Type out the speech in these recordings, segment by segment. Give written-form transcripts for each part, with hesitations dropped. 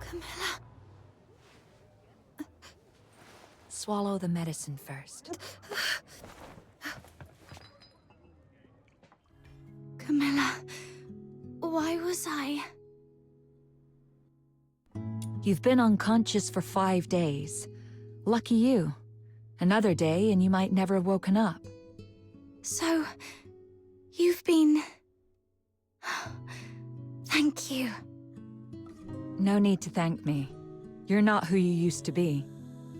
Camilla. Swallow the medicine first. Camilla, why was I? You've been unconscious for 5 days. Lucky you. Another day and you might never have woken up. So, you've been... Thank you. No need to thank me. You're not who you used to be.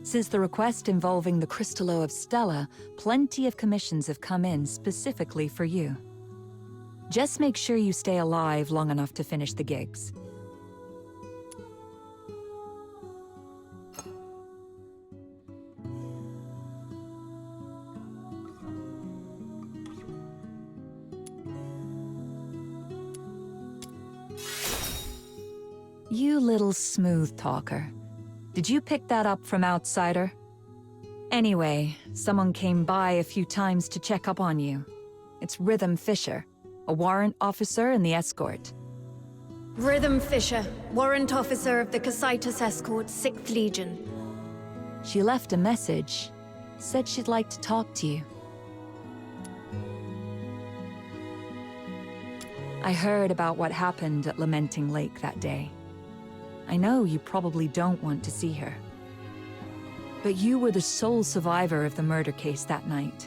Since the request involving the Crystallo of Stella, plenty of commissions have come in specifically for you. Just make sure you stay alive long enough to finish the gigs. You little smooth talker. Did you pick that up from Outsider? Anyway, someone came by a few times to check up on you. It's Rhythm Fisher, a warrant officer in the escort. Rhythm Fisher, warrant officer of the Cassitus Escort, 6th Legion. She left a message. Said she'd like to talk to you. I heard about what happened at Lamenting Lake that day. I know you probably don't want to see her. But you were the sole survivor of the murder case that night.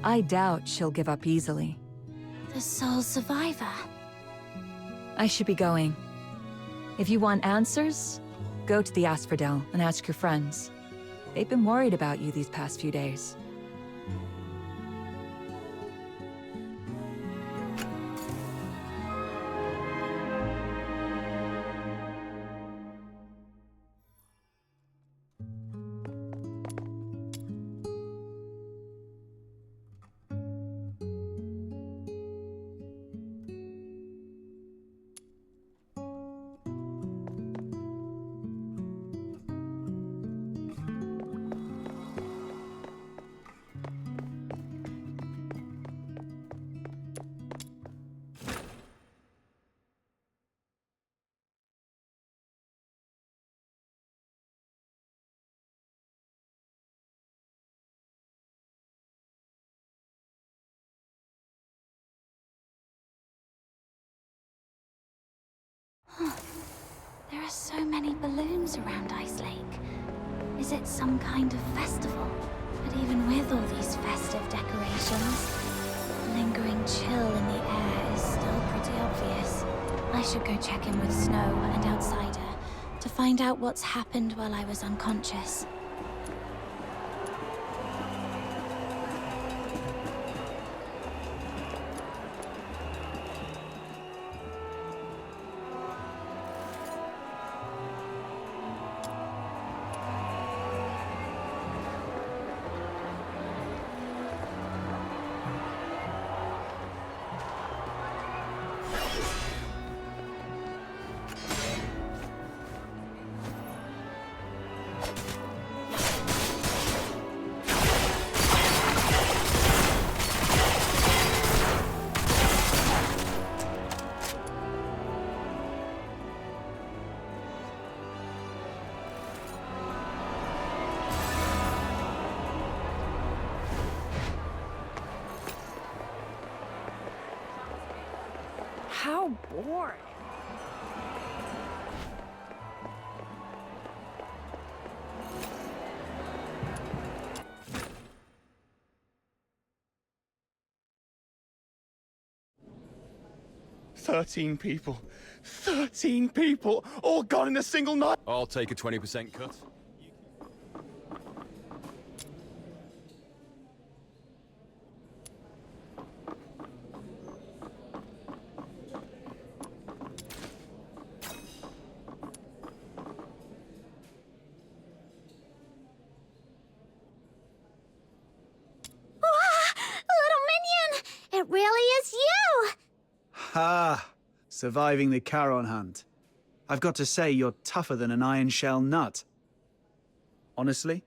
I doubt she'll give up easily. The sole survivor. I should be going. If you want answers, go to the Asphodel and ask your friends. They've been worried about you these past few days. There are so many balloons around Ice Lake. Is it some kind of festival? But even with all these festive decorations, the lingering chill in the air is still pretty obvious. I should go check in with Snow and Outsider to find out what's happened while I was unconscious. How boring. "13 people. 13 people! All gone in a single night!" I'll take a 20% cut. surviving the Charon hunt. I've got to say, you're tougher than an iron shell nut. Honestly,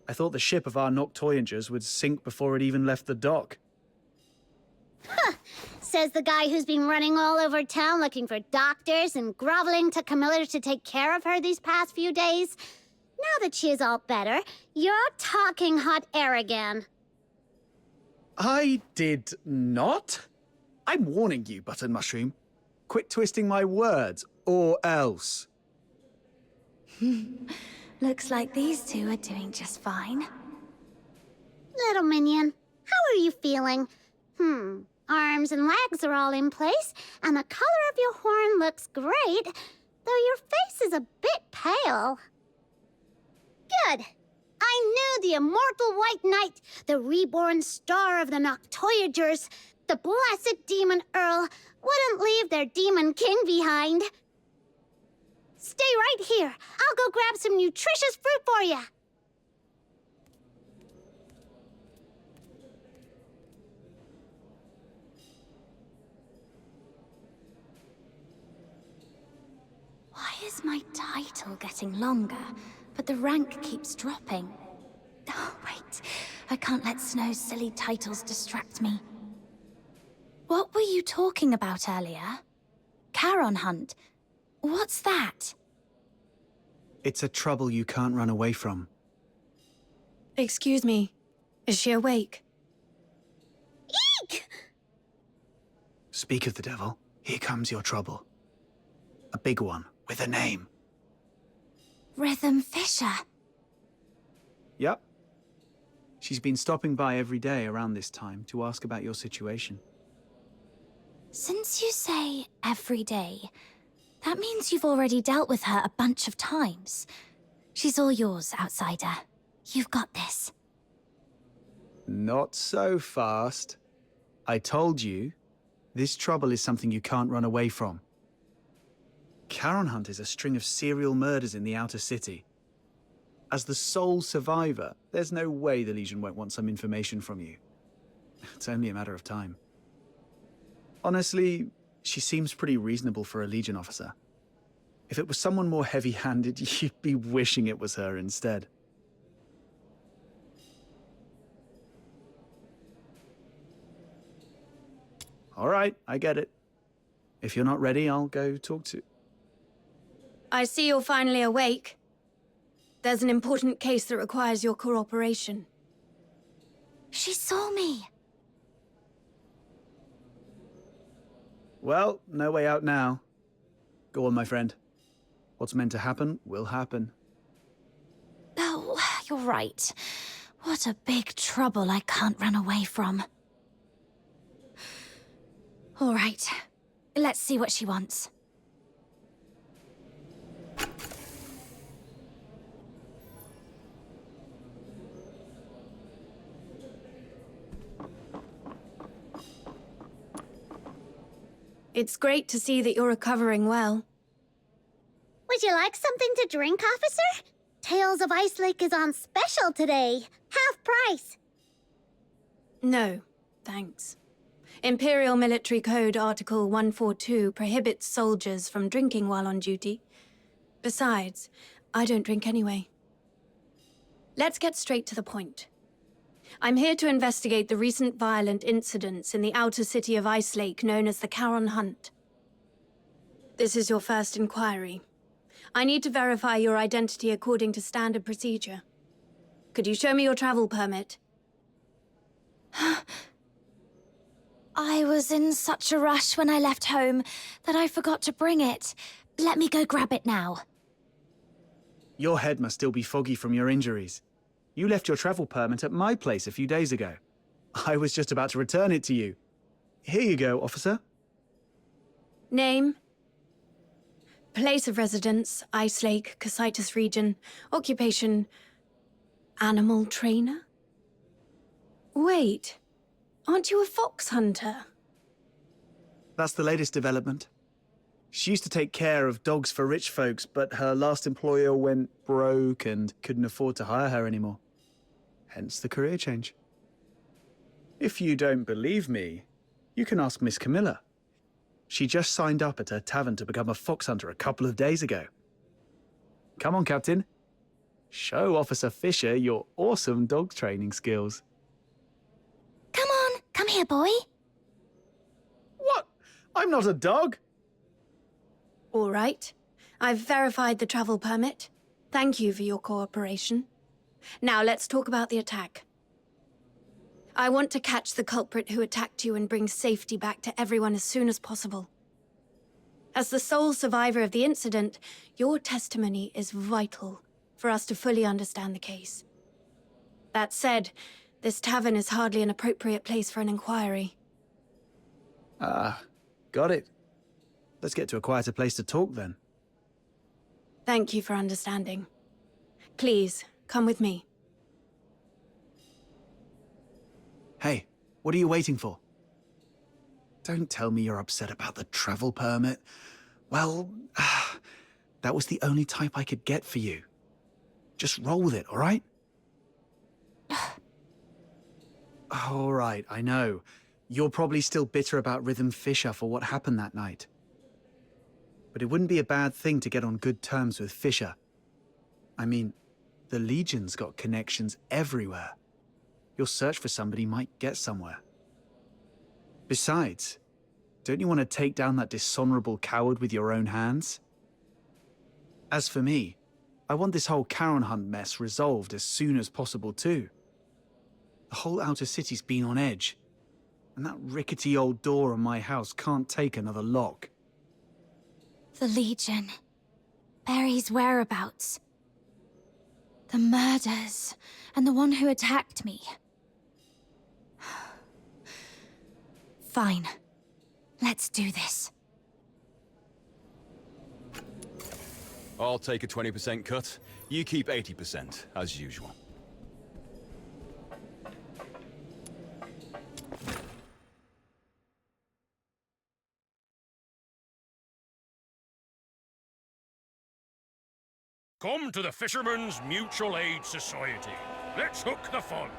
I thought the ship of our Noctoyangers would sink before it even left the dock. Says the guy who's been running all over town looking for doctors and groveling to Camilla to take care of her these past few days. Now that she is all better, you're talking hot air again. I did not? I'm warning you, Button Mushroom. Quit twisting my words, or else. Looks like these two are doing just fine. Little minion, how are you feeling? Arms and legs are all in place, and the color of your horn looks great, though your face is a bit pale. Good. I knew the immortal White Knight, the reborn star of the Noctoyagers, the blessed Demon Earl, wouldn't leave their Demon King behind. Stay right here. I'll go grab some nutritious fruit for you. Why is my title getting longer, but the rank keeps dropping? Oh, wait. I can't let Snow's silly titles distract me. What were you talking about earlier? Charon hunt? What's that? It's a trouble you can't run away from. Excuse me. Is she awake? Eek! Speak of the devil, here comes your trouble. A big one, with a name. Rhythm Fisher. Yep. She's been stopping by every day around this time to ask about your situation. Since you say every day, that means you've already dealt with her a bunch of times. She's all yours, outsider. You've got this. Not so fast. I told you, this trouble is something you can't run away from. Charon Hunt is a string of serial murders in the outer city. As the sole survivor, there's no way the Legion won't want some information from you. It's only a matter of time. Honestly, she seems pretty reasonable for a Legion officer. If it was someone more heavy-handed, you'd be wishing it was her instead. All right, I get it. If you're not ready, I'll go talk to... I see you're finally awake. There's an important case that requires your cooperation. She saw me. Well, no way out now. Go on, my friend. What's meant to happen will happen. Oh, you're right. What a big trouble I can't run away from. All right, let's see what she wants. It's great to see that you're recovering well. Would you like something to drink, officer? Tales of Ice Lake is on special today. Half price. No, thanks. Imperial Military Code Article 142 prohibits soldiers from drinking while on duty. Besides, I don't drink anyway. Let's get straight to the point. I'm here to investigate the recent violent incidents in the outer city of Ice Lake known as the Charon Hunt. This is your first inquiry. I need to verify your identity according to standard procedure. Could you show me your travel permit? I was in such a rush when I left home that I forgot to bring it. Let me go grab it now. Your head must still be foggy from your injuries. You left your travel permit at my place a few days ago. I was just about to return it to you. Here you go, officer. Name? Place of residence, Ice Lake, Cocytus region. Occupation, animal trainer? Wait, aren't you a fox hunter? That's the latest development. She used to take care of dogs for rich folks, but her last employer went broke and couldn't afford to hire her anymore. Hence the career change. If you don't believe me, you can ask Miss Camilla. She just signed up at her tavern to become a fox hunter a couple of days ago. Come on, Captain. Show Officer Fisher your awesome dog training skills. Come on, come here, boy. What? I'm not a dog. All right. I've verified the travel permit. Thank you for your cooperation. Now let's talk about the attack. I want to catch the culprit who attacked you and bring safety back to everyone as soon as possible. As the sole survivor of the incident, your testimony is vital for us to fully understand the case. That said, this tavern is hardly an appropriate place for an inquiry. Got it. Let's get to a quieter place to talk then. Thank you for understanding. Please, come with me. Hey, what are you waiting for? Don't tell me you're upset about the travel permit. Well, that was the only type I could get for you. Just roll with it, all right? All right, I know. You're probably still bitter about Rhythm Fisher for what happened that night. But it wouldn't be a bad thing to get on good terms with Fisher. I mean, the Legion's got connections everywhere. Your search for somebody might get somewhere. Besides, don't you want to take down that dishonorable coward with your own hands? As for me, I want this whole Charon Hunt mess resolved as soon as possible too. The whole outer city's been on edge, and that rickety old door on my house can't take another lock. The Legion. Barry's whereabouts. The murders, and the one who attacked me. Fine. Let's do this. I'll take a 20% cut. You keep 80%, as usual. Come to the Fishermen's Mutual Aid Society. Let's hook the fun.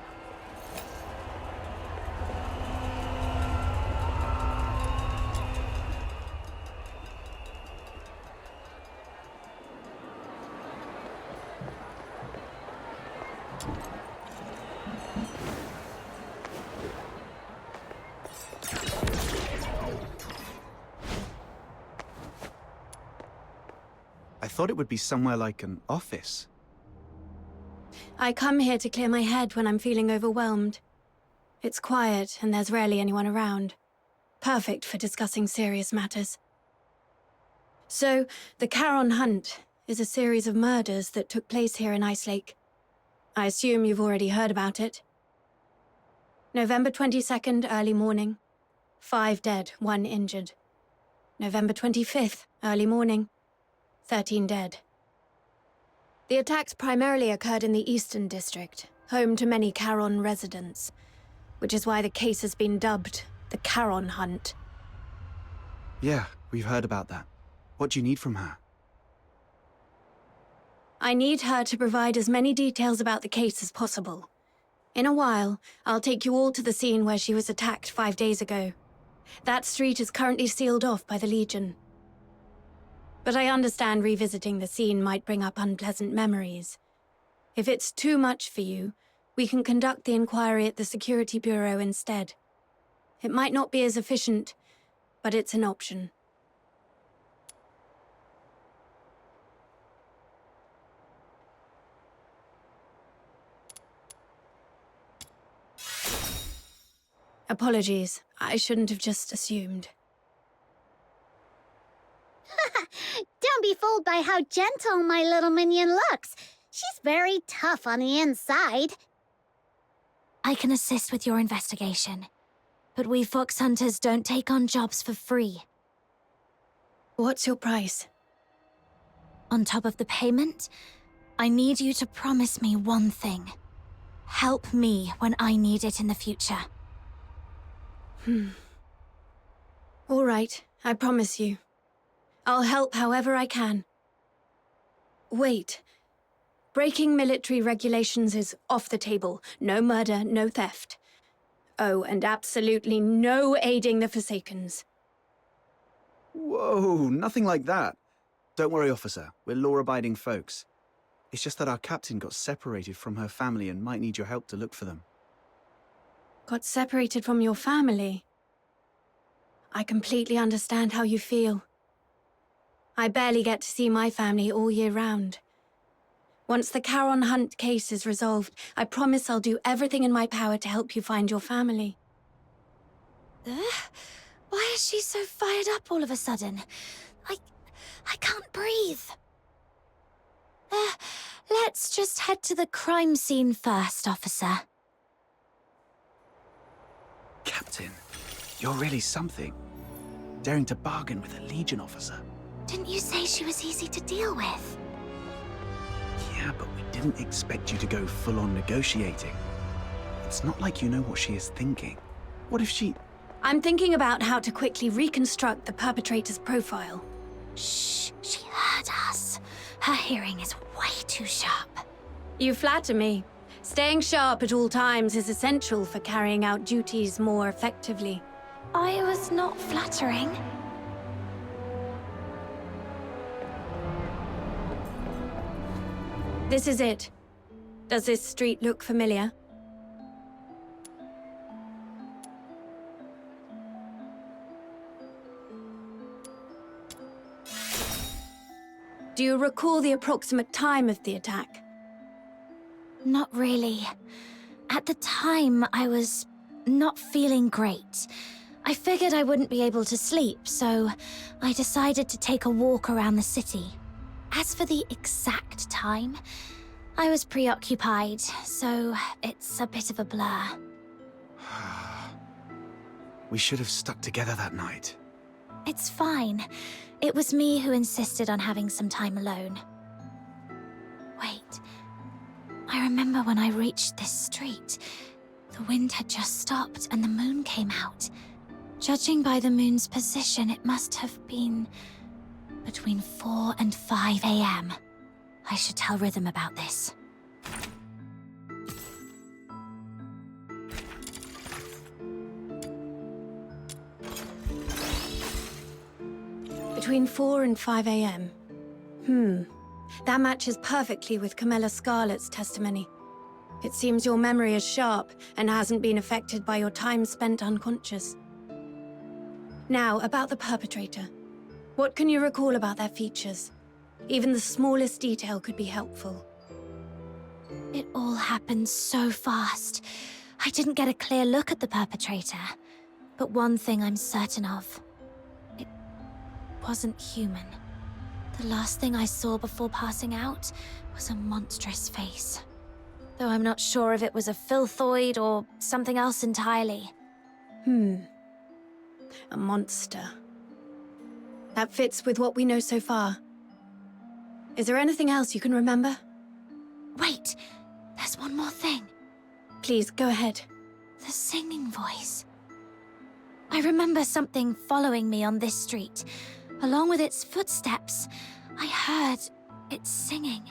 I thought it would be somewhere like an office. I come here to clear my head when I'm feeling overwhelmed. It's quiet and there's rarely anyone around. Perfect for discussing serious matters. So, the Charon Hunt is a series of murders that took place here in Icalake. I assume you've already heard about it. November 22nd, early morning. 5 dead, 1 injured. November 25th, early morning. 13 dead. The attacks primarily occurred in the Eastern District, home to many Charon residents, which is why the case has been dubbed the Charon Hunt. Yeah, we've heard about that. What do you need from her? I need her to provide as many details about the case as possible. In a while, I'll take you all to the scene where she was attacked 5 days ago. That street is currently sealed off by the Legion. But I understand revisiting the scene might bring up unpleasant memories. If it's too much for you, we can conduct the inquiry at the Security Bureau instead. It might not be as efficient, but it's an option. Apologies, I shouldn't have just assumed. Don't be fooled by how gentle my little minion looks. She's very tough on the inside. I can assist with your investigation, but we fox hunters don't take on jobs for free. What's your price? On top of the payment, I need you to promise me one thing. Help me when I need it in the future. All right, I promise you. I'll help however I can. Wait. Breaking military regulations is off the table. No murder, no theft. Oh, and absolutely no aiding the Forsakens. Whoa, nothing like that. Don't worry, officer. We're law-abiding folks. It's just that our captain got separated from her family and might need your help to look for them. Got separated from your family? I completely understand how you feel. I barely get to see my family all year round. Once the Charon Hunt case is resolved, I promise I'll do everything in my power to help you find your family. Why is she so fired up all of a sudden? I can't breathe. Let's just head to the crime scene first, officer. Captain, you're really something. Daring to bargain with a Legion officer. Didn't you say she was easy to deal with? Yeah, but we didn't expect you to go full-on negotiating. It's not like you know what she is thinking. What if she... I'm thinking about how to quickly reconstruct the perpetrator's profile. Shh, she heard us. Her hearing is way too sharp. You flatter me. Staying sharp at all times is essential for carrying out duties more effectively. I was not flattering. This is it. Does this street look familiar? Do you recall the approximate time of the attack? Not really. At the time, I was not feeling great. I figured I wouldn't be able to sleep, so I decided to take a walk around the city. As for the exact time, I was preoccupied, so it's a bit of a blur. We should have stuck together that night. It's fine. It was me who insisted on having some time alone. Wait. I remember when I reached this street. The wind had just stopped and the moon came out. Judging by the moon's position, it must have been between 4 and 5 a.m. I should tell Rhythm about this. Between 4 and 5 a.m. That matches perfectly with Camilla Scarlet's testimony. It seems your memory is sharp and hasn't been affected by your time spent unconscious. Now, about the perpetrator. What can you recall about their features? Even the smallest detail could be helpful. It all happened so fast. I didn't get a clear look at the perpetrator. But one thing I'm certain of. It wasn't human. The last thing I saw before passing out was a monstrous face. Though I'm not sure if it was a filthoid or something else entirely. A monster. That fits with what we know so far. Is there anything else you can remember? Wait, there's one more thing. Please, go ahead. The singing voice. I remember something following me on this street. Along with its footsteps, I heard it singing.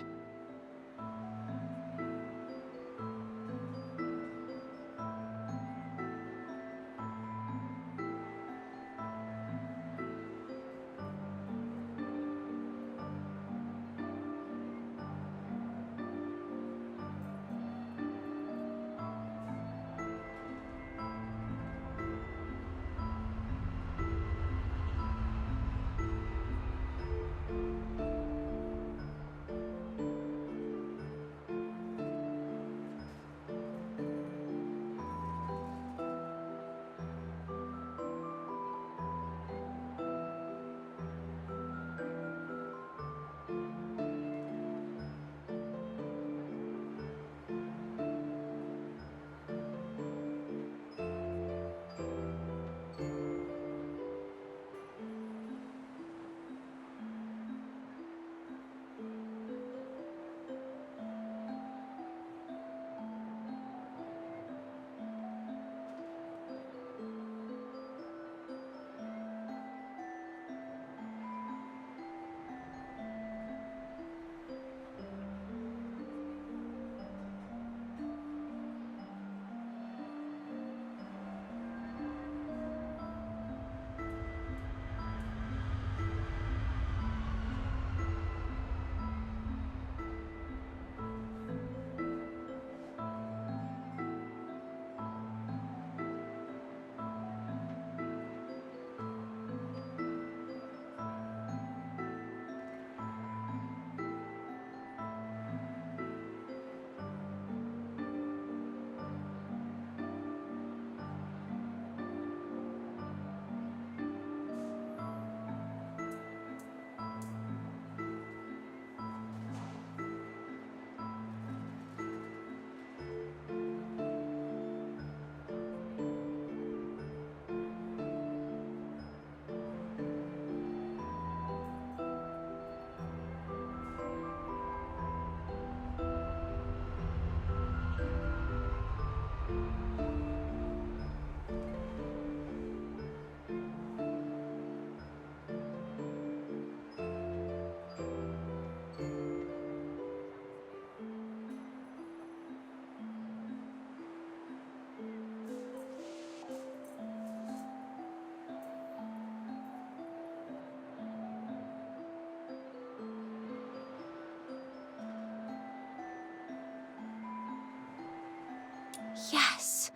Yes,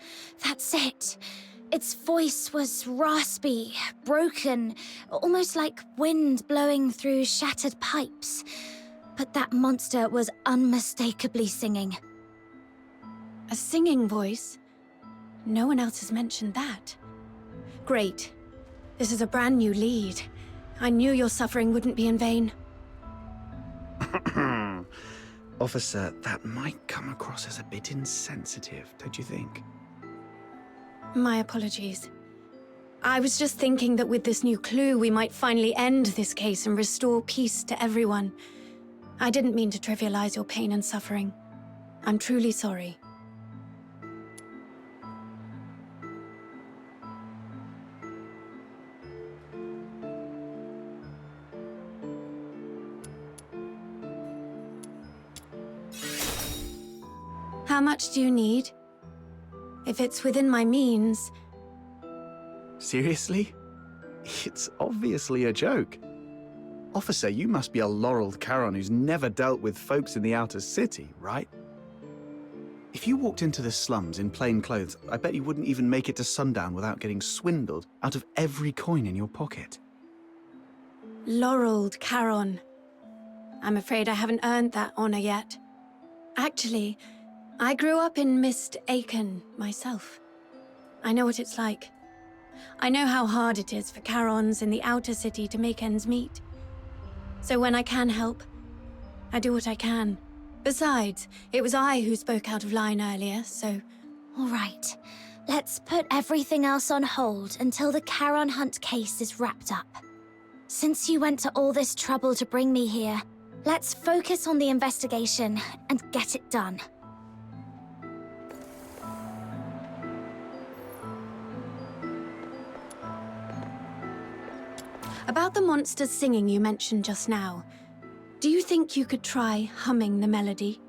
that's it. Its voice was raspy, broken, almost like wind blowing through shattered pipes. But that monster was unmistakably singing. A singing voice? No one else has mentioned that. Great. This is a brand new lead. I knew your suffering wouldn't be in vain. Officer, that might come across as a bit insensitive, don't you think? My apologies. I was just thinking that with this new clue, we might finally end this case and restore peace to everyone. I didn't mean to trivialize your pain and suffering. I'm truly sorry. How much do you need? If it's within my means... Seriously? It's obviously a joke. Officer, you must be a laureled Charon who's never dealt with folks in the outer city, right? If you walked into the slums in plain clothes, I bet you wouldn't even make it to sundown without getting swindled out of every coin in your pocket. Laureled Charon. I'm afraid I haven't earned that honor yet. Actually, I grew up in Mist Aiken myself. I know what it's like. I know how hard it is for Charons in the outer city to make ends meet. So when I can help, I do what I can. Besides, it was I who spoke out of line earlier, so... All right, let's put everything else on hold until the Charon Hunt case is wrapped up. Since you went to all this trouble to bring me here, let's focus on the investigation and get it done. About the monsters singing you mentioned just now, do you think you could try humming the melody?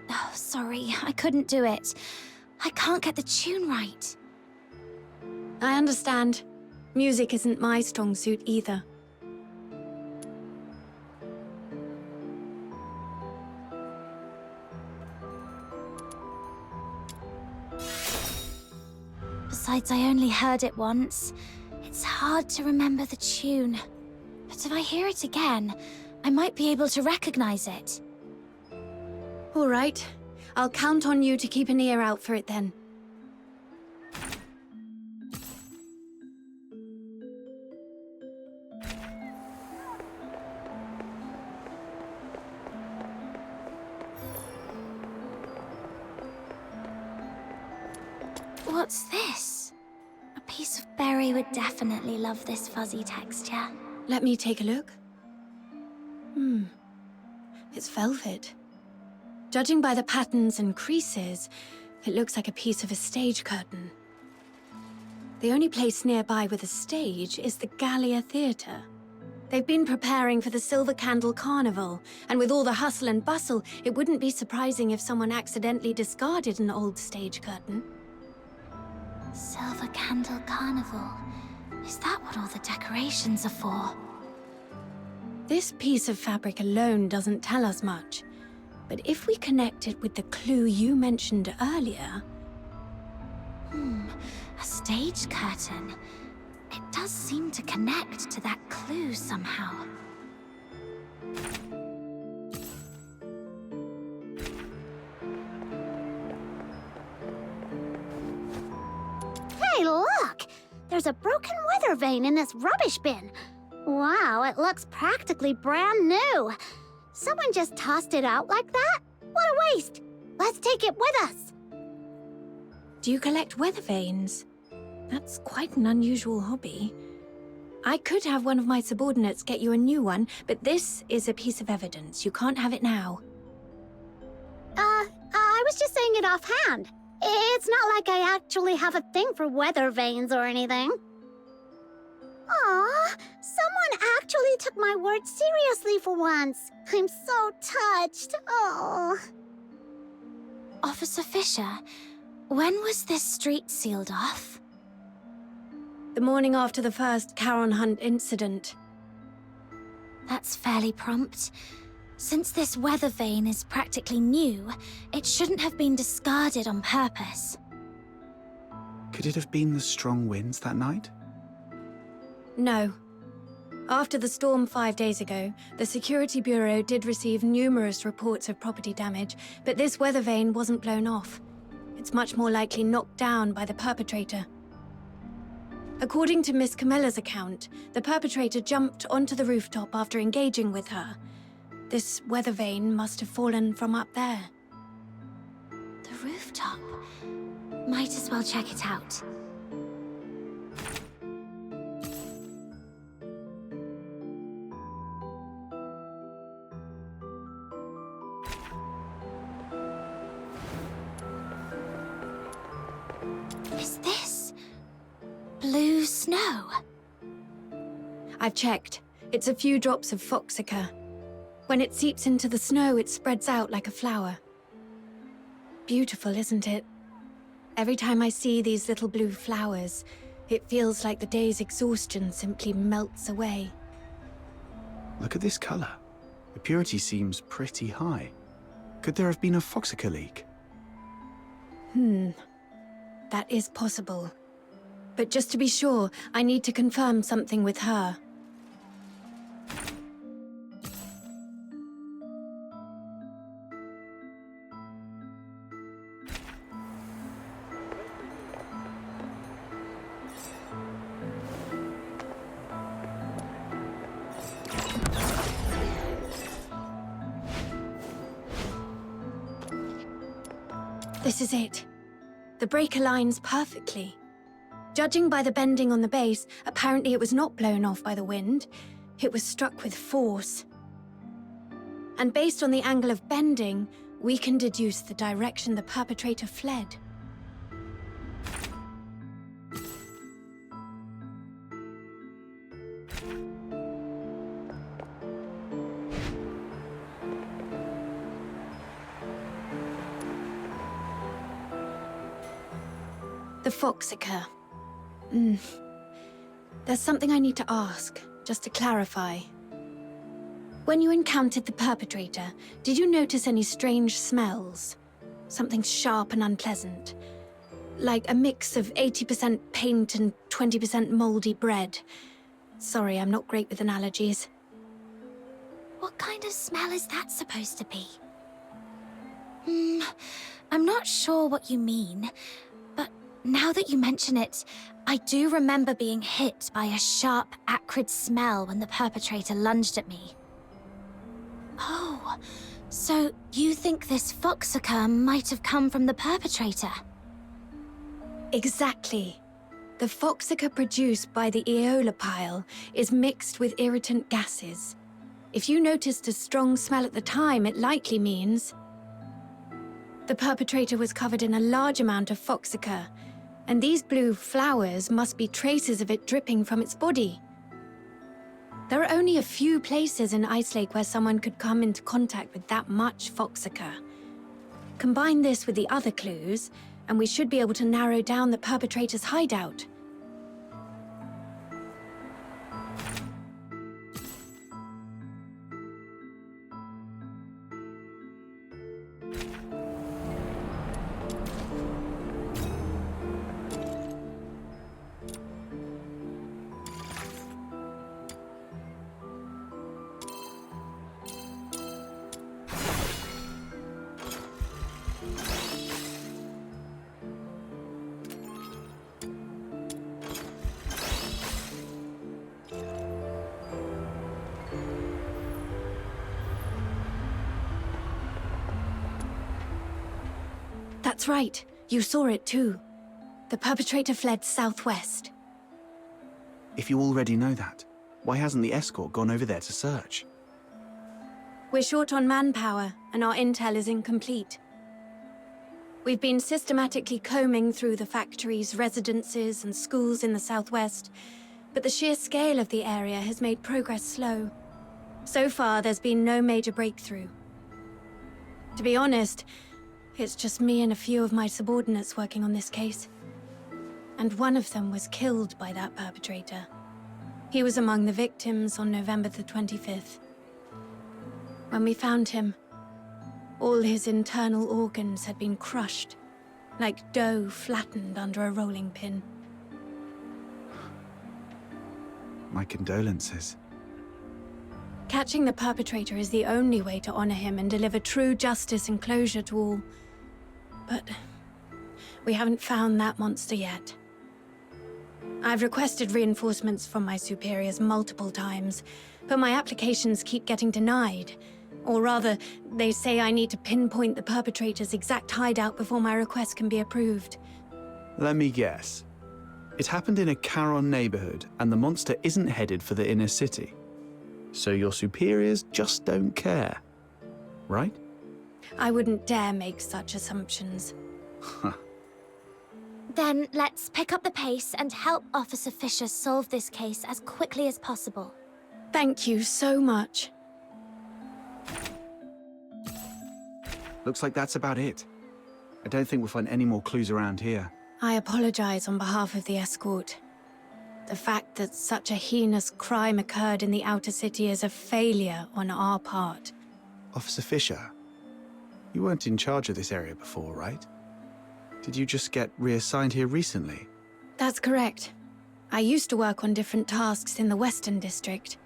Oh, sorry, I couldn't do it. I can't get the tune right. I understand. Music isn't my strong suit either. Besides, I only heard it once. It's hard to remember the tune. But if I hear it again, I might be able to recognize it. All right. I'll count on you to keep an ear out for it then. What's this? A piece of berry would definitely love this fuzzy texture. Let me take a look. It's velvet. Judging by the patterns and creases, it looks like a piece of a stage curtain. The only place nearby with a stage is the Gallia Theatre. They've been preparing for the Silver Candle Carnival, and with all the hustle and bustle, it wouldn't be surprising if someone accidentally discarded an old stage curtain. Silver Candle Carnival. Is that what all the decorations are for? This piece of fabric alone doesn't tell us much, but if we connect it with the clue you mentioned earlier... A stage curtain. It does seem to connect to that clue somehow. Hey, look! There's a broken weather vane in this rubbish bin. Wow, it looks practically brand new. Someone just tossed it out like that? What a waste! Let's take it with us. Do you collect weather vanes? That's quite an unusual hobby. I could have one of my subordinates get you a new one, but this is a piece of evidence. You can't have it now. I was just saying it offhand. It's not like I actually have a thing for weather vanes or anything. Aw, someone actually took my words seriously for once. I'm so touched. Oh. Officer Fisher, when was this street sealed off? The morning after the first Charon Hunt incident. That's fairly prompt. Since this weather vane is practically new, it shouldn't have been discarded on purpose. Could it have been the strong winds that night? No. After the storm 5 days ago, the Security Bureau did receive numerous reports of property damage, but this weather vane wasn't blown off. It's much more likely knocked down by the perpetrator. According to Miss Camilla's account, the perpetrator jumped onto the rooftop after engaging with her. This weather vane must have fallen from up there. The rooftop. Might as well check it out. Is this blue snow? I've checked. It's a few drops of foxica. When it seeps into the snow, it spreads out like a flower. Beautiful, isn't it? Every time I see these little blue flowers, it feels like the day's exhaustion simply melts away. Look at this color. The purity seems pretty high. Could there have been a foxica leak? That is possible. But just to be sure, I need to confirm something with her. This is it. The break aligns perfectly. Judging by the bending on the base, apparently it was not blown off by the wind. It was struck with force. And based on the angle of bending, we can deduce the direction the perpetrator fled. The foxica. There's something I need to ask, just to clarify. When you encountered the perpetrator, did you notice any strange smells? Something sharp and unpleasant? Like a mix of 80% paint and 20% moldy bread. Sorry, I'm not great with analogies. What kind of smell is that supposed to be? I'm not sure what you mean, but now that you mention it, I do remember being hit by a sharp, acrid smell when the perpetrator lunged at me. Oh, so you think this foxica might have come from the perpetrator? Exactly. The foxica produced by the Aeola pile is mixed with irritant gases. If you noticed a strong smell at the time, it likely means the perpetrator was covered in a large amount of foxica, and these blue flowers must be traces of it dripping from its body. There are only a few places in Ice Lake where someone could come into contact with that much foxica. Combine this with the other clues, and we should be able to narrow down the perpetrator's hideout. That's right. You saw it too. The perpetrator fled southwest. If you already know that, why hasn't the escort gone over there to search? We're short on manpower, and our intel is incomplete. We've been systematically combing through the factories, residences, and schools in the southwest, but the sheer scale of the area has made progress slow. So far, there's been no major breakthrough. To be honest, it's just me and a few of my subordinates working on this case. And one of them was killed by that perpetrator. He was among the victims on November the 25th. When we found him, all his internal organs had been crushed, like dough flattened under a rolling pin. My condolences. Catching the perpetrator is the only way to honor him and deliver true justice and closure to all. But we haven't found that monster yet. I've requested reinforcements from my superiors multiple times, but my applications keep getting denied. Or rather, they say I need to pinpoint the perpetrator's exact hideout before my request can be approved. Let me guess. It happened in a Charon neighborhood, and the monster isn't headed for the inner city. So your superiors just don't care, right? I wouldn't dare make such assumptions. Then let's pick up the pace and help Officer Fisher solve this case as quickly as possible. Thank you so much. Looks like that's about it. I don't think we'll find any more clues around here. I apologize on behalf of the escort. The fact that such a heinous crime occurred in the outer city is a failure on our part. Officer Fisher, you weren't in charge of this area before, right? Did you just get reassigned here recently? That's correct. I used to work on different tasks in the Western District.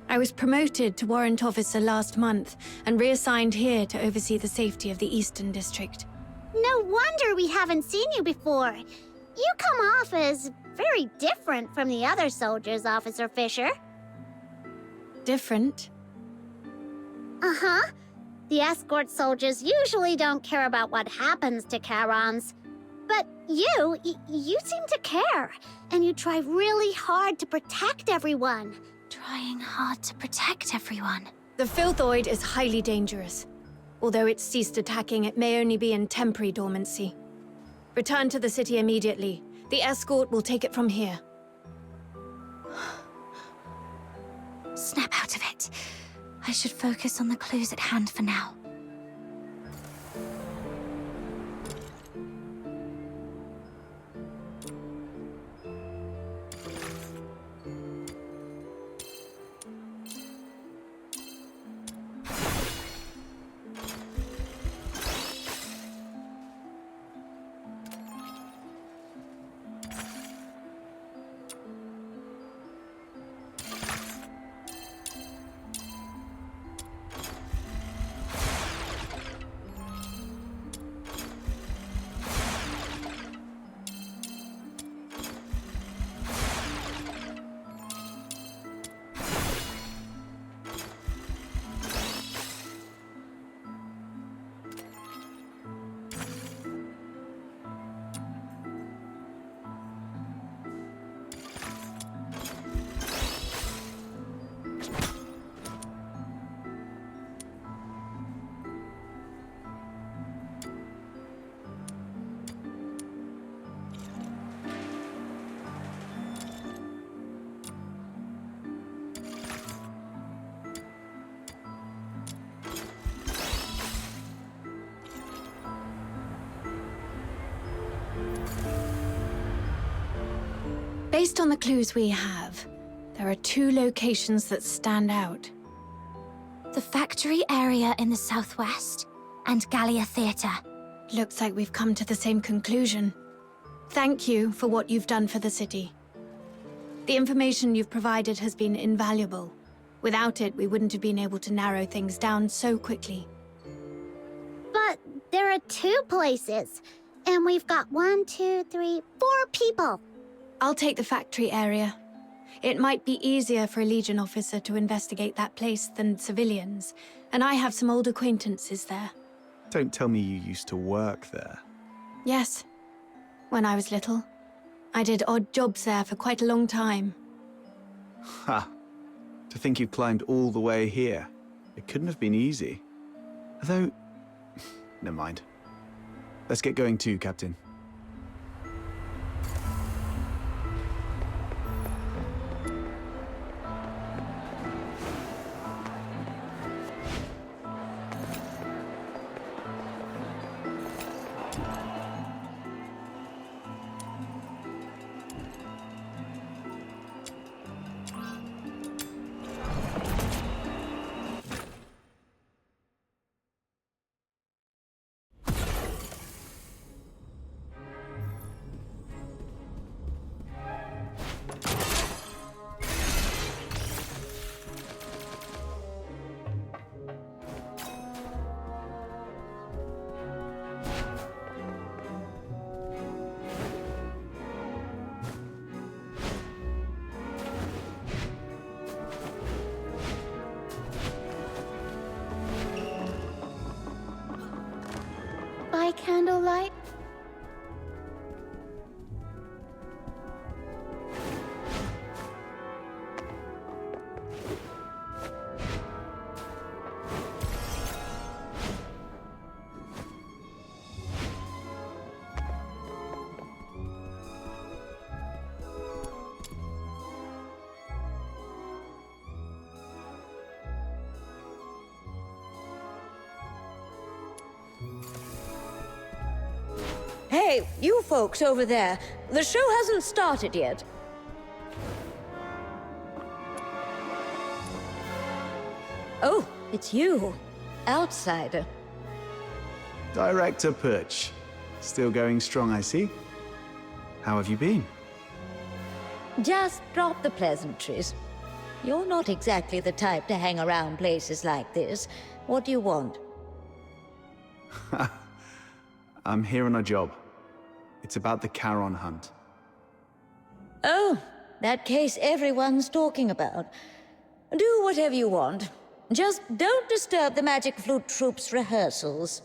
I was promoted to Warrant Officer last month and reassigned here to oversee the safety of the Eastern District. No wonder we haven't seen you before. You come off as very different from the other soldiers, Officer Fisher. Different? Uh-huh. The escort soldiers usually don't care about what happens to Charons. But you seem to care. And you try really hard to protect everyone. Trying hard to protect everyone. The Filthoid is highly dangerous. Although it's ceased attacking, it may only be in temporary dormancy. Return to the city immediately. The escort will take it from here. Snap out of it. I should focus on the clues at hand for now. Based on the clues we have, there are two locations that stand out. The factory area in the southwest and Gallia Theatre. Looks like we've come to the same conclusion. Thank you for what you've done for the city. The information you've provided has been invaluable. Without it, we wouldn't have been able to narrow things down so quickly. But there are 2 places. And we've got 1, 2, 3, 4 people. I'll take the factory area. It might be easier for a Legion officer to investigate that place than civilians, and I have some old acquaintances there. Don't tell me you used to work there. Yes, when I was little. I did odd jobs there for quite a long time. Ha! To think you climbed all the way here. It couldn't have been easy. Although... never mind. Let's get going too, Captain. candlelight? Hey, you folks over there. The show hasn't started yet. Oh, it's you. Outsider. Director Perch. Still going strong, I see. How have you been? Just drop the pleasantries. You're not exactly the type to hang around places like this. What do you want? I'm here on a job. It's about the Charon hunt. Oh, that case everyone's talking about. Do whatever you want. Just don't disturb the Magic Flute Troop's rehearsals.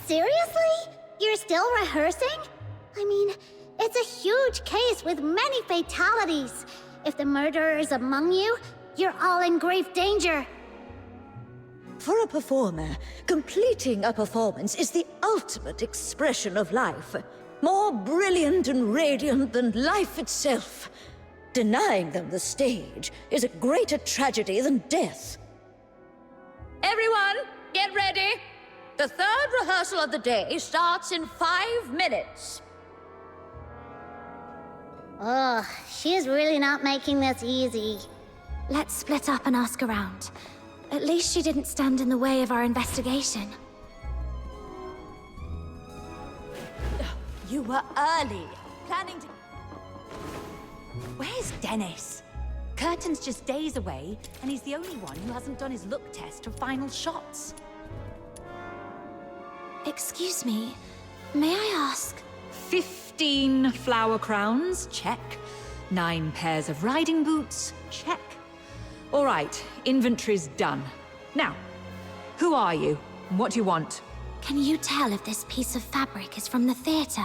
Seriously? You're still rehearsing? I mean, it's a huge case with many fatalities. If the murderer is among you, you're all in grave danger. For a performer, completing a performance is the ultimate expression of life. More brilliant and radiant than life itself. Denying them the stage is a greater tragedy than death. Everyone, get ready! The third rehearsal of the day starts in 5 minutes. Ugh, she's really not making this easy. Let's split up and ask around. At least she didn't stand in the way of our investigation. You were early. Planning to... Where's Dennis? Curtain's just days away, and he's the only one who hasn't done his look test for final shots. Excuse me, may I ask? 15 flower crowns, check. 9 pairs of riding boots, check. All right, inventory's done. Now, who are you? And what do you want? Can you tell if this piece of fabric is from the theater?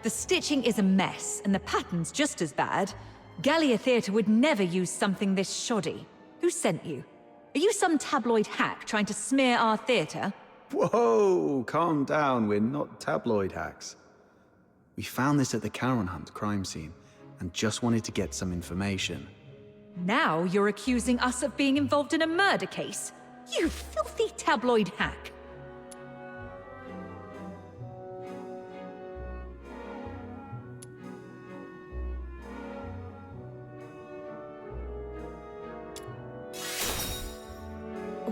The stitching is a mess, and the pattern's just as bad. Gallia Theatre would never use something this shoddy. Who sent you? Are you some tabloid hack trying to smear our theatre? Whoa, calm down. We're not tabloid hacks. We found this at the Charon Hunt crime scene and just wanted to get some information. Now you're accusing us of being involved in a murder case? You filthy tabloid hack!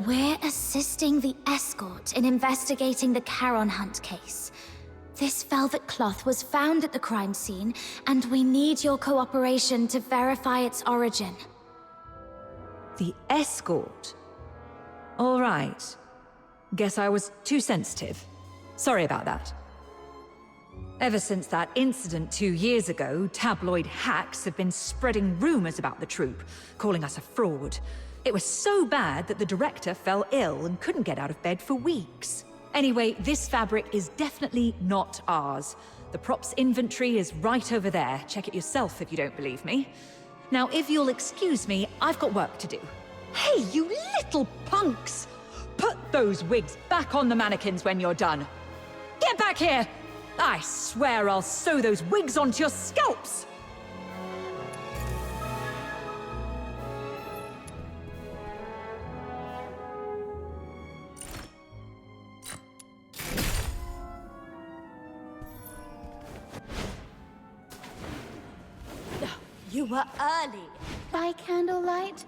We're assisting the escort in investigating the Charon Hunt case. This velvet cloth was found at the crime scene, and we need your cooperation to verify its origin. The escort? All right. Guess I was too sensitive. Sorry about that. Ever since that incident 2 years ago, tabloid hacks have been spreading rumors about the troupe, calling us a fraud. It was so bad that the director fell ill and couldn't get out of bed for weeks. Anyway, this fabric is definitely not ours. The props inventory is right over there. Check it yourself if you don't believe me. Now, if you'll excuse me, I've got work to do. Hey, you little punks! Put those wigs back on the mannequins when you're done. Get back here! I swear I'll sew those wigs onto your scalps! You were early. By candlelight?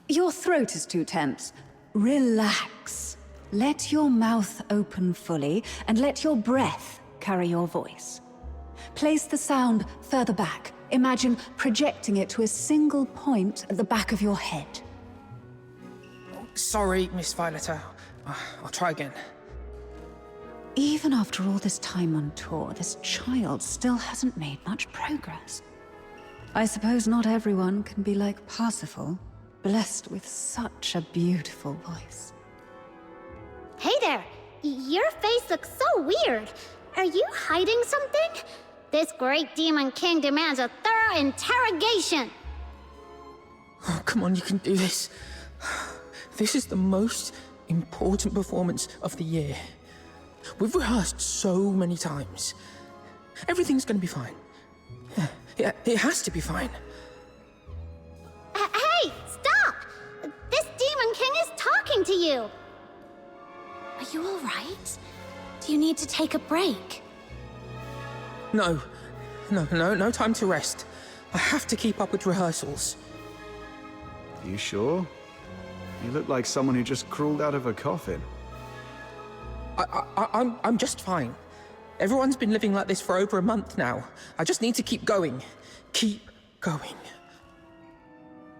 Your throat is too tense. Relax. Let your mouth open fully, and let your breath carry your voice. Place the sound further back. Imagine projecting it to a single point at the back of your head. Sorry, Miss Violetta. I'll try again. Even after all this time on tour, this child still hasn't made much progress. I suppose not everyone can be like Parsifal, blessed with such a beautiful voice. Hey there! Your face looks so weird. Are you hiding something? This great demon king demands a thorough interrogation. Oh, come on, you can do this. This is the most important performance of the year. We've rehearsed so many times. Everything's gonna be fine. Yeah, it has to be fine. Hey, stop! This demon king is talking to you. Are you all right? Do you need to take a break? No time to rest. I have to keep up with rehearsals. You sure? You look like someone who just crawled out of a coffin. I'm just fine. Everyone's been living like this for over a month now. I just need to keep going. Keep going.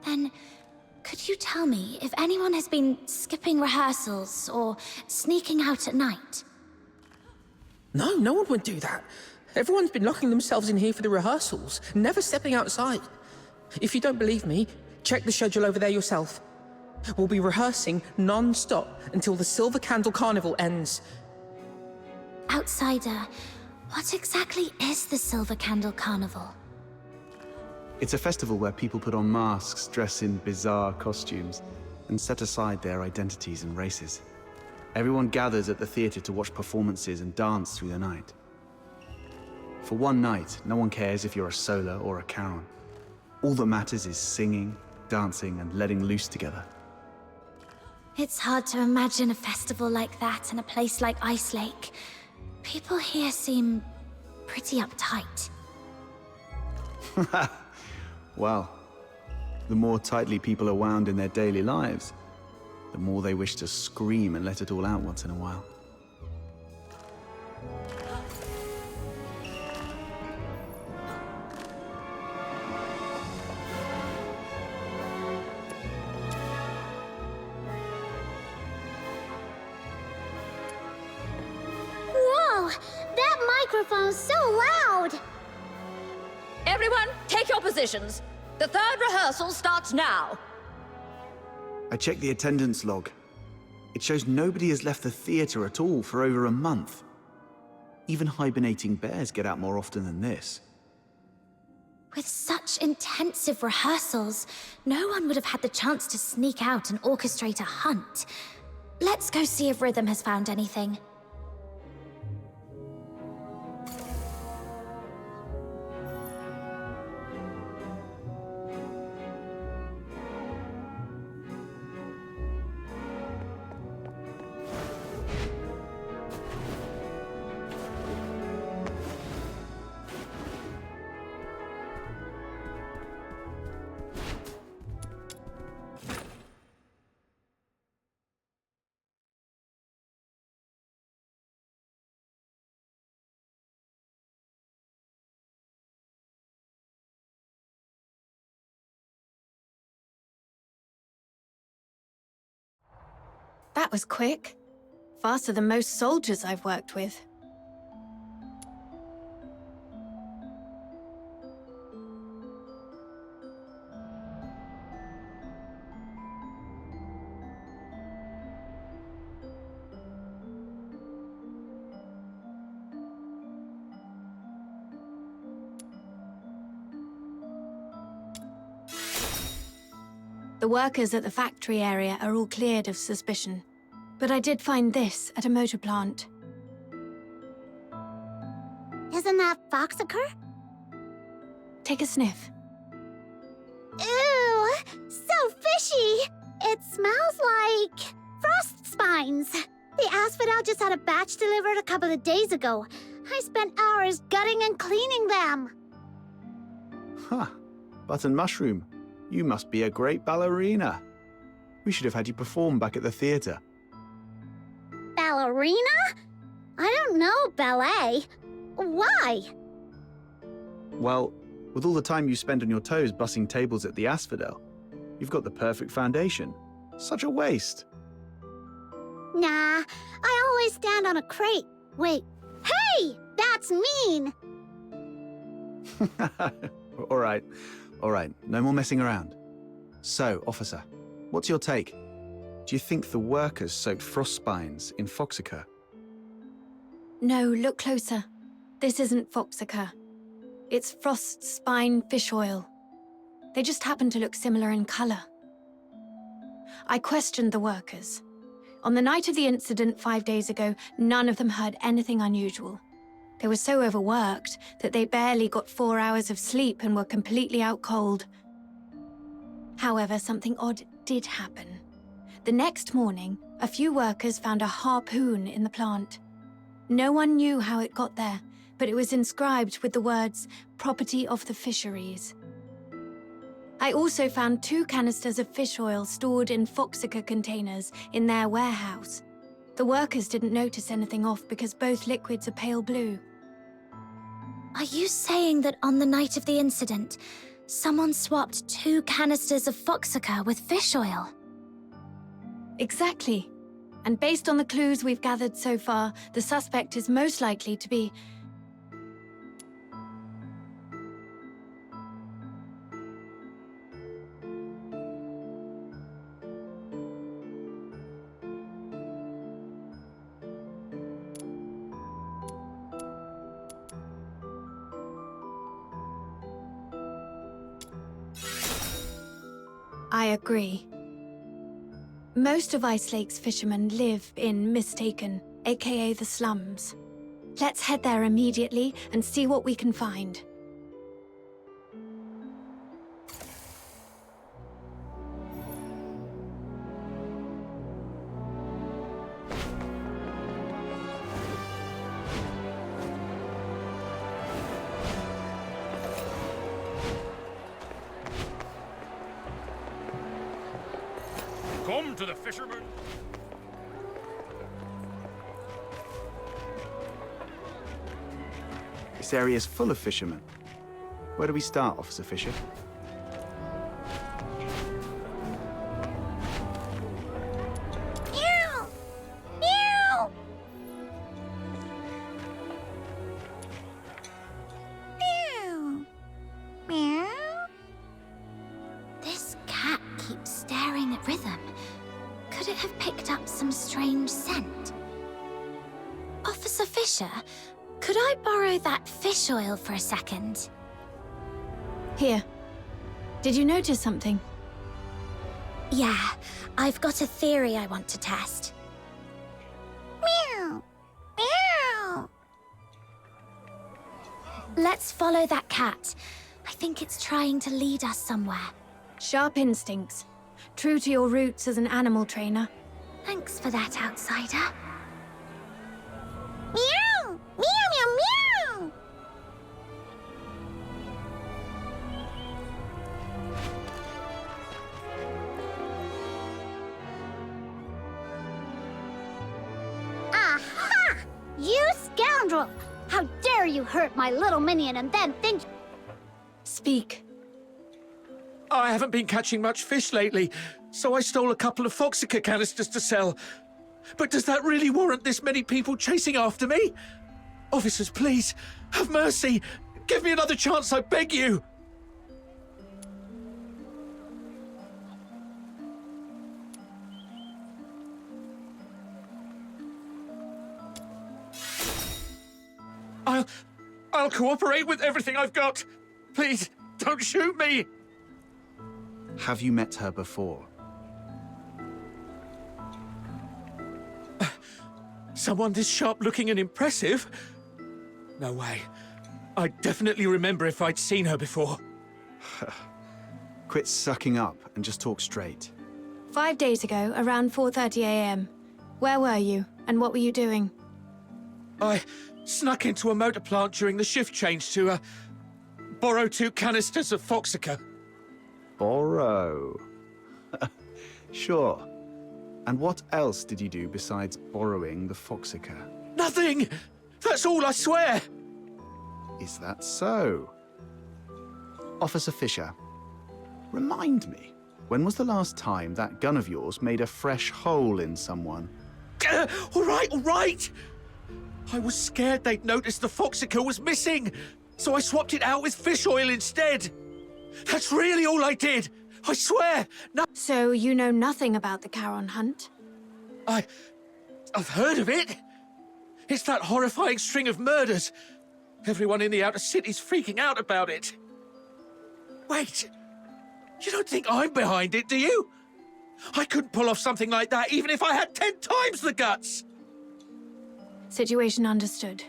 Then, could you tell me if anyone has been skipping rehearsals or sneaking out at night? No one would do that. Everyone's been locking themselves in here for the rehearsals, never stepping outside. If you don't believe me, check the schedule over there yourself. We'll be rehearsing non-stop until the Silver Candle Carnival ends. Outsider, what exactly is the Silver Candle Carnival? It's a festival where people put on masks, dress in bizarre costumes, and set aside their identities and races. Everyone gathers at the theater to watch performances and dance through the night. For one night, no one cares if you're a Solar or a Charon. All that matters is singing, dancing, and letting loose together. It's hard to imagine a festival like that in a place like Ice Lake. People here seem pretty uptight. Well, the more tightly people are wound in their daily lives, the more they wish to scream and let it all out once in a while. Whoa! That microphone's so loud! Everyone, take your positions. The third rehearsal starts now. I checked the attendance log. It shows nobody has left the theater at all for over a month. Even hibernating bears get out more often than this. With such intensive rehearsals, no one would have had the chance to sneak out and orchestrate a hunt. Let's go see if Rhythm has found anything. That was quick. Faster than most soldiers I've worked with. The workers at the factory area are all cleared of suspicion. But I did find this at a motor plant. Isn't that Foxacre? Take a sniff. Ew! So fishy! It smells like frost spines. The asphodel just had a batch delivered a couple of days ago. I spent hours gutting and cleaning them. Huh. Button Mushroom, you must be a great ballerina. We should have had you perform back at the theater. Ballerina? I don't know ballet. Why? Well, with all the time you spend on your toes bussing tables at the Asphodel, you've got the perfect foundation. Such a waste. Nah, I always stand on a crate. Wait, hey! That's mean! All right. No more messing around. So, officer, what's your take? Do you think the workers soaked frost spines in Foxacre? No, look closer. This isn't Foxica. It's frost spine fish oil. They just happen to look similar in color. I questioned the workers. On the night of the incident 5 days ago, none of them heard anything unusual. They were so overworked that they barely got 4 hours of sleep and were completely out cold. However, something odd did happen. The next morning, a few workers found a harpoon in the plant. No one knew how it got there, but it was inscribed with the words, "Property of the Fisheries." I also found 2 canisters of fish oil stored in Foxica containers in their warehouse. The workers didn't notice anything off because both liquids are pale blue. Are you saying that on the night of the incident, someone swapped 2 canisters of Foxica with fish oil? Exactly. And based on the clues we've gathered so far, the suspect is most likely to be... I agree. Most of Ice Lake's fishermen live in Mistaken, aka the slums. Let's head there immediately and see what we can find. Come to the fisherman. This area is full of fishermen. Where do we start, Officer Fisher? Meow! Meow! Meow! Meow! This cat keeps staring at Rhythm. Could it have picked up some strange scent? Officer Fisher, could I borrow that fish oil for a second? Here. Did you notice something? Yeah, I've got a theory I want to test. Meow! Meow! Let's follow that cat. I think it's trying to lead us somewhere. Sharp instincts. True to your roots as an animal trainer. Thanks for that, outsider. Meow! Meow, meow, meow! Aha! You scoundrel! How dare you hurt my little minion and then think... Speak. I haven't been catching much fish lately, so I stole a couple of Foxica canisters to sell. But does that really warrant this many people chasing after me? Officers, please, have mercy. Give me another chance, I beg you. I'll cooperate with everything I've got. Please, don't shoot me. Have you met her before? Someone this sharp-looking and impressive? No way. I'd definitely remember if I'd seen her before. Quit sucking up and just talk straight. 5 days ago, around 4:30 a.m. Where were you, and what were you doing? I snuck into a motor plant during the shift change to, borrow 2 canisters of Foxica. Borrow. Sure. And what else did you do besides borrowing the Foxica? Nothing! That's all, I swear! Is that so? Officer Fisher, remind me, when was the last time that gun of yours made a fresh hole in someone? All right! I was scared they'd noticed the Foxica was missing, so I swapped it out with fish oil instead. That's really all I did! I swear! No. So you know nothing about the Charon hunt? I've heard of it. It's that horrifying string of murders. Everyone in the outer city's freaking out about it. Wait, you don't think I'm behind it, do you? I couldn't pull off something like that even if I had 10 times the guts! Situation understood.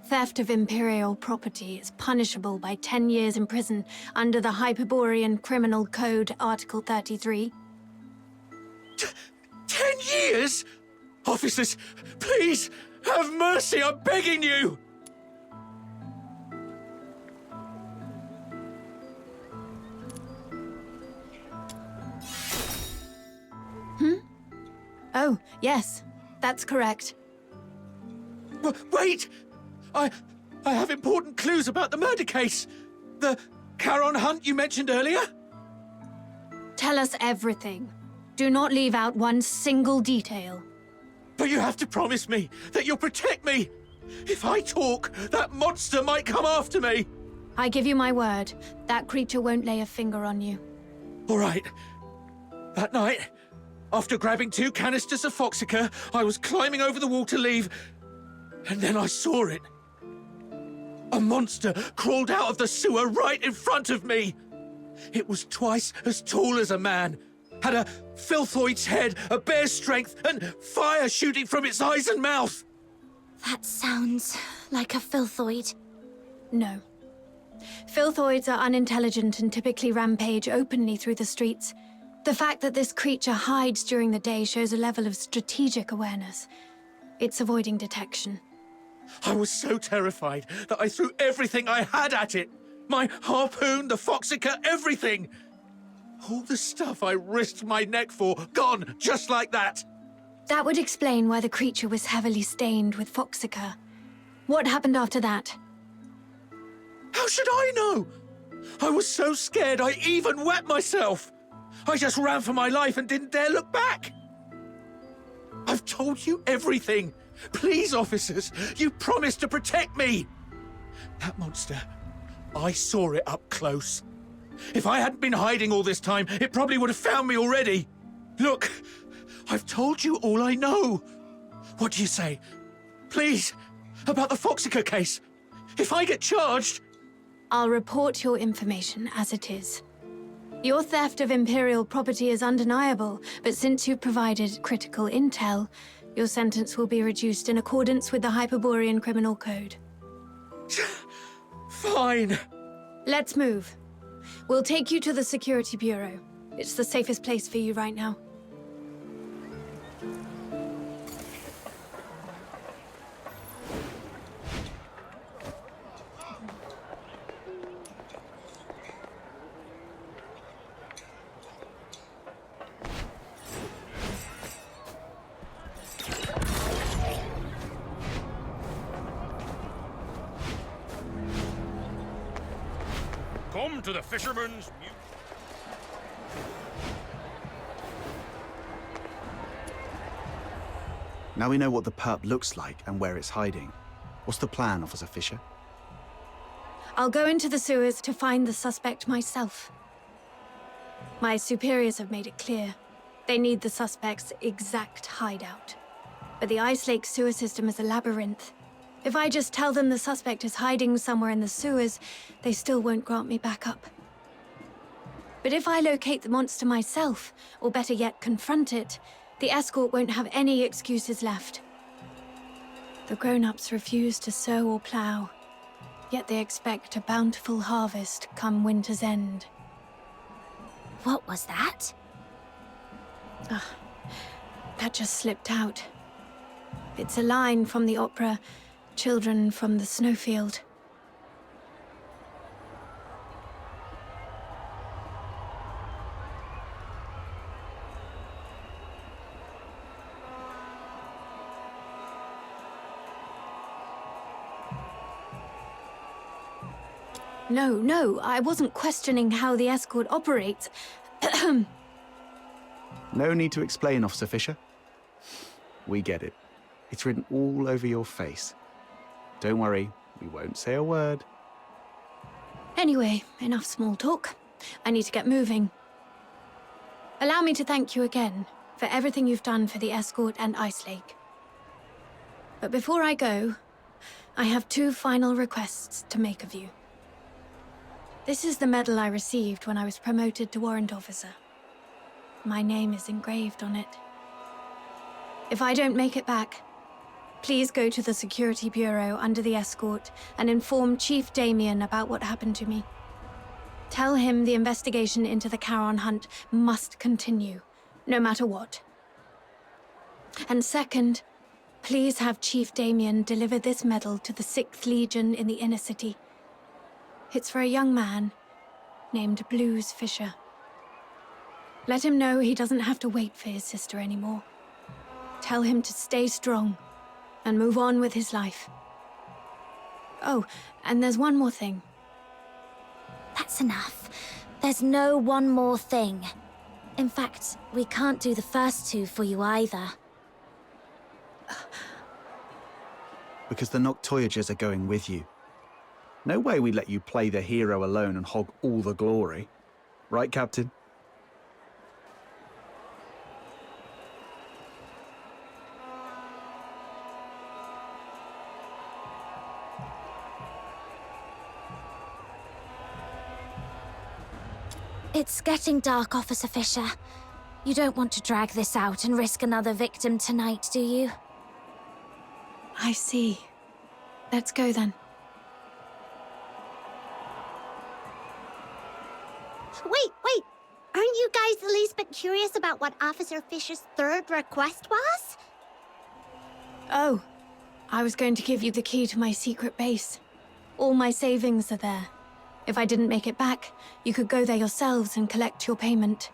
Theft of Imperial property is punishable by 10 years in prison under the Hyperborean Criminal Code, Article 33. 10 years? Officers, please, have mercy, I'm begging you! Oh, yes, that's correct. Wait! I have important clues about the murder case. The Charon hunt you mentioned earlier? Tell us everything. Do not leave out one single detail. But you have to promise me that you'll protect me. If I talk, that monster might come after me. I give you my word, that creature won't lay a finger on you. All right. That night, after grabbing 2 canisters of Foxica, I was climbing over the wall to leave, and then I saw it. A monster crawled out of the sewer right in front of me. It was twice as tall as a man, had a filthoid's head, a bear's strength, and fire shooting from its eyes and mouth. That sounds like a filthoid. No. Filthoids are unintelligent and typically rampage openly through the streets. The fact that this creature hides during the day shows a level of strategic awareness. It's avoiding detection. I was so terrified that I threw everything I had at it. My harpoon, the Foxica, everything. All the stuff I risked my neck for, gone just like that. That would explain why the creature was heavily stained with Foxica. What happened after that? How should I know? I was so scared I even wet myself. I just ran for my life and didn't dare look back. I've told you everything. Please, officers, you promised to protect me. That monster, I saw it up close. If I hadn't been hiding all this time, it probably would have found me already. Look, I've told you all I know. What do you say? Please, about the Foxica case. If I get charged... I'll report your information as it is. Your theft of Imperial property is undeniable, but since you've provided critical intel, your sentence will be reduced in accordance with the Hyperborean Criminal Code. Fine. Let's move. We'll take you to the Security Bureau. It's the safest place for you right now. Come to the Fisherman's Now we know what the perp looks like and where it's hiding. What's the plan, Officer Fisher? I'll go into the sewers to find the suspect myself. My superiors have made it clear. They need the suspect's exact hideout. But the Ice Lake sewer system is a labyrinth. If I just tell them the suspect is hiding somewhere in the sewers, they still won't grant me backup. But if I locate the monster myself, or better yet, confront it, the escort won't have any excuses left. The grown-ups refuse to sow or plow, yet they expect a bountiful harvest come winter's end. What was that? That just slipped out. It's a line from the opera, Children from the Snowfield. No, I wasn't questioning how the escort operates. No need to explain, Officer Fisher. We get it. It's written all over your face. Don't worry, we won't say a word. Anyway, enough small talk. I need to get moving. Allow me to thank you again for everything you've done for the escort and Ice Lake. But before I go, I have 2 final requests to make of you. This is the medal I received when I was promoted to warrant officer. My name is engraved on it. If I don't make it back, please go to the Security Bureau under the escort and inform Chief Damien about what happened to me. Tell him the investigation into the Charon hunt must continue, no matter what. And second, please have Chief Damien deliver this medal to the 6th Legion in the inner city. It's for a young man named Blues Fisher. Let him know he doesn't have to wait for his sister anymore. Tell him to stay strong and move on with his life. Oh, and there's one more thing. That's enough. There's no one more thing. In fact, we can't do the first 2 for you either. Because the Noctoyagers are going with you. No way we'd let you play the hero alone and hog all the glory. Right, Captain? It's getting dark, Officer Fisher. You don't want to drag this out and risk another victim tonight, do you? I see. Let's go then. Wait! Aren't you guys the least bit curious about what Officer Fisher's 3rd request was? Oh, I was going to give you the key to my secret base. All my savings are there. If I didn't make it back, you could go there yourselves and collect your payment.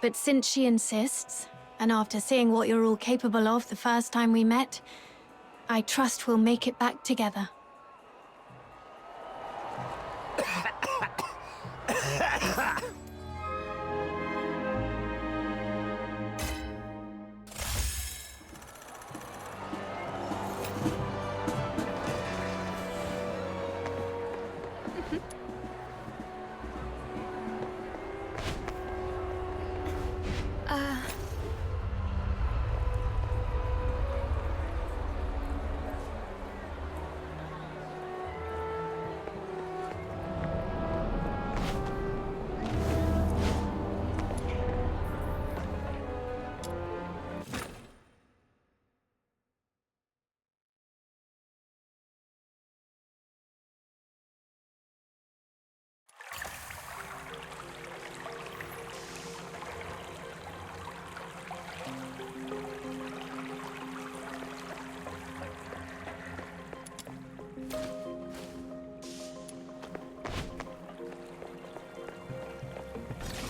But since she insists, and after seeing what you're all capable of the first time we met, I trust we'll make it back together.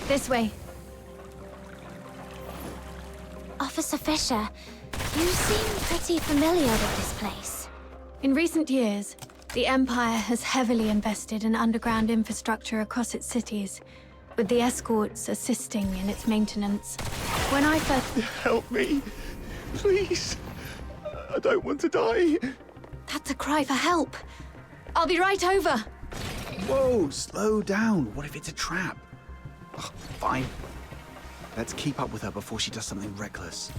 This way. Officer Fisher, you seem pretty familiar with this place. In recent years, the Empire has heavily invested in underground infrastructure across its cities, with the escorts assisting in its maintenance. When I first... Help me, please. I don't want to die. That's a cry for help. I'll be right over. Whoa, slow down. What if it's a trap? Ugh, fine. Let's keep up with her before she does something reckless.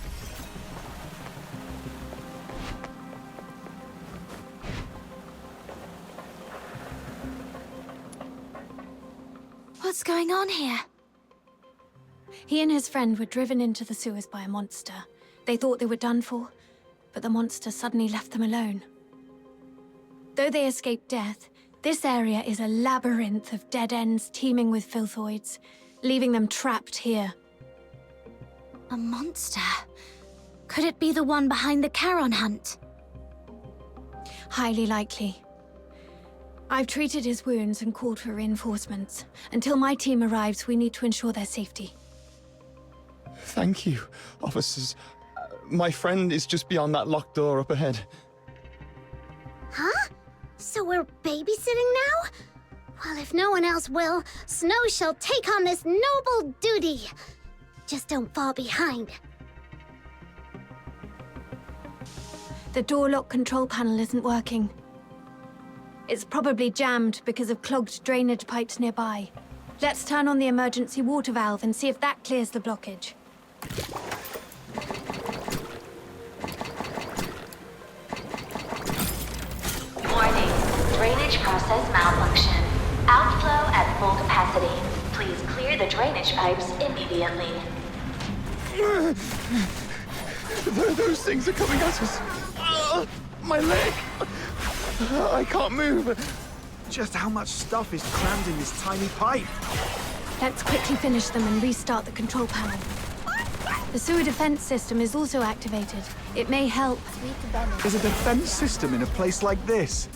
What's going on here? He and his friend were driven into the sewers by a monster. They thought they were done for, but the monster suddenly left them alone. Though they escaped death, this area is a labyrinth of dead ends teeming with filthoids, leaving them trapped here. A monster? Could it be the one behind the Charon hunt? Highly likely. I've treated his wounds and called for reinforcements. Until my team arrives, we need to ensure their safety. Thank you, officers. My friend is just beyond that locked door up ahead. Huh? So we're babysitting now? Well, if no one else will, Snow shall take on this noble duty. Just don't fall behind. The door lock control panel isn't working. It's probably jammed because of clogged drainage pipes nearby. Let's turn on the emergency water valve and see if that clears the blockage. drainage process malfunction. Outflow at full capacity. Please clear the drainage pipes immediately. Those things are coming at us. My leg. I can't move. Just how much stuff is crammed in this tiny pipe? Let's quickly finish them and restart the control panel. The sewer defense system is also activated. It may help. There's a defense system in a place like this.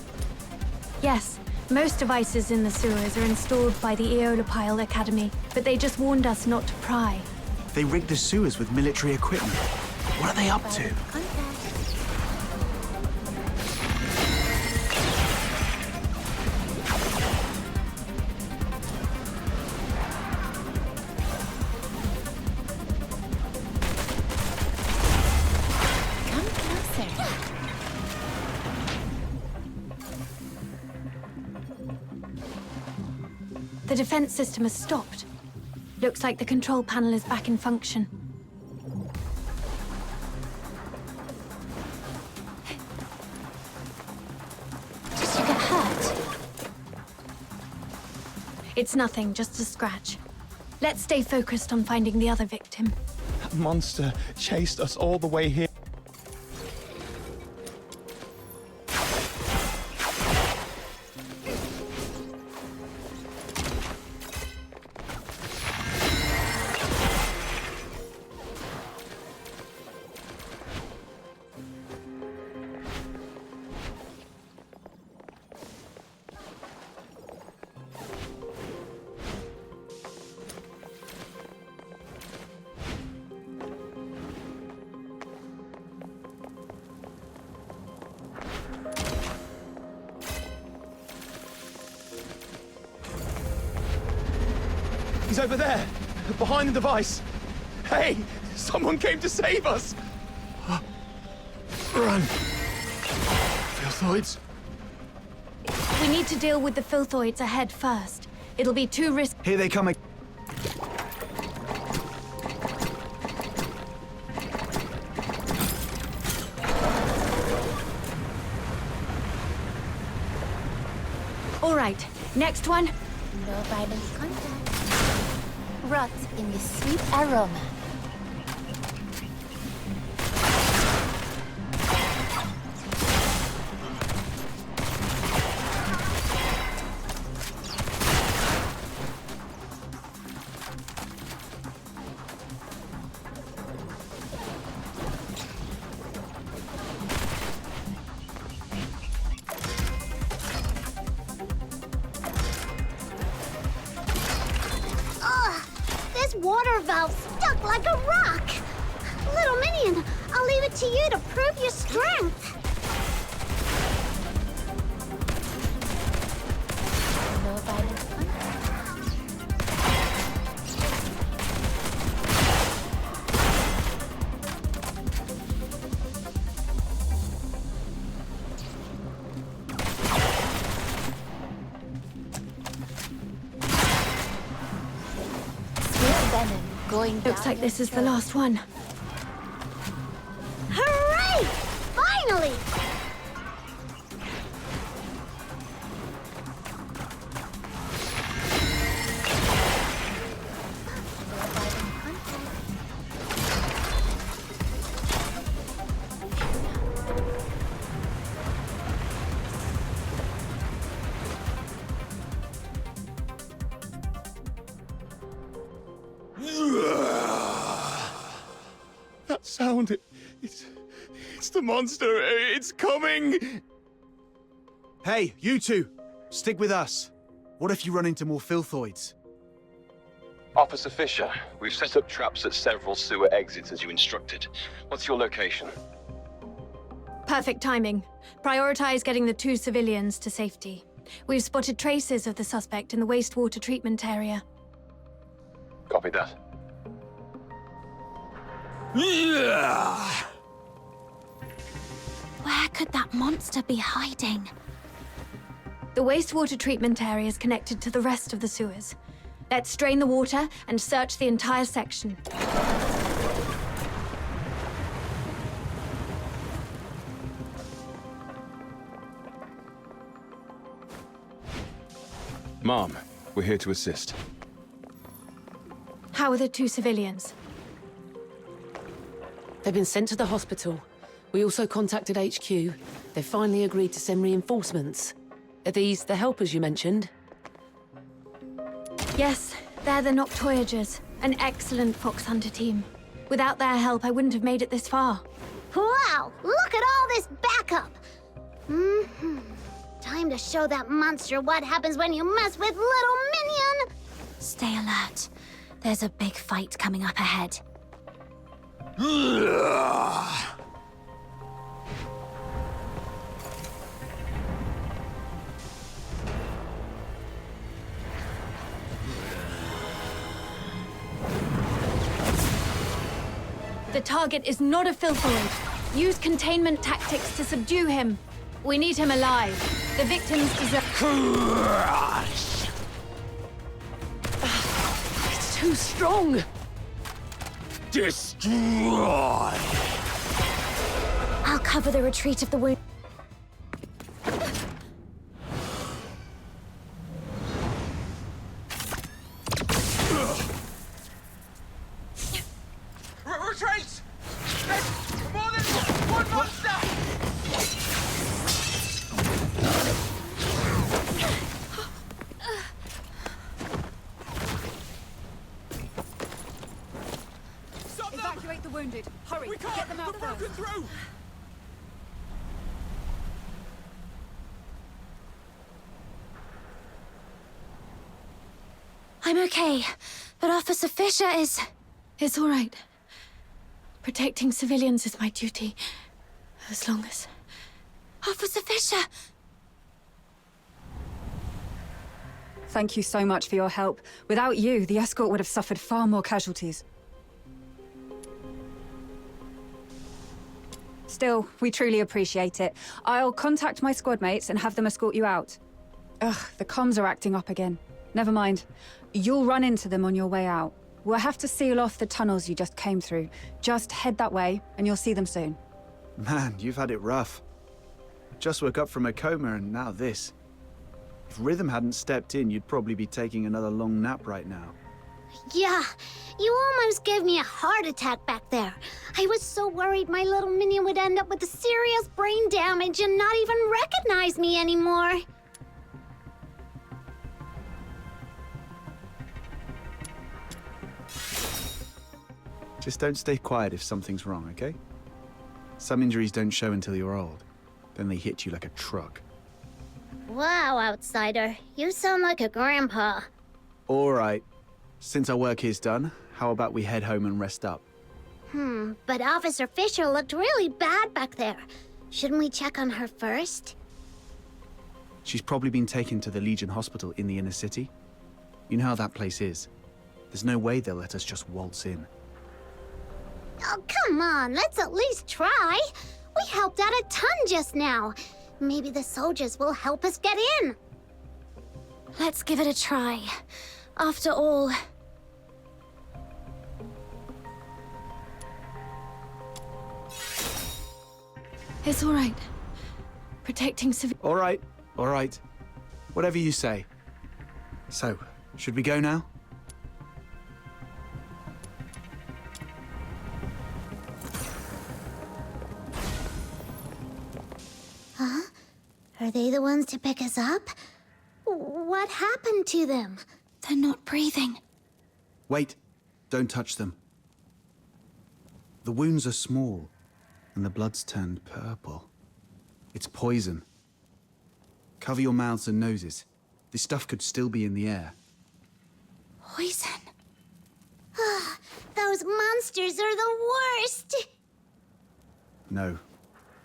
Yes, most devices in the sewers are installed by the Eolopile Academy, but they just warned us not to pry. They rigged the sewers with military equipment. What are they up to? Come closer. The defense system has stopped. Looks like the control panel is back in function. Did you get hurt? It's nothing, just a scratch. Let's stay focused on finding the other victim. That monster chased us all the way here. He's over there, behind the device. Hey, someone came to save us. Run. Filthoids. We need to deal with the filthoids ahead first. It'll be too risky. Here they come. All right, next one. No violent contact. Rot in the sweet aroma. Water valve stuck like a rock. Little minion, I'll leave it to you to prove your strength. No violent Looks like this is the last one. Hooray! Finally! That sound, it's the monster. It's coming. Hey, you two, stick with us. What if you run into more filthoids? Officer Fisher, we've set up traps at several sewer exits as you instructed. What's your location? Perfect timing. Prioritize getting the 2 civilians to safety. We've spotted traces of the suspect in the wastewater treatment area. Copy that. Where could that monster be hiding? The wastewater treatment area is connected to the rest of the sewers. Let's drain the water and search the entire section. Mom, we're here to assist. How are the two civilians? They've been sent to the hospital. We also contacted HQ. They finally agreed to send reinforcements. Are these the helpers you mentioned? Yes, they're the Noctoyagers, an excellent fox hunter team. Without their help, I wouldn't have made it this far. Wow, look at all this backup! Time to show that monster what happens when you mess with little minion! Stay alert. There's a big fight coming up ahead. The target is not a filthoid. Use containment tactics to subdue him. We need him alive. The victims deserve... It's too strong! Destroy! I'll cover the retreat of the wound. Retreat! There's more than one monster! Evacuate the wounded. Hurry, We can't! get them out They're broken first. through! I'm okay, but Officer Fisher is... It's all right. Protecting civilians is my duty. As long as... Officer Fisher! Thank you so much for your help. Without you, the escort would have suffered far more casualties. Still, we truly appreciate it. I'll contact my squad mates and have them escort you out. Ugh, the comms are acting up again. Never mind. You'll run into them on your way out. We'll have to seal off the tunnels you just came through. Just head that way, and you'll see them soon. Man, you've had it rough. Just woke up from a coma and now this. If Rhythm hadn't stepped in, you'd probably be taking another long nap right now. Yeah, you almost gave me a heart attack back there. I was so worried my little minion would end up with serious brain damage and not even recognize me anymore. Just don't stay quiet if something's wrong, okay? Some injuries don't show until you're old. Then they hit you like a truck. Wow, outsider, you sound like a grandpa. All right. Since our work here's done, how about we head home and rest up? But Officer Fisher looked really bad back there. Shouldn't we check on her first? She's probably been taken to the Legion Hospital in the inner city. You know how that place is. There's no way they'll let us just waltz in. Oh, come on, let's at least try. We helped out a ton just now. Maybe the soldiers will help us get in. Let's give it a try. After all... It's all right. Protecting civilians... All right, all right. Whatever you say. So, should we go now? Huh? Are they the ones to pick us up? What happened to them? They're not breathing. Wait, don't touch them. The wounds are small, and the blood's turned purple. It's poison. Cover your mouths and noses. This stuff could still be in the air. Poison. Those monsters are the worst! No.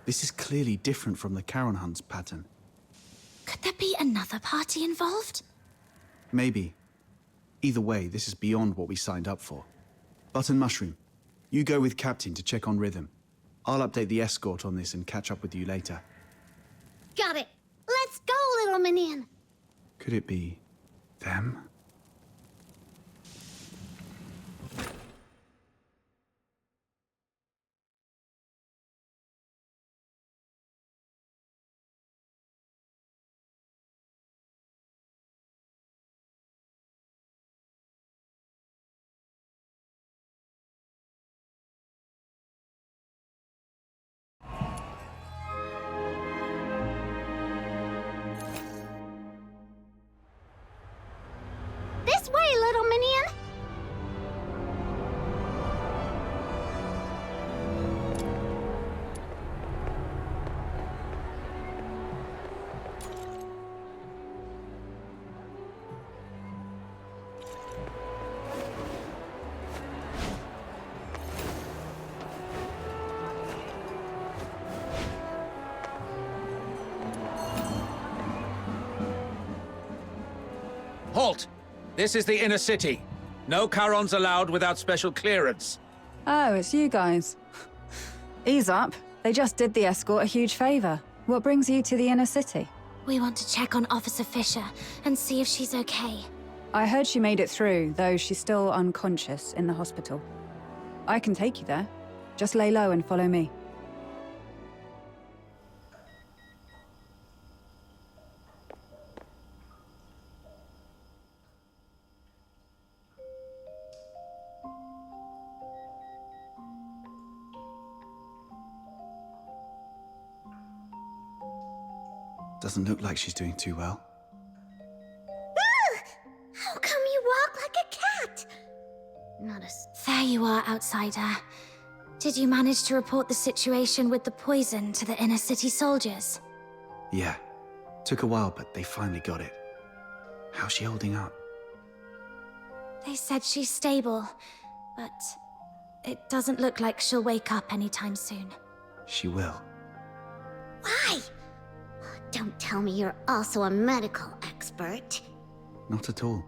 This is clearly different from the Charon Hunt's pattern. Could there be another party involved? Maybe. Either way, this is beyond what we signed up for. Button Mushroom, you go with Captain to check on Rhythm. I'll update the escort on this and catch up with you later. Got it. Let's go, little minion. Could it be them? This way, little minion! Halt! This is the inner city. No Charons allowed without special clearance. Oh, it's you guys. Ease up. They just did the escort a huge favor. What brings you to the inner city? We want to check on Officer Fisher and see if she's okay. I heard she made it through, though she's still unconscious in the hospital. I can take you there. Just lay low and follow me. Doesn't look like she's doing too well. How come you walk like a cat? Not a... There you are, outsider. Did you manage to report the situation with the poison to the inner city soldiers? Yeah. Took a while, but they finally got it. How's she holding up? They said she's stable, but it doesn't look like she'll wake up anytime soon. She will. Why? Don't tell me you're also a medical expert. Not at all.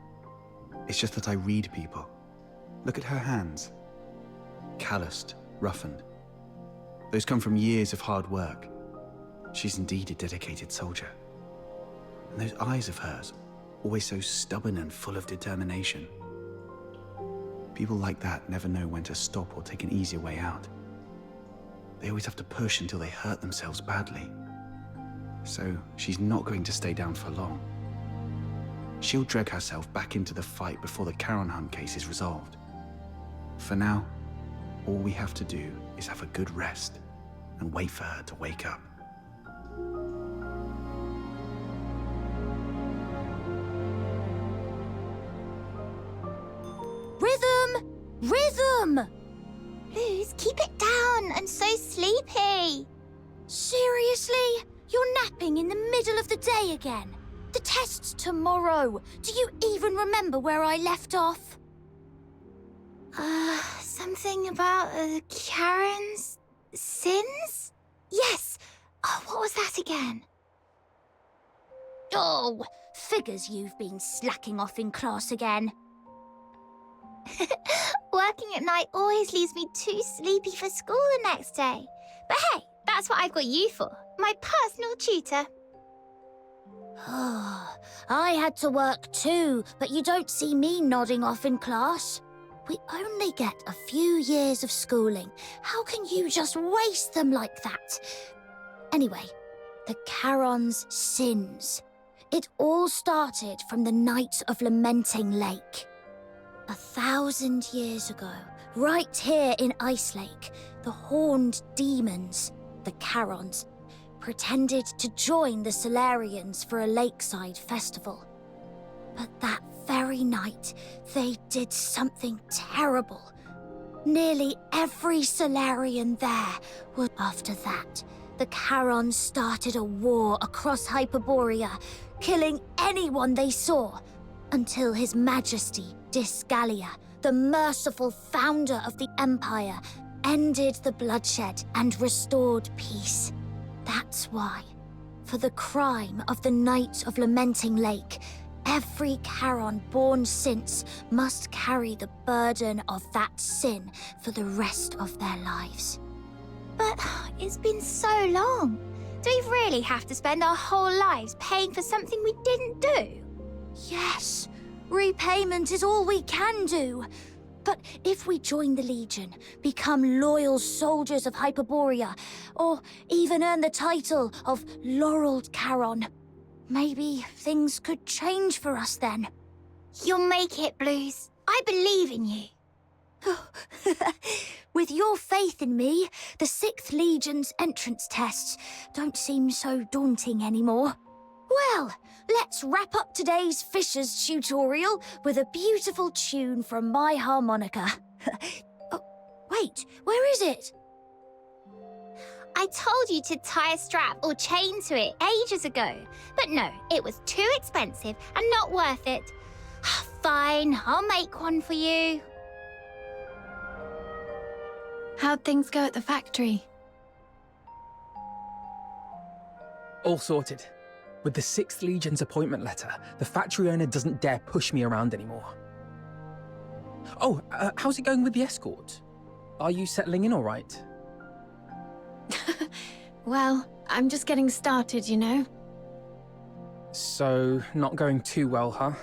It's just that I read people. Look at her hands. Calloused, roughened. Those come from years of hard work. She's indeed a dedicated soldier. And those eyes of hers, always so stubborn and full of determination. People like that never know when to stop or take an easier way out. They always have to push until they hurt themselves badly. So she's not going to stay down for long. She'll drag herself back into the fight before the Charon Hunt case is resolved. For now, all we have to do is have a good rest and wait for her to wake up. Rhythm! Rhythm! Luz, keep it down. I'm so sleepy. Seriously? You're napping in the middle of the day again? The test's tomorrow. Do you even remember where I left off? Something about Charon's sins? Yes. Oh, what was that again? Oh, figures you've been slacking off in class again. Working at night always leaves me too sleepy for school the next day. But hey, that's what I've got you for. My personal tutor. Oh, I had to work too, but you don't see me nodding off in class. We only get a few years of schooling. How can you just waste them like that? Anyway, the Charon's sins. It all started from the night of Lamenting Lake. 1,000 years ago, right here in Ice Lake, the horned demons, the Charons, pretended to join the Solarians for a lakeside festival. But that very night, they did something terrible. Nearly every Solarian there was... After that, the Charons started a war across Hyperborea, killing anyone they saw, until His Majesty Disgalia, the merciful founder of the Empire, ended the bloodshed and restored peace. That's why, for the crime of the Night of Lamenting Lake, every Charon born since must carry the burden of that sin for the rest of their lives. But it's been so long. Do we really have to spend our whole lives paying for something we didn't do? Yes, repayment is all we can do. But if we join the Legion, become loyal soldiers of Hyperborea, or even earn the title of Laureled Charon, maybe things could change for us then. You'll make it, Blues. I believe in you. With your faith in me, the 6th Legion's entrance tests don't seem so daunting anymore. Well, let's wrap up today's Fisher's tutorial with a beautiful tune from my harmonica. Oh, wait, where is it? I told you to tie a strap or chain to it ages ago. But no, it was too expensive and not worth it. Fine, I'll make one for you. How'd things go at the factory? All sorted. With the 6th Legion's appointment letter, the factory owner doesn't dare push me around anymore. Oh, how's it going with the escort? Are you settling in all right? Well, I'm just getting started, you know. So, not going too well, huh?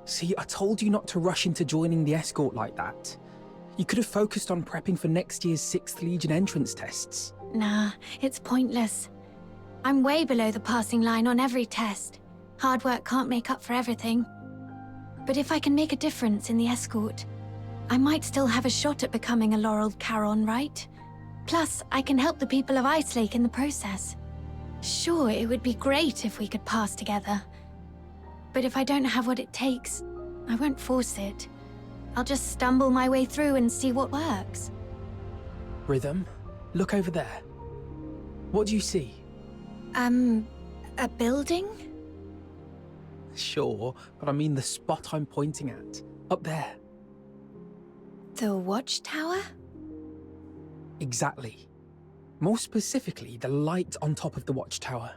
See, I told you not to rush into joining the escort like that. You could have focused on prepping for next year's 6th Legion entrance tests. Nah, it's pointless. I'm way below the passing line on every test. Hard work can't make up for everything. But if I can make a difference in the escort, I might still have a shot at becoming a laureled Charon, right? Plus, I can help the people of Icelake in the process. Sure, it would be great if we could pass together. But if I don't have what it takes, I won't force it. I'll just stumble my way through and see what works. Rhythm, look over there. What do you see? A building? Sure, but I mean the spot I'm pointing at. Up there. The watchtower? Exactly. More specifically, the light on top of the watchtower.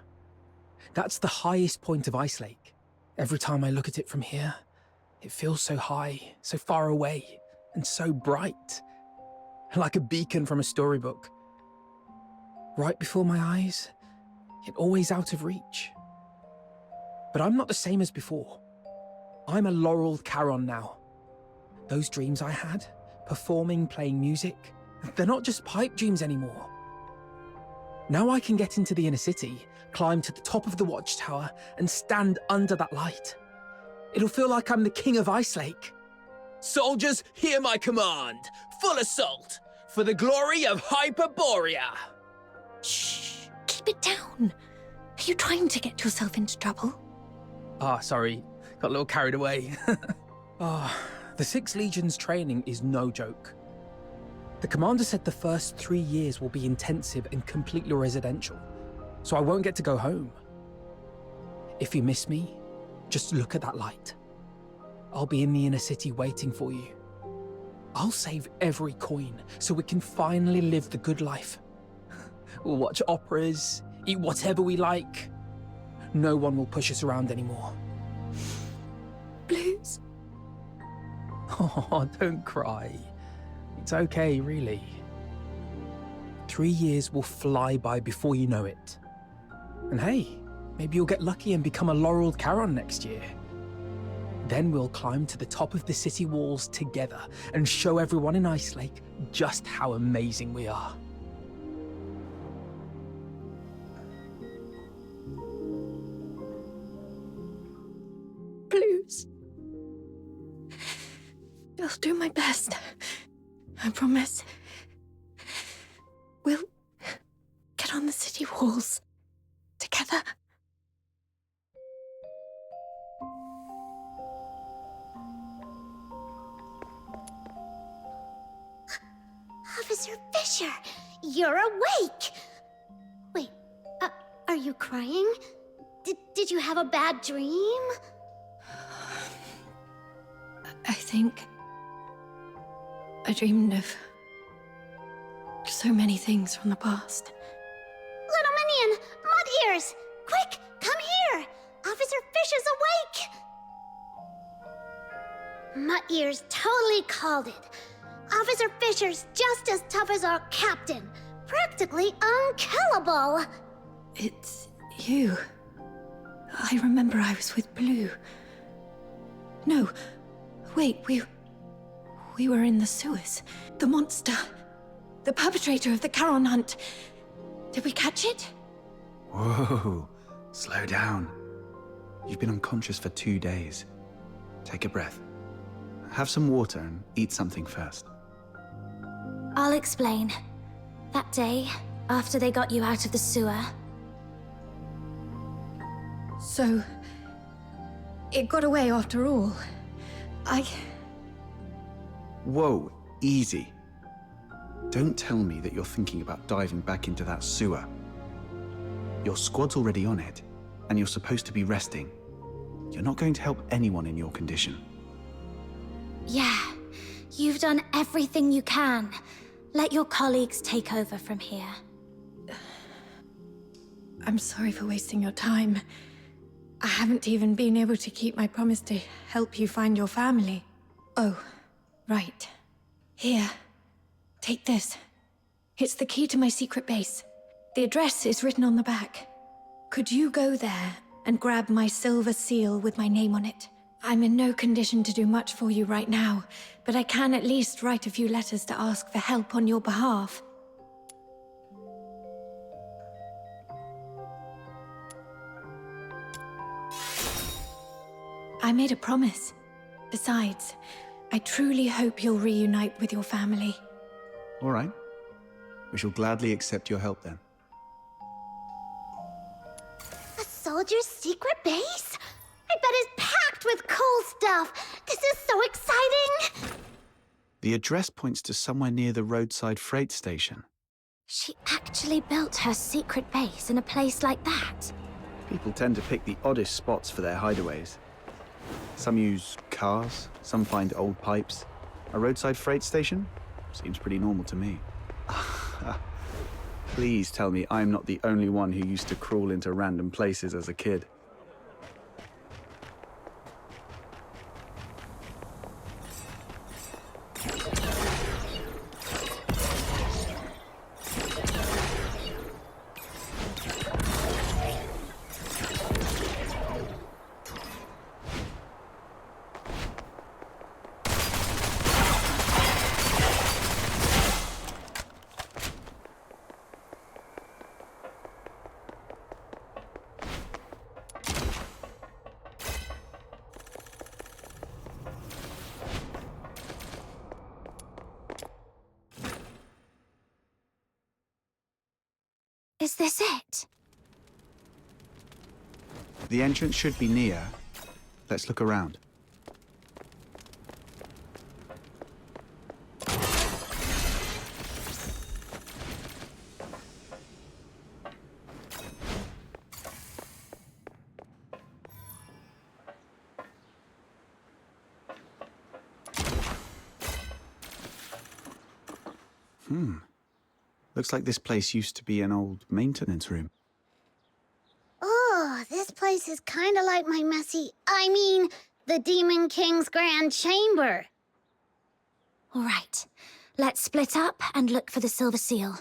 That's the highest point of Icelake. Every time I look at it from here, it feels so high, so far away, and so bright. Like a beacon from a storybook. Right before my eyes, yet always out of reach. But I'm not the same as before. I'm a laureled Charon now. Those dreams I had, performing, playing music, they're not just pipe dreams anymore. Now I can get into the inner city, climb to the top of the watchtower, and stand under that light. It'll feel like I'm the king of Icelake. Soldiers, hear my command. Full assault, for the glory of Hyperborea. Shh, keep it down. Are you trying to get yourself into trouble? Ah, sorry. Got a little carried away. The 6th Legion's training is no joke. The commander said the first 3 years will be intensive and completely residential, so I won't get to go home. If you miss me, just look at that light. I'll be in the inner city waiting for you. I'll save every coin so we can finally live the good life. We'll watch operas, eat whatever we like. No one will push us around anymore. Blues? Oh, don't cry. It's okay, really. 3 years will fly by before you know it. And hey, maybe you'll get lucky and become a laureled Charon next year. Then we'll climb to the top of the city walls together and show everyone in Icelake just how amazing we are. Blues. I'll do my best. I promise. We'll get on the city walls together. Officer Fisher, you're awake! Wait, are you crying? Did you have a bad dream? I think I dreamed of so many things from the past. Little Minion, Mud Ears! Quick, come here! Officer Fisher's awake! Mud Ears totally called it. Officer Fisher's just as tough as our captain. Practically unkillable. It's you. I remember I was with Blue. No, wait, we were in the sewers. The monster. The perpetrator of the Charon hunt. Did we catch it? Whoa, slow down. You've been unconscious for 2 days. Take a breath. Have some water and eat something first. I'll explain. That day, after they got you out of the sewer... So, it got away after all. Whoa, easy. Don't tell me that you're thinking about diving back into that sewer. Your squad's already on it, and you're supposed to be resting. You're not going to help anyone in your condition. Yeah, you've done everything you can. Let your colleagues take over from here. I'm sorry for wasting your time. I haven't even been able to keep my promise to help you find your family. Oh, right. Here. Take this. It's the key to my secret base. The address is written on the back. Could you go there and grab my silver seal with my name on it? I'm in no condition to do much for you right now, but I can at least write a few letters to ask for help on your behalf. I made a promise. Besides, I truly hope you'll reunite with your family. All right. We shall gladly accept your help then. A soldier's secret base? I bet it's packed with cool stuff. This is so exciting. The address points to somewhere near the roadside freight station. She actually built her secret base in a place like that. People tend to pick the oddest spots for their hideaways. Some use cars, some find old pipes. A roadside freight station? Seems pretty normal to me. Please tell me I'm not the only one who used to crawl into random places as a kid. Is this it? The entrance should be near. Let's look around. Looks like this place used to be an old maintenance room. Oh, this place is kind of like my the Demon King's Grand Chamber. All right, let's split up and look for the silver seal.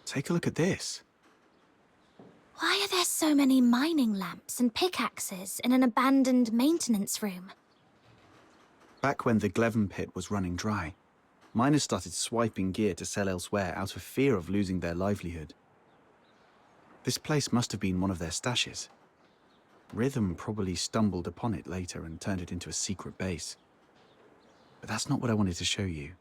Take a look at this. Why are there so many mining lamps and pickaxes in an abandoned maintenance room? Back when the Gleven pit was running dry, miners started swiping gear to sell elsewhere out of fear of losing their livelihood. This place must have been one of their stashes. Rhythm probably stumbled upon it later and turned it into a secret base. But that's not what I wanted to show you.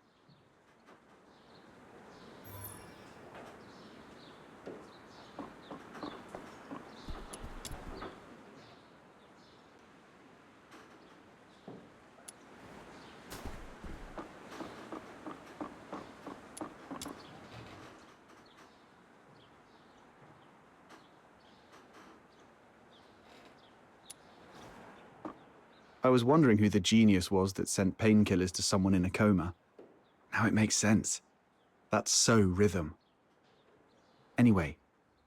I was wondering who the genius was that sent painkillers to someone in a coma. Now it makes sense. That's so Rhythm. Anyway,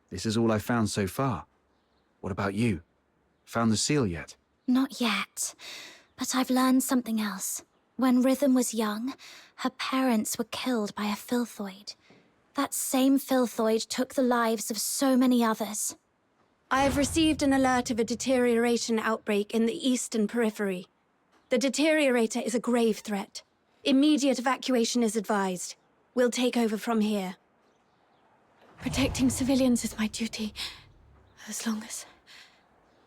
this is all I've found so far. What about you? Found the seal yet? Not yet. But I've learned something else. When Rhythm was young, her parents were killed by a filthoid. That same filthoid took the lives of so many others. I have received an alert of a deterioration outbreak in the eastern periphery. The deteriorator is a grave threat. Immediate evacuation is advised. We'll take over from here. Protecting civilians is my duty, as long as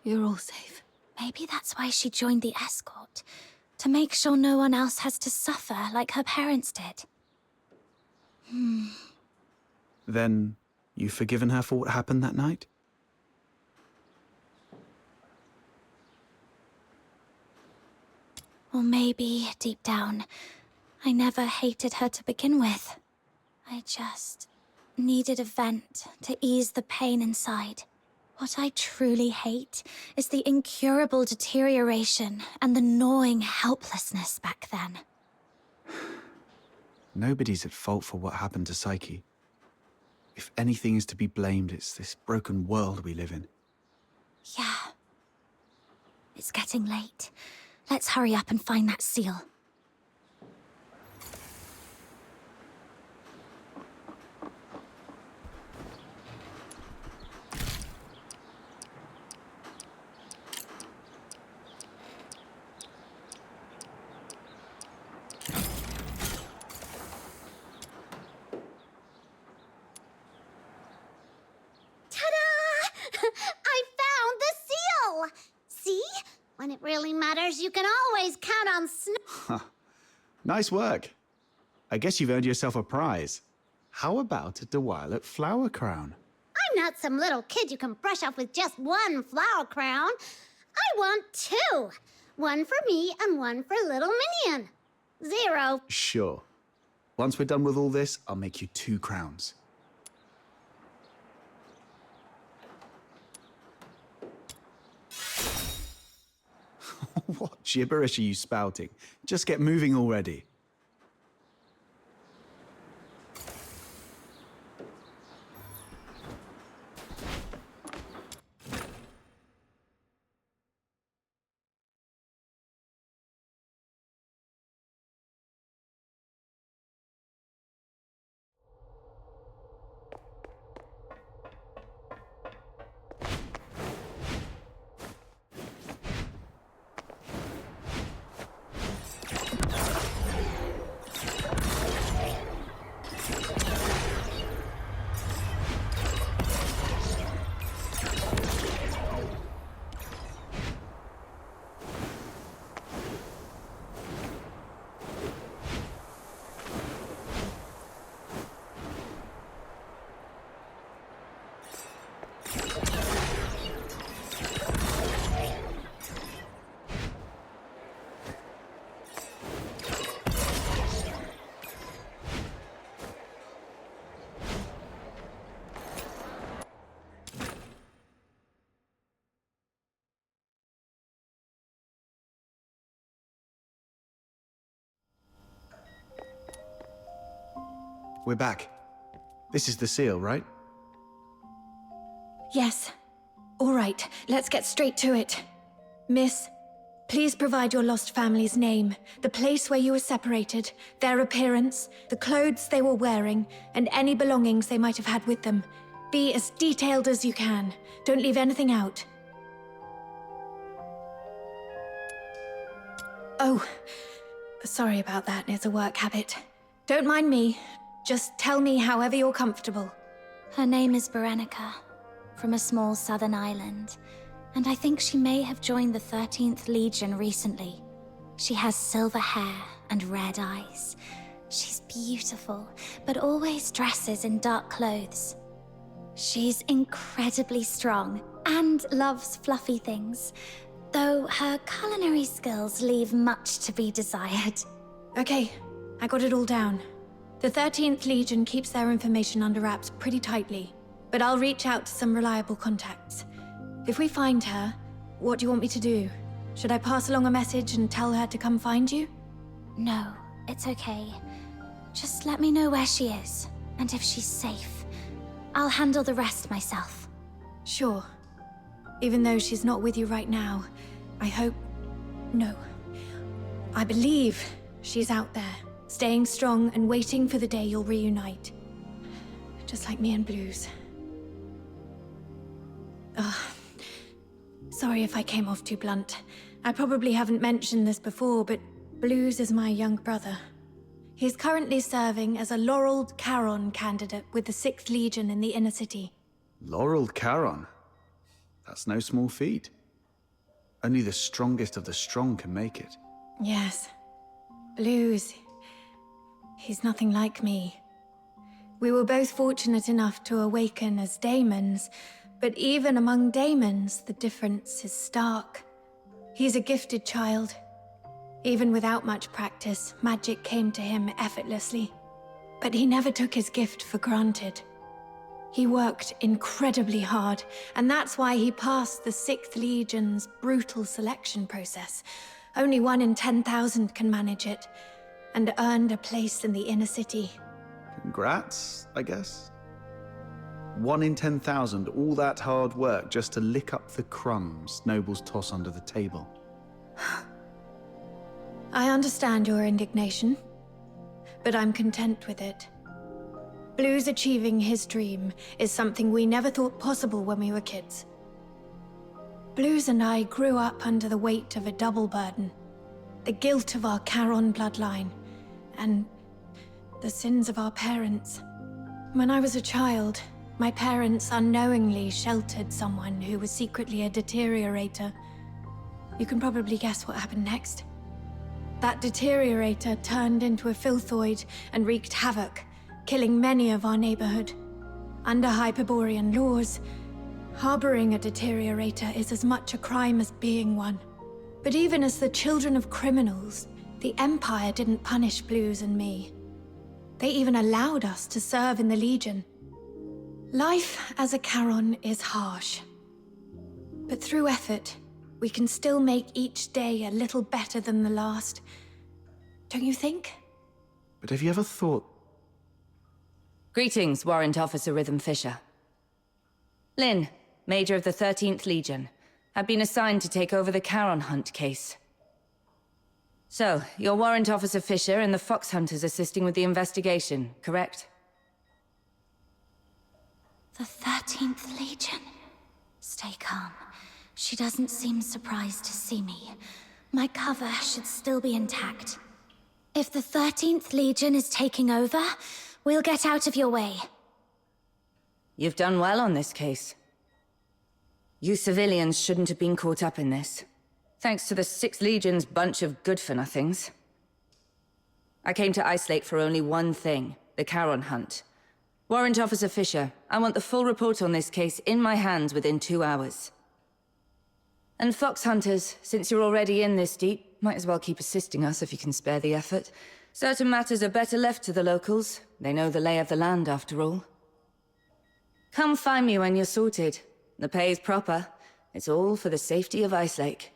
you're all safe. Maybe that's why she joined the escort. To make sure no one else has to suffer like her parents did. Then, you've forgiven her for what happened that night? Or maybe, deep down, I never hated her to begin with. I just needed a vent to ease the pain inside. What I truly hate is the incurable deterioration and the gnawing helplessness back then. Nobody's at fault for what happened to Psyche. If anything is to be blamed, it's this broken world we live in. Yeah. It's getting late. Let's hurry up and find that seal. When it really matters, you can always count on Snow. Nice work. I guess you've earned yourself a prize. How about a Duet flower crown? I'm not some little kid you can brush off with just one flower crown. I want two. One for me and one for little Minion. 0. Sure. Once we're done with all this, I'll make you 2 crowns. What gibberish are you spouting? Just get moving already. We're back. This is the seal, right? Yes. All right, let's get straight to it. Miss, please provide your lost family's name, the place where you were separated, their appearance, the clothes they were wearing, and any belongings they might have had with them. Be as detailed as you can. Don't leave anything out. Oh, sorry about that. It's a work habit. Don't mind me. Just tell me however you're comfortable. Her name is Berenica, from a small southern island, and I think she may have joined the 13th Legion recently. She has silver hair and red eyes. She's beautiful, but always dresses in dark clothes. She's incredibly strong and loves fluffy things, though her culinary skills leave much to be desired. Okay, I got it all down. The 13th Legion keeps their information under wraps pretty tightly, but I'll reach out to some reliable contacts. If we find her, what do you want me to do? Should I pass along a message and tell her to come find you? No, it's okay. Just let me know where she is, and if she's safe. I'll handle the rest myself. Sure. Even though she's not with you right now, I hope... No. I believe she's out there, staying strong and waiting for the day you'll reunite. Just like me and Blues. Ugh. Sorry if I came off too blunt. I probably haven't mentioned this before, but Blues is my young brother. He's currently serving as a laureled Charon candidate with the 6th Legion in the inner city. Laureled Charon? That's no small feat. Only the strongest of the strong can make it. Yes. Blues. He's nothing like me. We were both fortunate enough to awaken as daemons, but even among daemons, the difference is stark. He's a gifted child. Even without much practice, magic came to him effortlessly. But he never took his gift for granted. He worked incredibly hard, and that's why he passed the 6th Legion's brutal selection process. Only 1 in 10,000 can manage it, and earned a place in the inner city. Congrats, I guess? 1 in 10,000, all that hard work just to lick up the crumbs nobles toss under the table. I understand your indignation, but I'm content with it. Blues achieving his dream is something we never thought possible when we were kids. Blues and I grew up under the weight of a double burden. The guilt of our Charon bloodline, and the sins of our parents. When I was a child, my parents unknowingly sheltered someone who was secretly a deteriorator. You can probably guess what happened next. That deteriorator turned into a filthoid and wreaked havoc, killing many of our neighborhood. Under Hyperborean laws, harboring a deteriorator is as much a crime as being one. But even as the children of criminals, the Empire didn't punish Blues and me. They even allowed us to serve in the Legion. Life as a Charon is harsh. But through effort, we can still make each day a little better than the last. Don't you think? But have you ever thought... Greetings, Warrant Officer Rhythm Fisher. Lynn, Major of the 13th Legion. I've been assigned to take over the Charon Hunt case. So, you're Warrant Officer Fisher and the Fox Hunters assisting with the investigation, correct? The 13th Legion. Stay calm. She doesn't seem surprised to see me. My cover should still be intact. If the 13th Legion is taking over, we'll get out of your way. You've done well on this case. You civilians shouldn't have been caught up in this. Thanks to the 6th Legion's bunch of good-for-nothings. I came to Ice Lake for only one thing, the Charon Hunt. Warrant Officer Fisher, I want the full report on this case in my hands within 2 hours. And Fox Hunters, since you're already in this deep, might as well keep assisting us if you can spare the effort. Certain matters are better left to the locals. They know the lay of the land, after all. Come find me when you're sorted. The pay's proper. It's all for the safety of Ice Lake.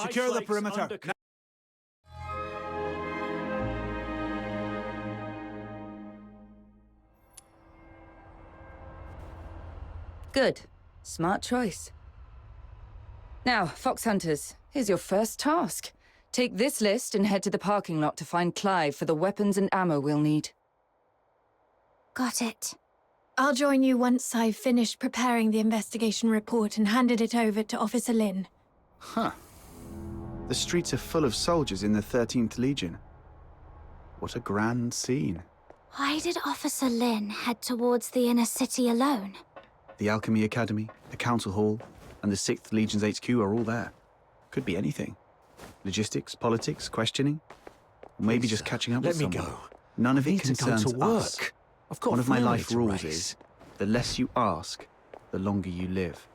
Secure the perimeter. Good. Smart choice. Now, Fox Hunters, here's your first task. Take this list and head to the parking lot to find Clive for the weapons and ammo we'll need. Got it. I'll join you once I've finished preparing the investigation report and handed it over to Officer Lynn. Huh. The streets are full of soldiers in the 13th Legion. What a grand scene. Why did Officer Lynn head towards the inner city alone? The Alchemy Academy, the Council Hall, and the 6th Legion's HQ are all there. Could be anything. Logistics, politics, questioning. Or maybe just catching up with someone. Let me go. None of it Need to go concerns to work. us. I've got One a of my family life to rules raise. is, The less you ask, the longer you live.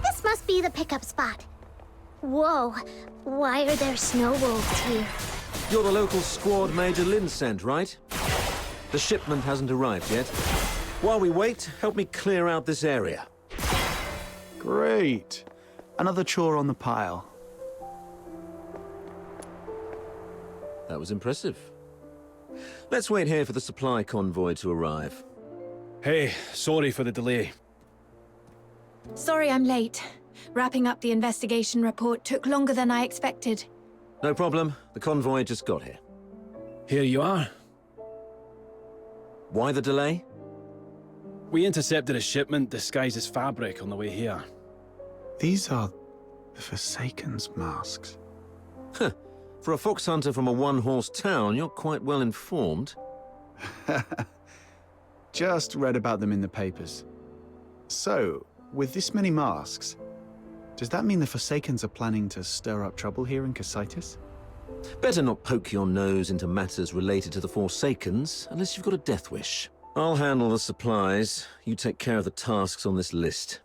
This must be the pickup spot. Whoa, why are there snow wolves here? You're the local squad Major Lynn sent, right? The shipment hasn't arrived yet. While we wait, help me clear out this area. Great. Another chore on the pile. That was impressive. Let's wait here for the supply convoy to arrive. Hey, sorry for the delay. Sorry I'm late. Wrapping up the investigation report took longer than I expected. No problem. The convoy just got here. Here you are. Why the delay? We intercepted a shipment disguised as fabric on the way here. These are the Forsaken's masks. Huh. For a fox hunter from a one-horse town, you're quite well informed. Just read about them in the papers. So, with this many masks, does that mean the Forsakens are planning to stir up trouble here in Cocytus? Better not poke your nose into matters related to the Forsakens, unless you've got a death wish. I'll handle the supplies. You take care of the tasks on this list.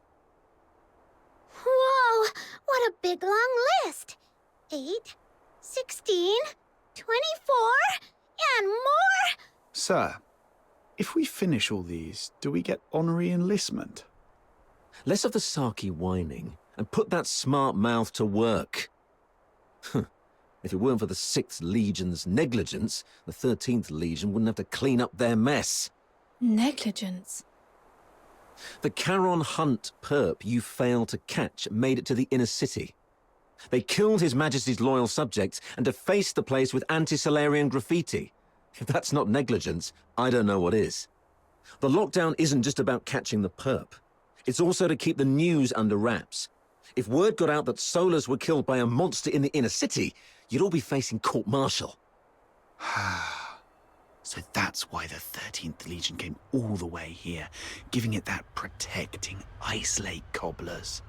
Whoa, what a big long list. 8, 16, 24, and more? Sir, if we finish all these, do we get honorary enlistment? Less of the Saki whining, and put that smart mouth to work. If it weren't for the 6th Legion's negligence, the 13th Legion wouldn't have to clean up their mess. Negligence? The Charon Hunt perp you failed to catch made it to the inner city. They killed His Majesty's loyal subjects and defaced the place with anti-Solarian graffiti. If that's not negligence, I don't know what is. The lockdown isn't just about catching the perp. It's also to keep the news under wraps. If word got out that Solars were killed by a monster in the inner city, you'd all be facing court-martial. So that's why the 13th Legion came all the way here, giving it that protecting Ice Lake cobblers.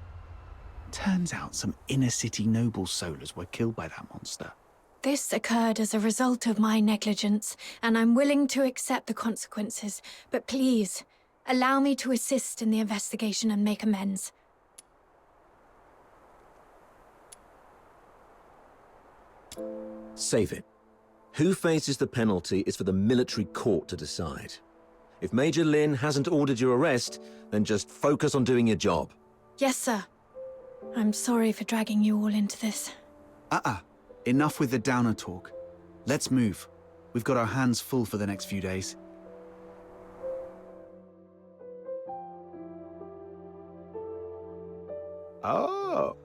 Turns out some inner-city noble Solars were killed by that monster. This occurred as a result of my negligence, and I'm willing to accept the consequences. But please, allow me to assist in the investigation and make amends. Save it. Who faces the penalty is for the military court to decide. If Major Lynn hasn't ordered your arrest, then just focus on doing your job. Yes, sir. I'm sorry for dragging you all into this. Enough with the downer talk. Let's move. We've got our hands full for the next few days. Oh,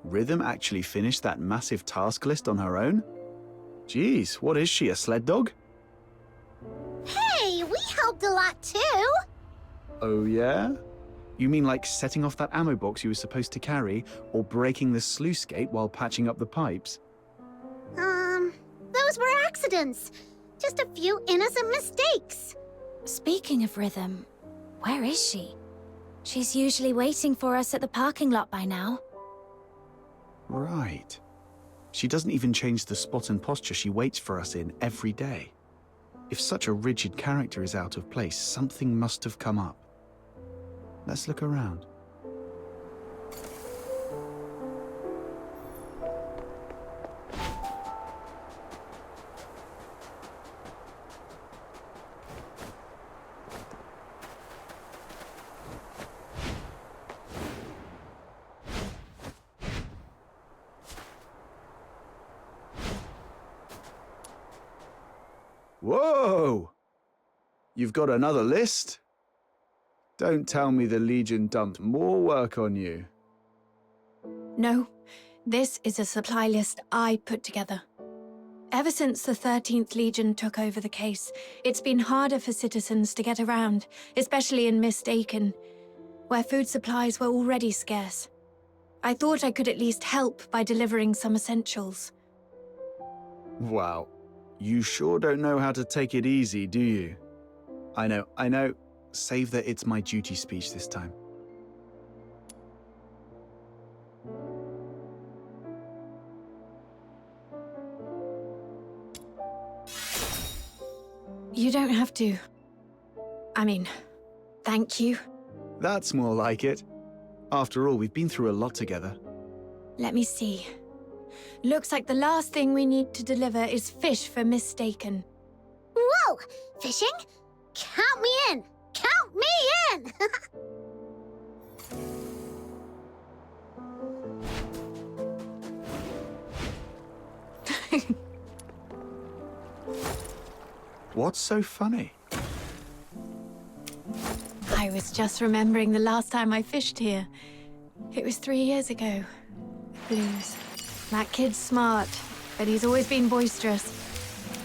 Rhythm actually finished that massive task list on her own? Geez, what is she, a sled dog? Hey, we helped a lot too. Oh yeah? You mean like setting off that ammo box you were supposed to carry, or breaking the sluice gate while patching up the pipes? Those were accidents. Just a few innocent mistakes. Speaking of Rhythm, where is she? She's usually waiting for us at the parking lot by now. Right. She doesn't even change the spot and posture she waits for us in every day. If such a rigid character is out of place, something must have come up. Let's look around. Whoa! You've got another list? Don't tell me the Legion dumped more work on you. No, this is a supply list I put together. Ever since the 13th Legion took over the case, it's been harder for citizens to get around, especially in Mistaken, where food supplies were already scarce. I thought I could at least help by delivering some essentials. Wow. You sure don't know how to take it easy, do you? I know. save the "it's my duty" speech this time. You don't have to. I mean, thank you. That's more like it. After all, we've been through a lot together. Let me see. Looks like the last thing we need to deliver is fish for Mistaken. Whoa! Fishing? Count me in! Count me in! What's so funny? I was just remembering the last time I fished here. It was 3 years ago. Blues. That kid's smart, but he's always been boisterous.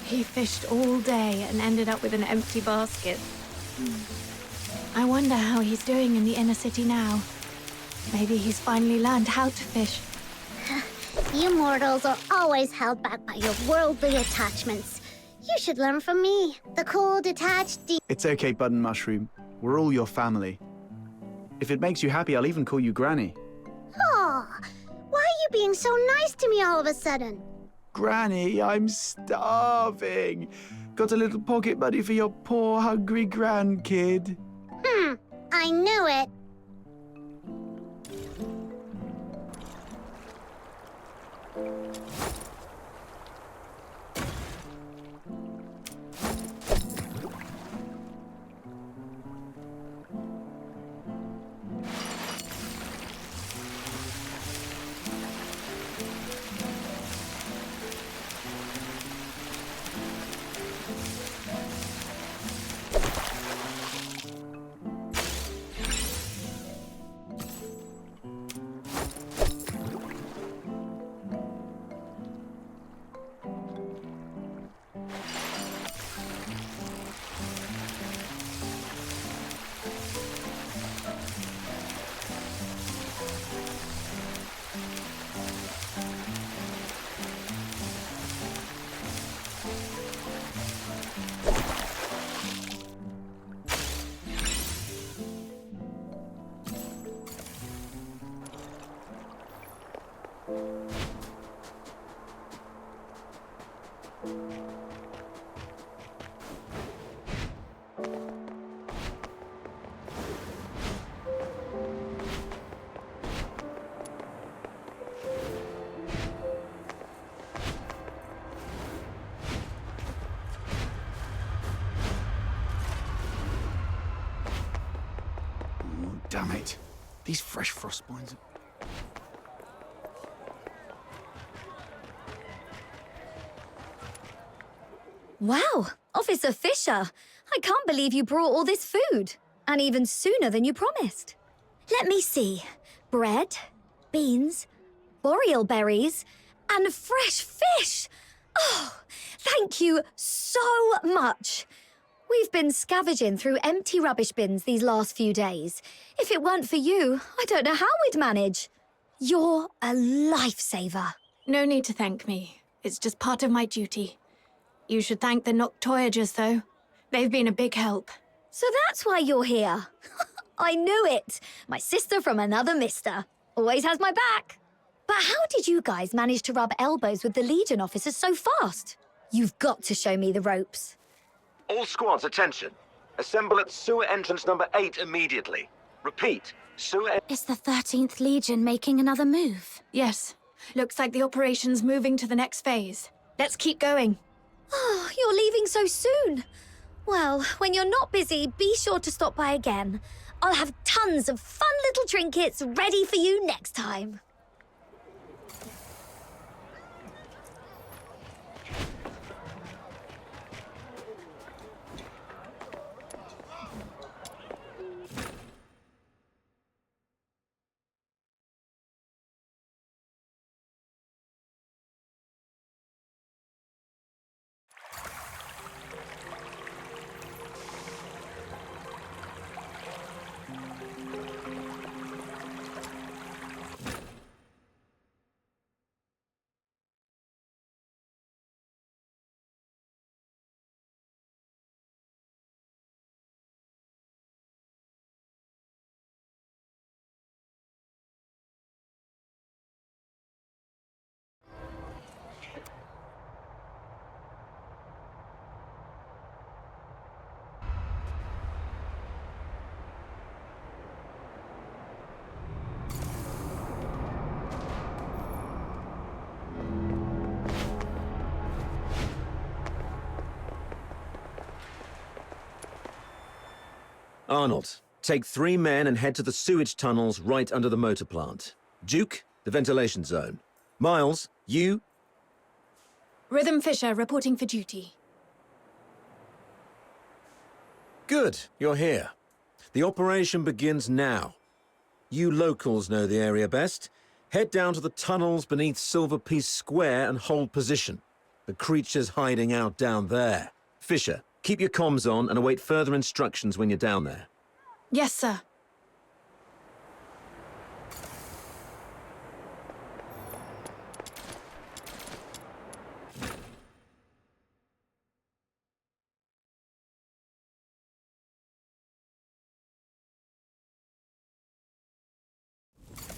He fished all day and ended up with an empty basket. I wonder how he's doing in the inner city now. Maybe he's finally learned how to fish. You mortals are always held back by your worldly attachments. You should learn from me. The cool, detached, It's okay, Button Mushroom. We're all your family. If it makes you happy, I'll even call you Granny. Oh, why are you being so nice to me all of a sudden? Granny, I'm starving. Got a little pocket money for your poor, hungry grandkid? I knew it. Damn it. These fresh frost spines. Wow, Officer Fisher. I can't believe you brought all this food. And even sooner than you promised. Let me see. Bread, beans, boreal berries, and fresh fish. Oh, thank you so much. We've been scavenging through empty rubbish bins these last few days. If it weren't for you, I don't know how we'd manage. You're a lifesaver. No need to thank me. It's just part of my duty. You should thank the Noctoyagers, though. They've been a big help. So that's why you're here. I knew it. My sister from another mister. Always has my back. But how did you guys manage to rub elbows with the Legion officers so fast? You've got to show me the ropes. All squads, attention. Assemble at sewer entrance number 8 immediately. Repeat, sewer... Is the 13th Legion making another move? Yes. Looks like the operation's moving to the next phase. Let's keep going. Oh, you're leaving so soon. Well, when you're not busy, be sure to stop by again. I'll have tons of fun little trinkets ready for you next time. Arnold, take 3 men and head to the sewage tunnels right under the motor plant. Duke, the ventilation zone. Miles, you... Rhythm Fisher, reporting for duty. Good, you're here. The operation begins now. You locals know the area best. Head down to the tunnels beneath Silver Piece Square and hold position. The creature's hiding out down there. Fisher, keep your comms on and await further instructions when you're down there. Yes, sir.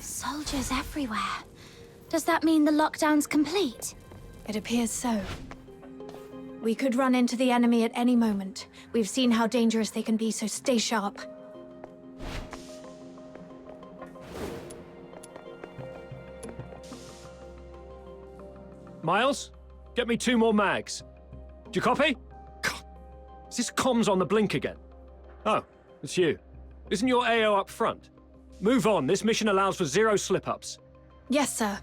Soldiers everywhere. Does that mean the lockdown's complete? It appears so. We could run into the enemy at any moment. We've seen how dangerous they can be, so stay sharp. Miles, get me 2 more mags. Do you copy? God, is this comms on the blink again? Oh, it's you. Isn't your AO up front? Move on. This mission allows for 0 slip-ups. Yes, sir.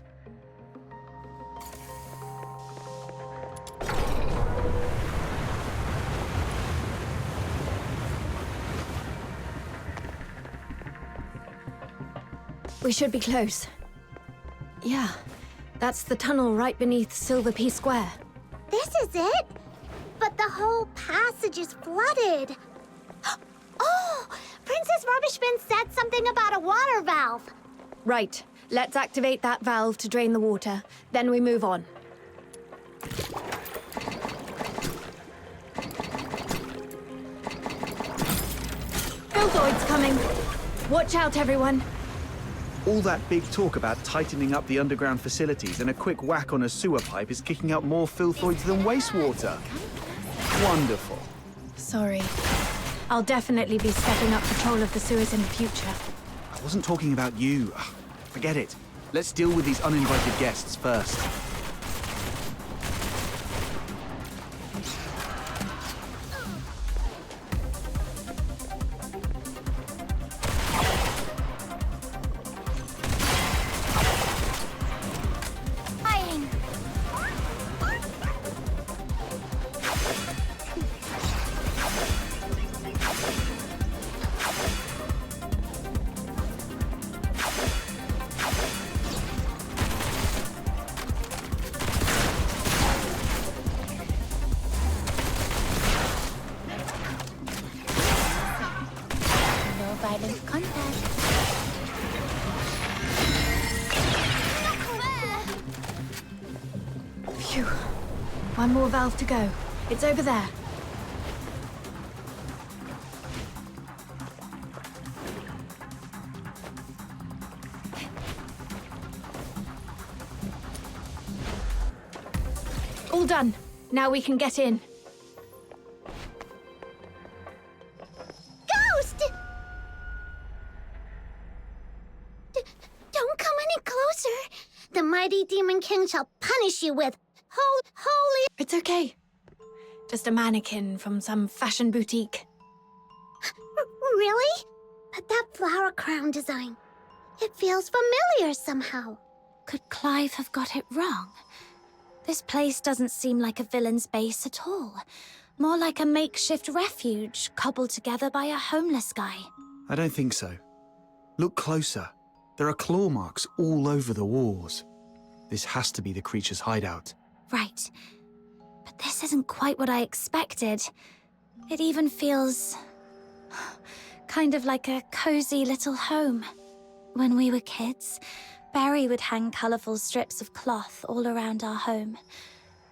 We should be close. Yeah, that's the tunnel right beneath Silver Piece Square. This is it? But the whole passage is flooded. Oh! Princess Rubbish Bin said something about a water valve. Right. Let's activate that valve to drain the water. Then we move on. Filthoid's coming. Watch out, everyone. All that big talk about tightening up the underground facilities and a quick whack on a sewer pipe is kicking out more filthoids than wastewater. Wonderful. Sorry. I'll definitely be stepping up patrol of the sewers in the future. I wasn't talking about you. Ugh, forget it. Let's deal with these uninvited guests first. Violent contact. Phew. One more valve to go. It's over there. All done. Now we can get in. Ghost! Don't come any closer. The mighty Demon King shall punish you with holy... It's okay. Just a mannequin from some fashion boutique. Really? But that flower crown design, it feels familiar somehow. Could Clive have got it wrong? This place doesn't seem like a villain's base at all. More like a makeshift refuge cobbled together by a homeless guy. I don't think so. Look closer. There are claw marks all over the walls. This has to be the creature's hideout. Right. But this isn't quite what I expected. It even feels... kind of like a cozy little home. When we were kids, Barry would hang colourful strips of cloth all around our home.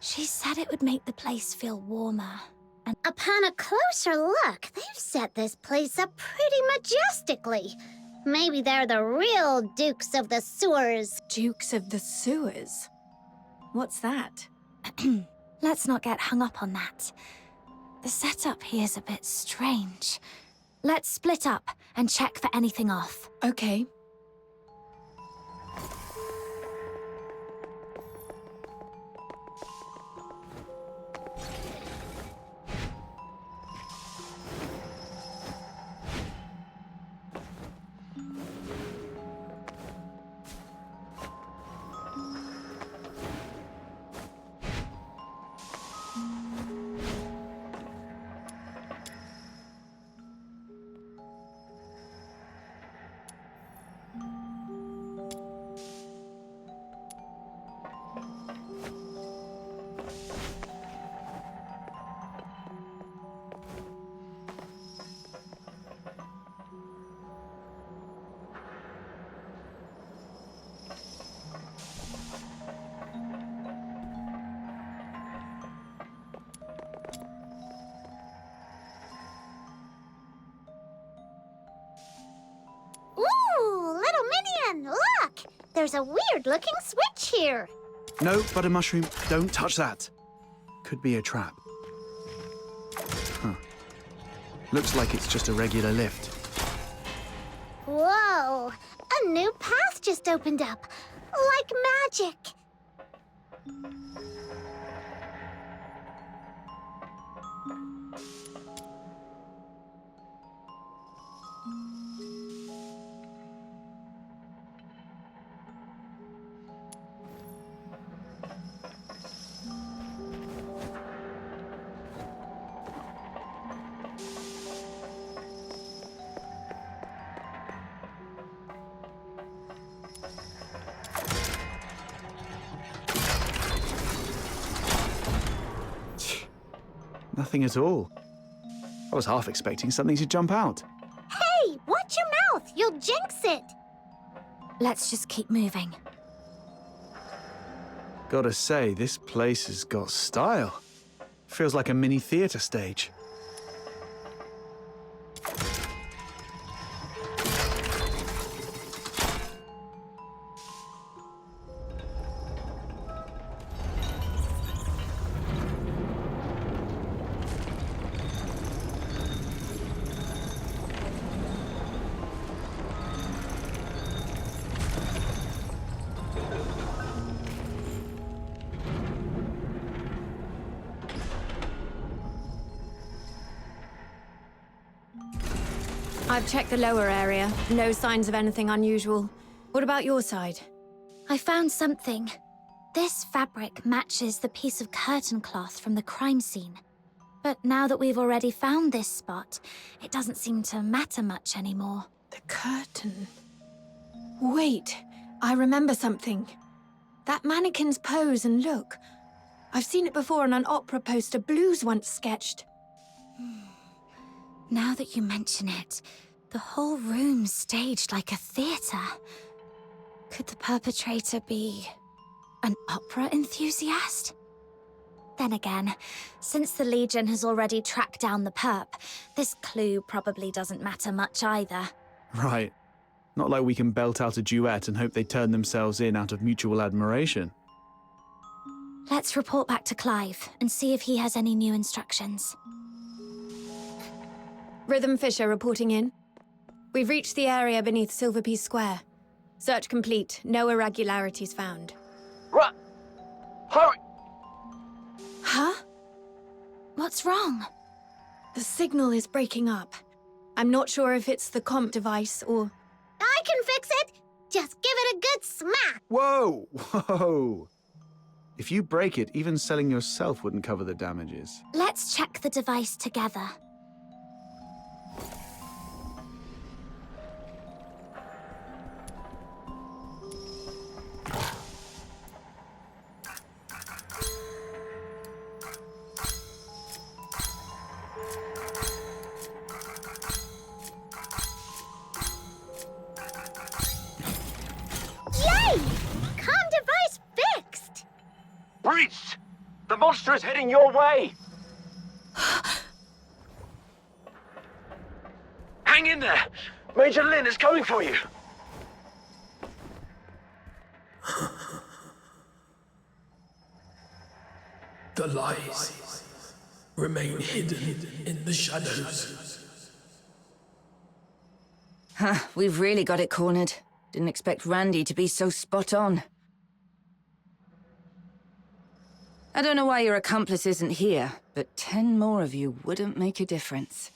She said it would make the place feel warmer. And upon a closer look, they've set this place up pretty majestically. Maybe they're the real Dukes of the Sewers. Dukes of the Sewers? What's that? Let's not get hung up on that. The setup here's a bit strange. Let's split up and check for anything off. Okay. on! Look! There's a weird-looking switch here. No, Butter Mushroom, don't touch that. Could be a trap. Huh. Looks like it's just a regular lift. Whoa! A new path just opened up. Like magic. Nothing at all. I was half expecting something to jump out. Hey, watch your mouth! You'll jinx it! Let's just keep moving. Gotta say, this place has got style. Feels like a mini theatre stage. I've checked the lower area. No signs of anything unusual. What about your side? I found something. This fabric matches the piece of curtain cloth from the crime scene. But now that we've already found this spot, it doesn't seem to matter much anymore. The curtain. Wait, I remember something. That mannequin's pose and look. I've seen it before on an opera poster Blues once sketched. Now that you mention it, the whole room's staged like a theatre. Could the perpetrator be an opera enthusiast? Then again, since the Legion has already tracked down the perp, this clue probably doesn't matter much either. Right. Not like we can belt out a duet and hope they turn themselves in out of mutual admiration. Let's report back to Clive and see if he has any new instructions. Rhythm Fisher reporting in. We've reached the area beneath Silverpiece Square. Search complete. No irregularities found. Right. Hurry! Huh? What's wrong? The signal is breaking up. I'm not sure if it's the comp device or... I can fix it! Just give it a good smack! Whoa! Whoa! If you break it, even selling yourself wouldn't cover the damages. Let's check the device together. Breached! The monster is heading your way! Hang in there! Major Lin is coming for you! The lies remain hidden in the shadows. Huh, we've really got it cornered. Didn't expect Randy to be so spot on. I don't know why your accomplice isn't here, but 10 more of you wouldn't make a difference.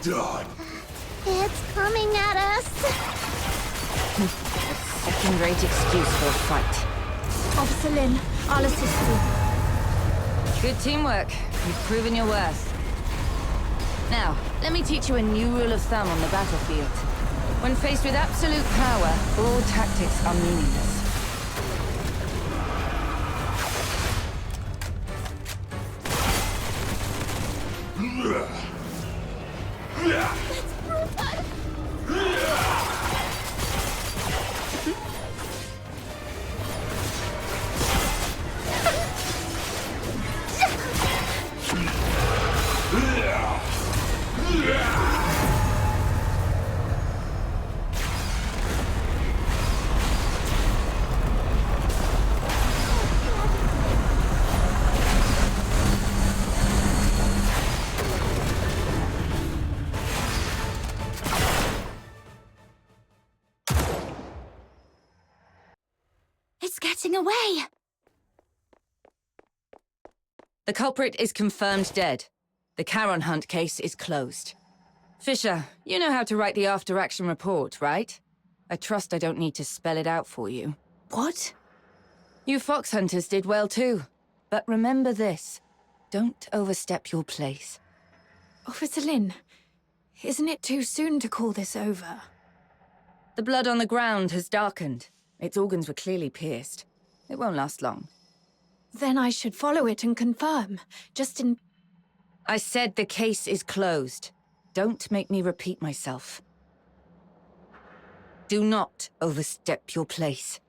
Done. It's coming at us. Second-rate excuse for a fight. Officer Lin, I'll assist you. Good teamwork. You've proven your worth. Now, let me teach you a new rule of thumb on the battlefield. When faced with absolute power, all tactics are meaningless. Let's It's getting away! The culprit is confirmed dead. The Charon Hunt case is closed. Fisher, you know how to write the after-action report, right? I trust I don't need to spell it out for you. What? You fox hunters did well too. But remember this. Don't overstep your place. Officer Lin, isn't it too soon to call this over? The blood on the ground has darkened. Its organs were clearly pierced. It won't last long. Then I should follow it and confirm, just in... I said the case is closed. Don't make me repeat myself. Do not overstep your place.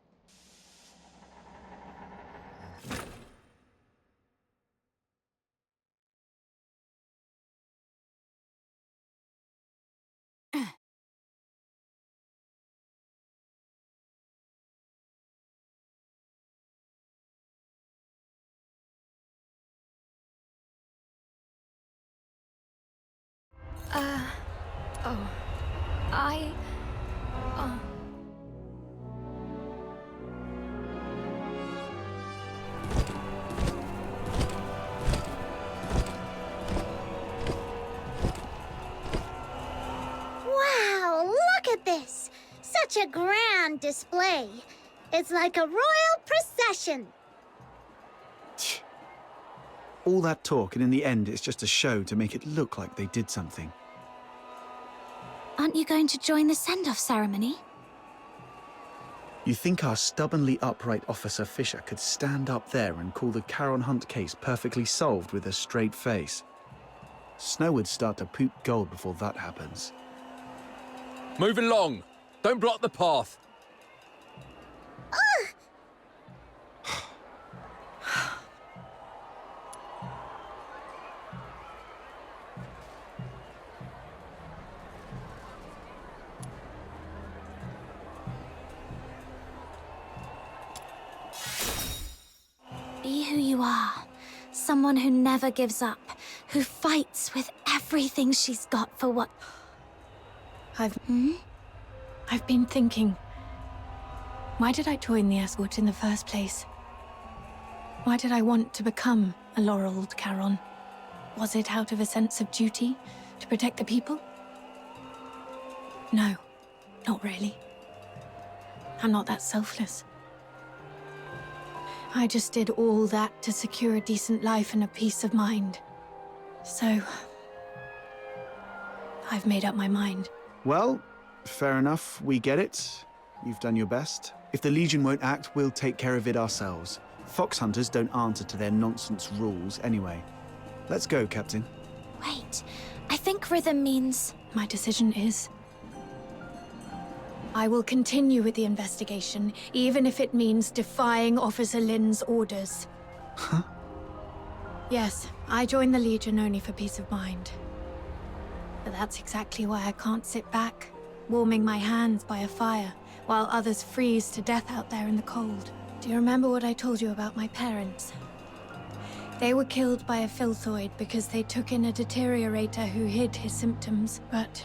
Wow, look at this! Such a grand display. It's like a royal procession. All that talk, and in the end, it's just a show to make it look like they did something. Aren't you going to join the send-off ceremony? You think our stubbornly upright Officer Fisher could stand up there and call the Charon Hunt case perfectly solved with a straight face? Snow would start to poop gold before that happens. Move along. Don't block the path. Be who you are. Someone who never gives up, who fights with everything she's got for what... I've been thinking, why did I join the escort in the first place? Why did I want to become a laureled Charon? Was it out of a sense of duty to protect the people? No, not really. I'm not that selfless. I just did all that to secure a decent life and a peace of mind. So, I've made up my mind. Well, fair enough, we get it. You've done your best. If the Legion won't act, we'll take care of it ourselves. Fox hunters don't answer to their nonsense rules anyway. Let's go, Captain. Wait, I think rhythm means... My decision is... I will continue with the investigation, even if it means defying Officer Lin's orders. Huh? Yes, I joined the Legion only for peace of mind. But that's exactly why I can't sit back, warming my hands by a fire, while others freeze to death out there in the cold. Do you remember what I told you about my parents? They were killed by a filthoid because they took in a deteriorator who hid his symptoms, but...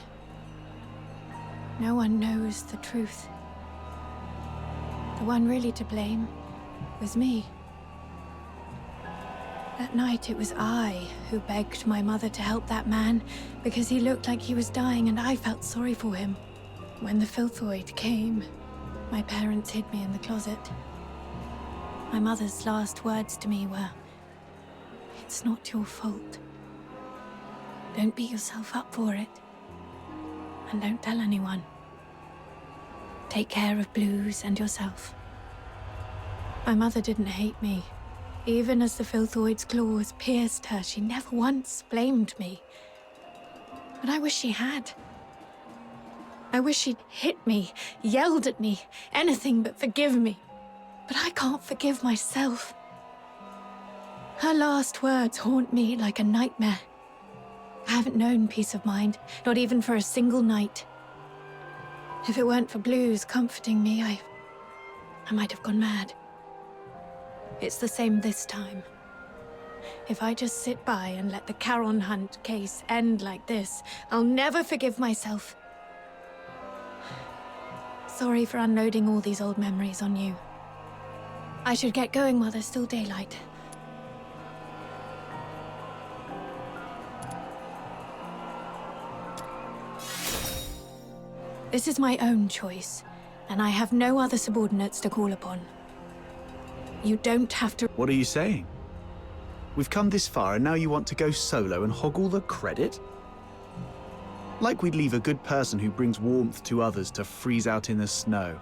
no one knows the truth. The one really to blame was me. That night, it was I who begged my mother to help that man because he looked like he was dying and I felt sorry for him. When the filthoid came, my parents hid me in the closet. My mother's last words to me were, "It's not your fault. Don't beat yourself up for it. And don't tell anyone. Take care of Blues and yourself." My mother didn't hate me. Even as the filthoid's claws pierced her, she never once blamed me. But I wish she had. I wish she'd hit me, yelled at me, anything but forgive me. But I can't forgive myself. Her last words haunt me like a nightmare. I haven't known peace of mind, not even for a single night. If it weren't for Blues comforting me, I might have gone mad. It's the same this time. If I just sit by and let the Charon Hunt case end like this, I'll never forgive myself. Sorry for unloading all these old memories on you. I should get going while there's still daylight. This is my own choice, and I have no other subordinates to call upon. You don't have to— What are you saying? We've come this far and now you want to go solo and hog all the credit? Like we'd leave a good person who brings warmth to others to freeze out in the snow.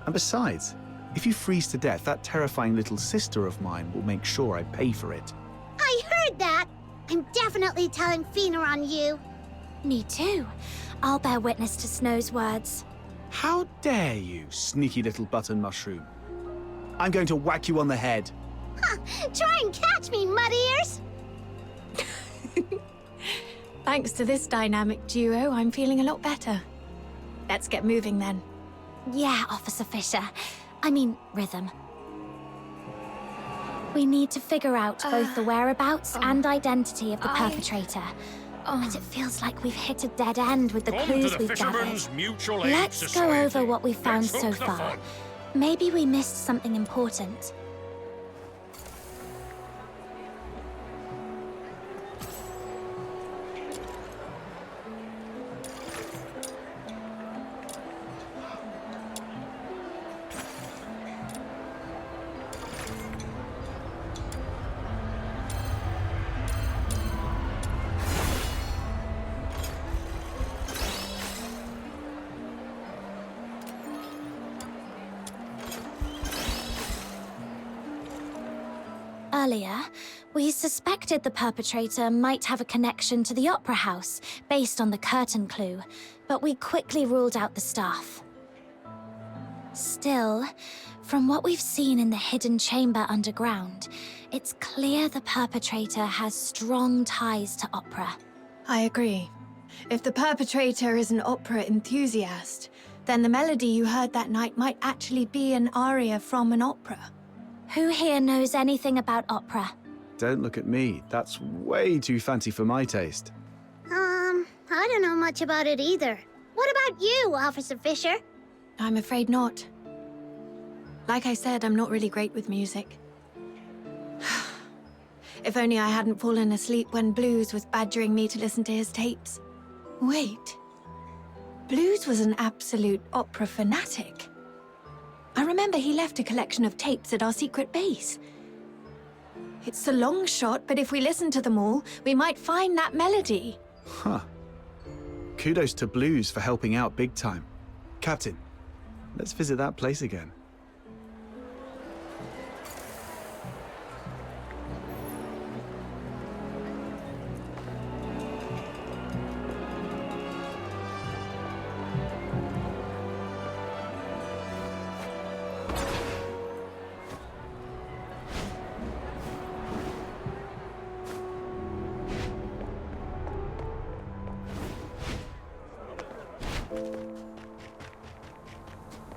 And besides, if you freeze to death, that terrifying little sister of mine will make sure I pay for it. I heard that! I'm definitely telling Fina on you. Me too. I'll bear witness to Snow's words. How dare you, sneaky little button mushroom? I'm going to whack you on the head. Huh, try and catch me, mud ears! Thanks to this dynamic duo, I'm feeling a lot better. Let's get moving then. Yeah, Officer Fisher. I mean, Rhythm. We need to figure out both the whereabouts and identity of the perpetrator. But it feels like we've hit a dead end with the clues we've gathered. Let's go over what we've found so far. Maybe we missed something important. Earlier, we suspected the perpetrator might have a connection to the Opera House, based on the curtain clue, but we quickly ruled out the staff. Still, from what we've seen in the hidden chamber underground, it's clear the perpetrator has strong ties to opera. I agree. If the perpetrator is an opera enthusiast, then the melody you heard that night might actually be an aria from an opera. Who here knows anything about opera? Don't look at me. That's way too fancy for my taste. I don't know much about it either. What about you, Officer Fisher? I'm afraid not. Like I said, I'm not really great with music. If only I hadn't fallen asleep when Blues was badgering me to listen to his tapes. Wait. Blues was an absolute opera fanatic. I remember he left a collection of tapes at our secret base. It's a long shot, but if we listen to them all, we might find that melody. Huh. Kudos to Blues for helping out big time. Captain, let's visit that place again.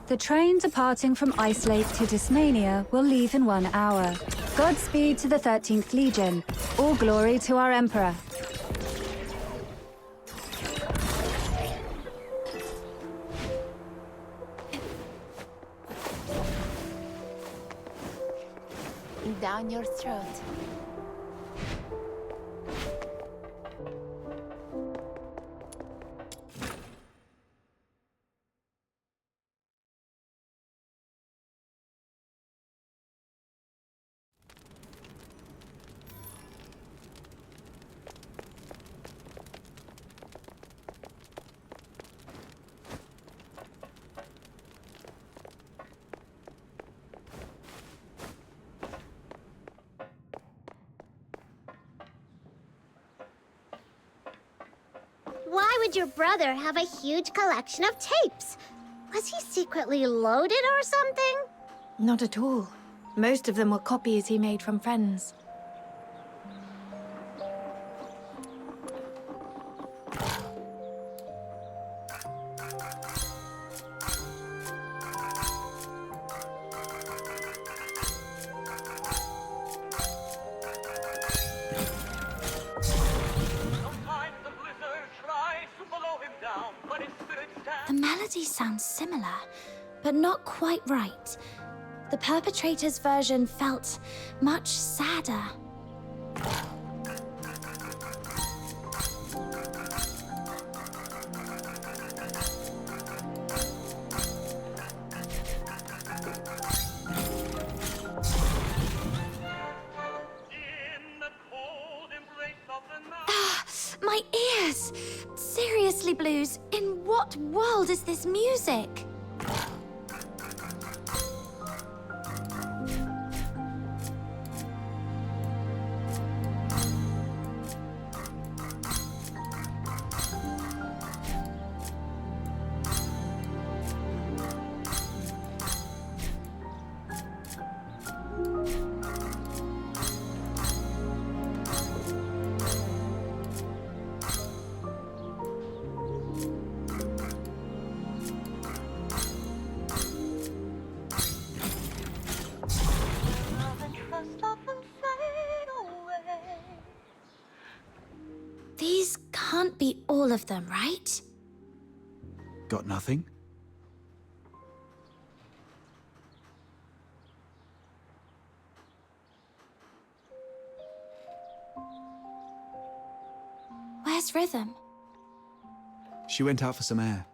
The train departing from Ice Lake to Dismania will leave in 1 hour. Godspeed to the 13th Legion. All glory to our Emperor. Down your throat. Why would your brother have a huge collection of tapes? Was he secretly loaded or something? Not at all. Most of them were copies he made from friends. The melody sounds similar, but not quite right. The perpetrator's version felt much sadder. My ears! Seriously, Blues, in what world is this music? These can't be all of them, right? Got nothing? Where's Rhythm? She went out for some air.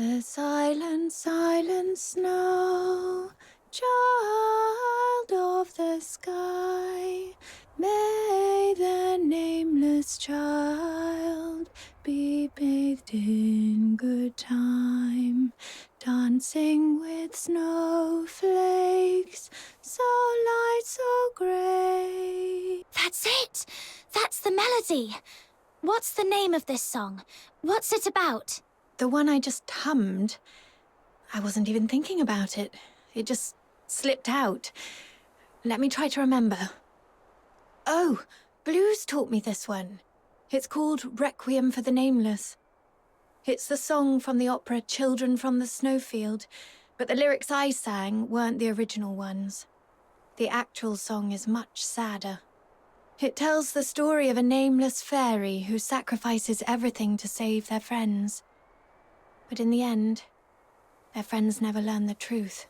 The silent, silent snow, child of the sky, may the nameless child be bathed in good time, dancing with snowflakes, so light, so grey. That's it! That's the melody! What's the name of this song? What's it about? The one I just hummed. I wasn't even thinking about it. It just slipped out. Let me try to remember. Oh, Blues taught me this one. It's called Requiem for the Nameless. It's the song from the opera Children from the Snowfield, but the lyrics I sang weren't the original ones. The actual song is much sadder. It tells the story of a nameless fairy who sacrifices everything to save their friends. But in the end, their friends never learn the truth.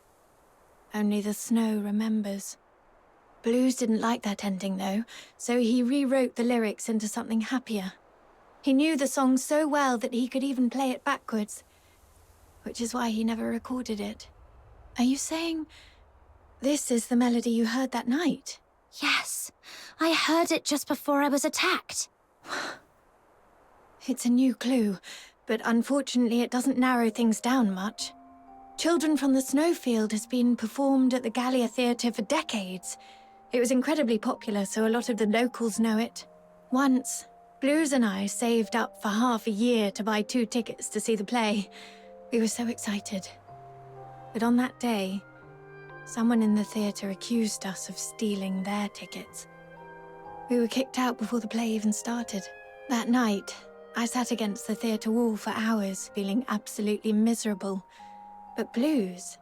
Only the snow remembers. Blues didn't like that ending, though, so he rewrote the lyrics into something happier. He knew the song so well that he could even play it backwards, which is why he never recorded it. Are you saying this is the melody you heard that night? Yes, I heard it just before I was attacked. It's a new clue, but unfortunately it doesn't narrow things down much. Children from the Snowfield has been performed at the Gallia Theatre for decades. It was incredibly popular, so a lot of the locals know it. Once, Blues and I saved up for half a year to buy 2 tickets to see the play. We were so excited. But on that day, someone in the theatre accused us of stealing their tickets. We were kicked out before the play even started. That night, I sat against the theatre wall for hours, feeling absolutely miserable. But Blues,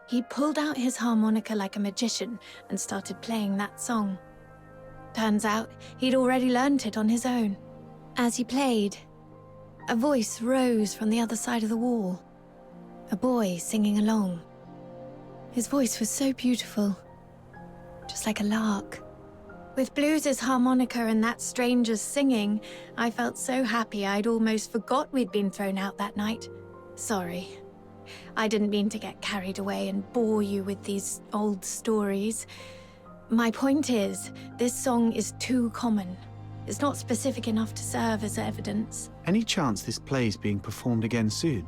he pulled out his harmonica like a magician and started playing that song. Turns out, he'd already learnt it on his own. As he played, a voice rose from the other side of the wall. A boy singing along. His voice was so beautiful, just like a lark. With Blues' harmonica and that stranger's singing, I felt so happy I'd almost forgot we'd been thrown out that night. Sorry. I didn't mean to get carried away and bore you with these old stories. My point is, this song is too common. It's not specific enough to serve as evidence. Any chance this play's being performed again soon?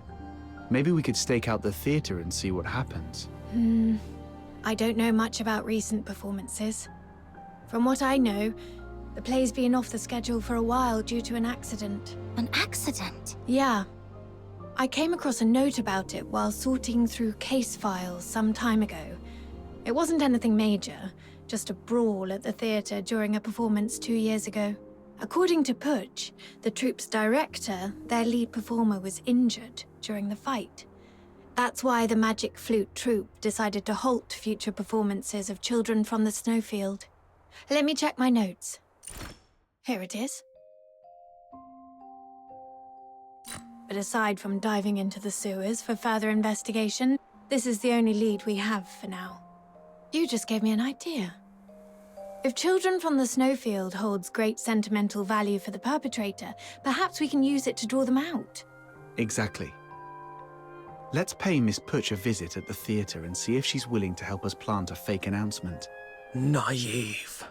Maybe we could stake out the theatre and see what happens. I don't know much about recent performances. From what I know, the play's been off the schedule for a while due to an accident. An accident? Yeah. I came across a note about it while sorting through case files some time ago. It wasn't anything major, just a brawl at the theatre during a performance 2 years ago. According to Putsch, the troupe's director, their lead performer was injured during the fight. That's why the Magic Flute troupe decided to halt future performances of Children from the Snowfield. Let me check my notes. Here it is. But aside from diving into the sewers for further investigation, this is the only lead we have for now. You just gave me an idea. If Children from the Snowfield holds great sentimental value for the perpetrator, perhaps we can use it to draw them out. Exactly. Let's pay Miss Putsch a visit at the theatre and see if she's willing to help us plant a fake announcement. Naive.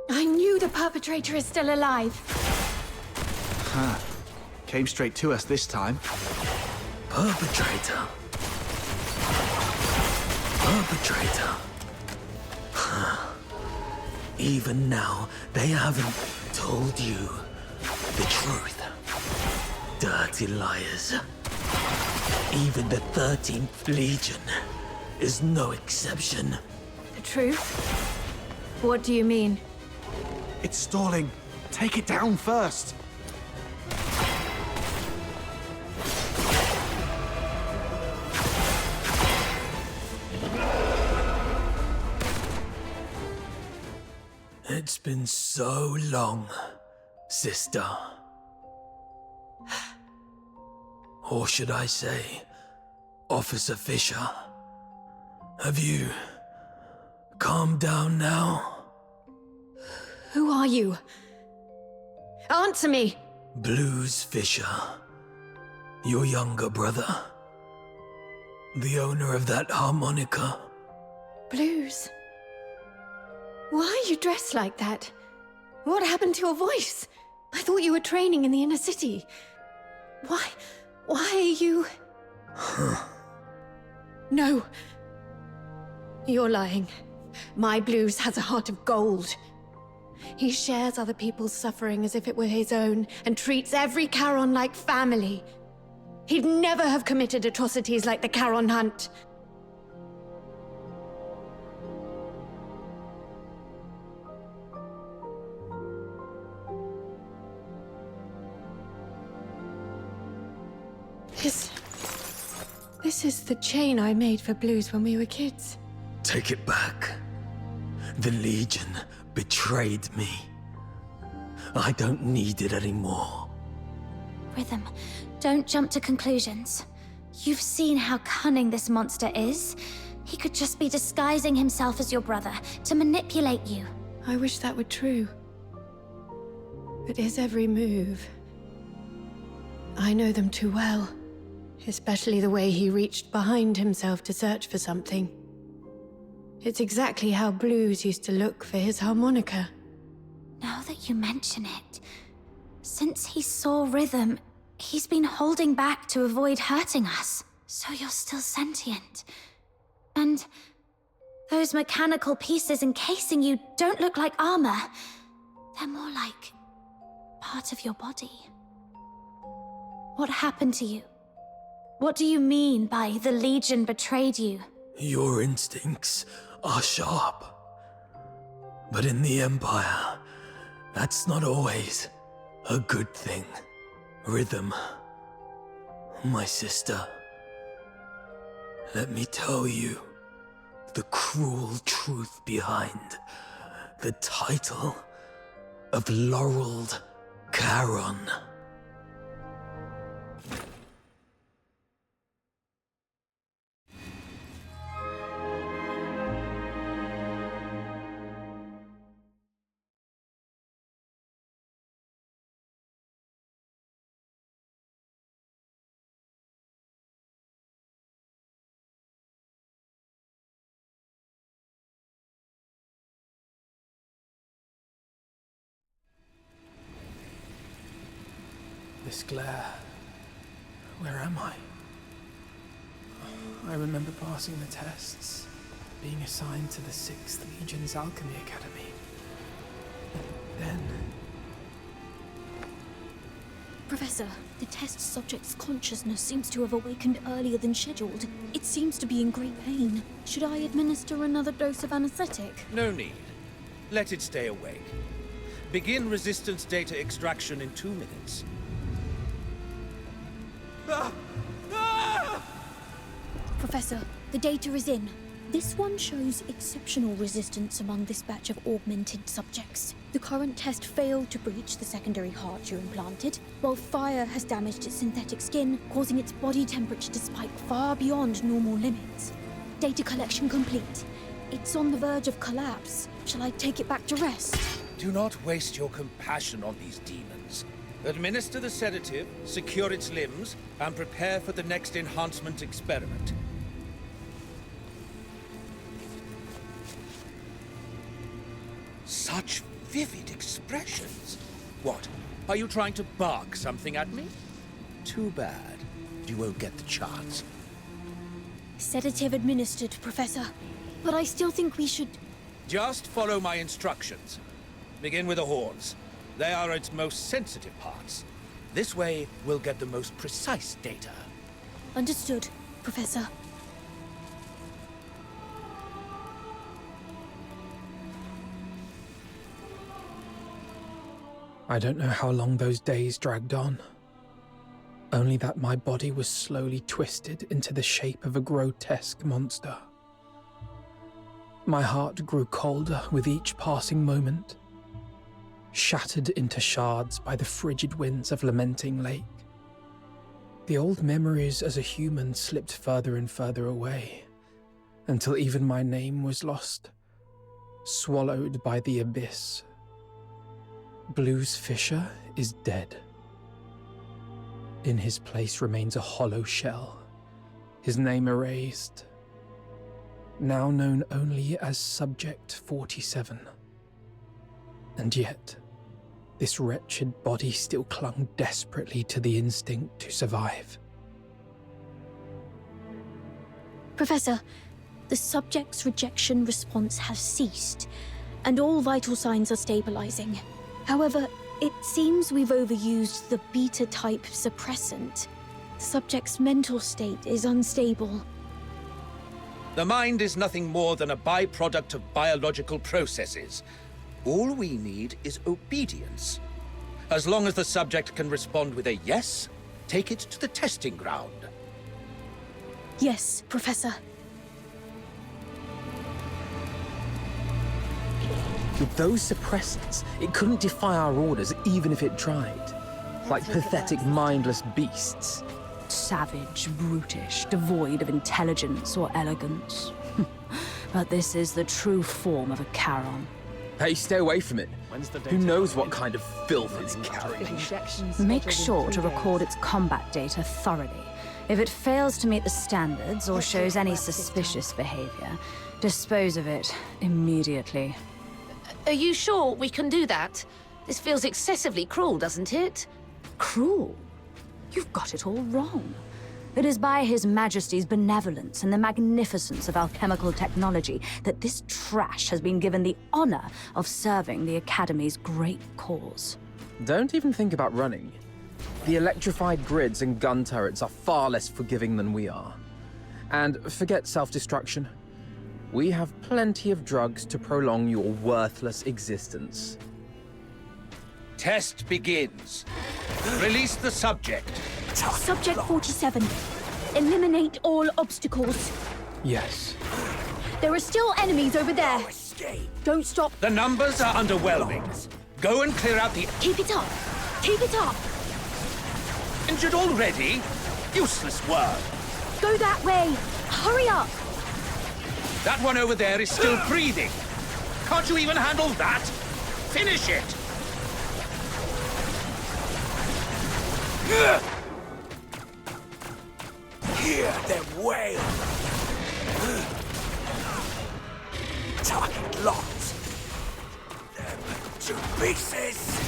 I knew the perpetrator is still alive. Huh. Came straight to us this time. Perpetrator. Perpetrator. Even now, they haven't told you the truth. Dirty liars. Even the 13th Legion is no exception. The truth? What do you mean? It's stalling. Take it down first. It's been so long, sister. Or should I say, Officer Fisher? Have you calmed down now? Who are you? Answer me! Blues Fisher. Your younger brother. The owner of that harmonica. Blues? Why are you dressed like that? What happened to your voice? I thought you were training in the inner city. Why are you... No. You're lying. My Blues has a heart of gold. He shares other people's suffering as if it were his own, and treats every Charon like family. He'd never have committed atrocities like the Charon Hunt. This is the chain I made for Blues when we were kids. Take it back. The Legion betrayed me. I don't need it anymore. Rhythm, don't jump to conclusions. You've seen how cunning this monster is. He could just be disguising himself as your brother to manipulate you. I wish that were true. But his every move... I know them too well. Especially the way he reached behind himself to search for something. It's exactly how Blues used to look for his harmonica. Now that you mention it, since he saw Rhythm, he's been holding back to avoid hurting us. So you're still sentient. And those mechanical pieces encasing you don't look like armor. They're more like part of your body. What happened to you? What do you mean by the Legion betrayed you? Your instincts are sharp. But in the Empire, that's not always a good thing. Rhythm, my sister, let me tell you the cruel truth behind the title of Laureled Charon. This glare. Where am I? I remember passing the tests, being assigned to the 6th Legion's Alchemy Academy. Then... Professor, the test subject's consciousness seems to have awakened earlier than scheduled. It seems to be in great pain. Should I administer another dose of anesthetic? No need. Let it stay awake. Begin resistance data extraction in 2 minutes. Professor, the data is in. This one shows exceptional resistance among this batch of augmented subjects. The current test failed to breach the secondary heart you implanted, while fire has damaged its synthetic skin, causing its body temperature to spike far beyond normal limits. Data collection complete. It's on the verge of collapse. Shall I take it back to rest? Do not waste your compassion on these demons. Administer the sedative, secure its limbs, and prepare for the next enhancement experiment. Such vivid expressions. What? Are you trying to bark something at me? Too bad. You won't get the chance. Sedative administered, Professor. But I still think we should... Just follow my instructions. Begin with the horns. They are its most sensitive parts. This way, we'll get the most precise data. Understood, Professor. I don't know how long those days dragged on. Only that my body was slowly twisted into the shape of a grotesque monster. My heart grew colder with each passing moment, shattered into shards by the frigid winds of Lamenting Lake. The old memories as a human slipped further and further away, until even my name was lost, swallowed by the abyss. Blues Fisher is dead. In his place remains a hollow shell, his name erased, now known only as Subject 47. And yet, this wretched body still clung desperately to the instinct to survive. Professor, the subject's rejection response has ceased, and all vital signs are stabilizing. However, it seems we've overused the beta-type suppressant. The subject's mental state is unstable. The mind is nothing more than a byproduct of biological processes. All we need is obedience. As long as the subject can respond with a yes, take it to the testing ground. Yes, Professor. With those suppressants, it couldn't defy our orders even if it tried. Like pathetic, mindless beasts. Savage, brutish, devoid of intelligence or elegance. But this is the true form of a Charon. Hey, stay away from it. Who knows what kind of filth it's carrying? Make sure to record its combat data thoroughly. If it fails to meet the standards or shows any suspicious behavior, dispose of it immediately. Are you sure we can do that? This feels excessively cruel, doesn't it? Cruel? You've got it all wrong. It is by His Majesty's benevolence and the magnificence of alchemical technology that this trash has been given the honor of serving the Academy's great cause. Don't even think about running. The electrified grids and gun turrets are far less forgiving than we are. And forget self-destruction. We have plenty of drugs to prolong your worthless existence. Test begins. Release the subject. Subject 47. Eliminate all obstacles. Yes. There are still enemies over there. Don't stop. The numbers are underwhelming. Go and clear out the... Keep it up. Keep it up. Injured already? Useless work. Go that way. Hurry up. That one over there is still breathing. Can't you even handle that? Finish it! Hear them wail. Target locked. Them to pieces.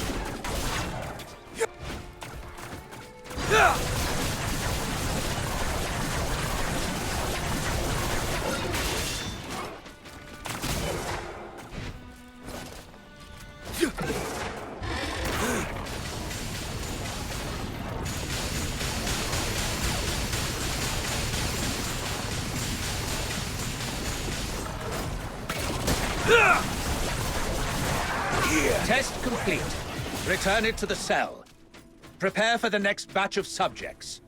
Test complete. Return it to the cell. Prepare for the next batch of subjects.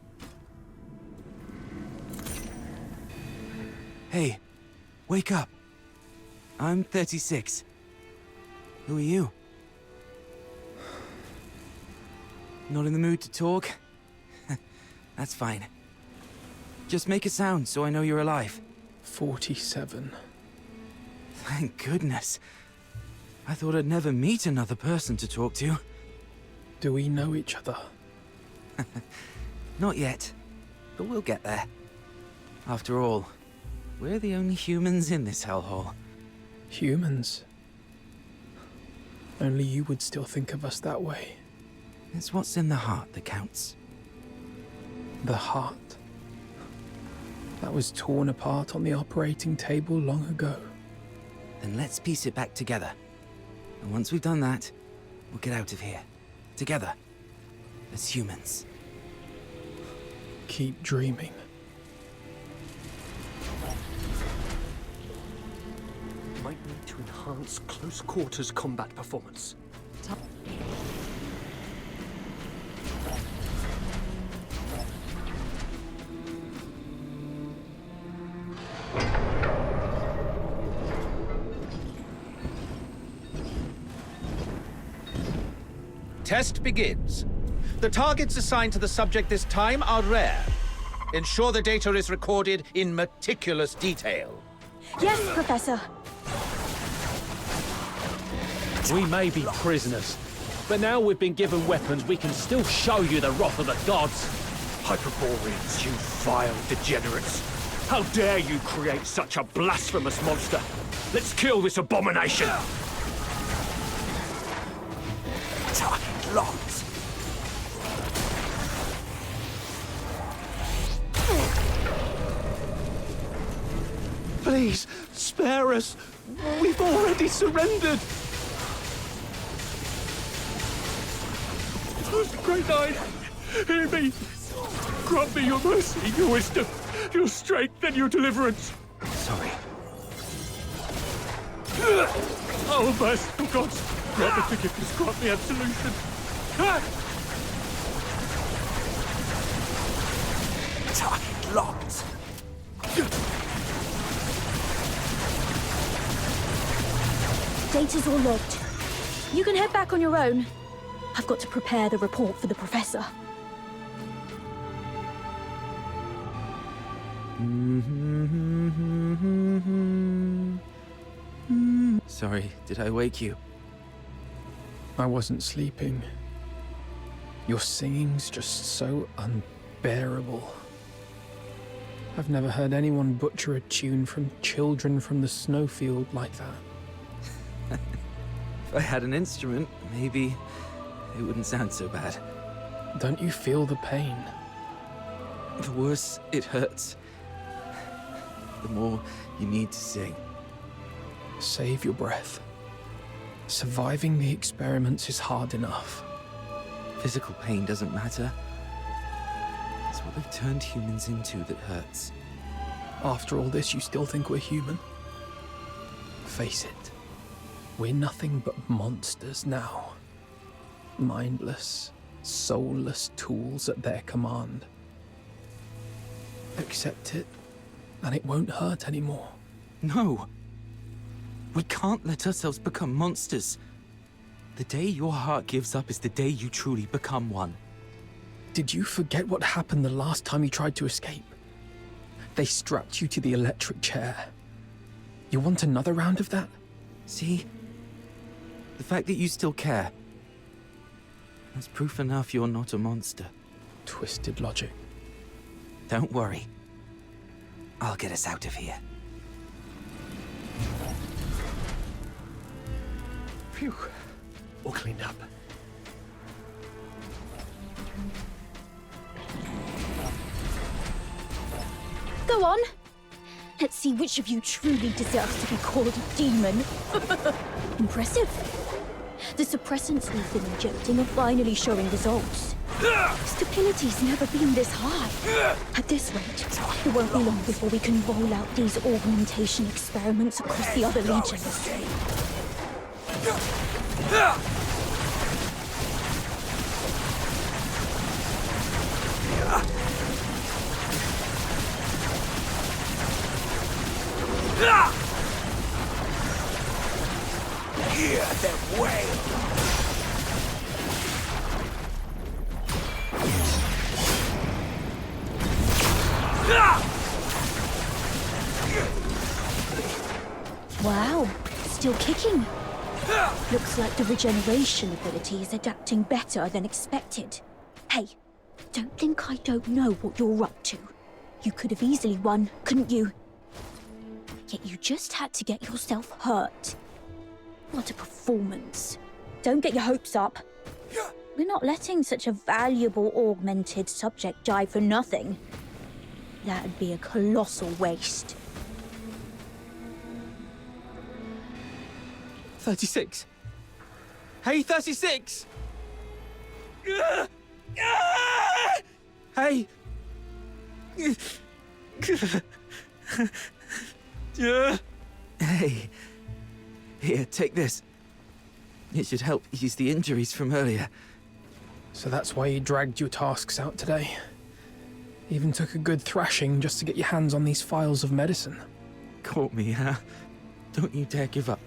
Hey, wake up. I'm 36. Who are you? Not in the mood to talk? That's fine. Just make a sound so I know you're alive. 47. Thank goodness. I thought I'd never meet another person to talk to. Do we know each other? Not yet, but we'll get there. After all, we're the only humans in this hellhole. Humans? Only you would still think of us that way. It's what's in the heart that counts. The heart? That was torn apart on the operating table long ago. Then let's piece it back together. And once we've done that, we'll get out of here. Together. As humans. Keep dreaming. Might need to enhance close quarters combat performance. Test begins. The targets assigned to the subject this time are rare. Ensure the data is recorded in meticulous detail. Yes, Professor. We may be prisoners, but now we've been given weapons, we can still show you the wrath of the gods. Hyperboreans, you vile degenerates. How dare you create such a blasphemous monster? Let's kill this abomination! Target locked. Please, spare us. We've already surrendered. Great Nine, hear me. Grant me your mercy, your wisdom, your strength, and your deliverance. Sorry. Oh, merciful gods, grant me forgiveness, grant me absolution. Target locked. Data's all logged. You can head back on your own. I've got to prepare the report for the Professor. Sorry, did I wake you? I wasn't sleeping. Your singing's just so unbearable. I've never heard anyone butcher a tune from Children from the Snowfield like that. If I had an instrument, maybe it wouldn't sound so bad. Don't you feel the pain? The worse it hurts, the more you need to sing. Save your breath. Surviving the experiments is hard enough. Physical pain doesn't matter. It's what they've turned humans into that hurts. After all this, you still think we're human? Face it. We're nothing but monsters now. Mindless, soulless tools at their command. Accept it, and it won't hurt anymore. No! We can't let ourselves become monsters. The day your heart gives up is the day you truly become one. Did you forget what happened the last time you tried to escape? They strapped you to the electric chair. You want another round of that? See? The fact that you still care. That's proof enough you're not a monster. Twisted logic. Don't worry. I'll get us out of here. Phew. All cleaned up. Go on. Let's see which of you truly deserves to be called a demon. Impressive. The suppressants we've been injecting are finally showing results. Stability's never been this high. At this rate, it won't be long before we can roll out these augmentation experiments across the other legions. Hear them wail. Wow, still kicking. Looks like the regeneration ability is adapting better than expected. Hey, don't think I don't know what you're up to. You could have easily won, couldn't you? Yet you just had to get yourself hurt. What a performance. Don't get your hopes up. We're not letting such a valuable augmented subject die for nothing. That'd be a colossal waste. 36. Hey, 36! Hey! Hey. Here, take this. It should help ease the injuries from earlier. So that's why you dragged your tasks out today. Even took a good thrashing just to get your hands on these files of medicine. Caught me, huh? Don't you dare give up.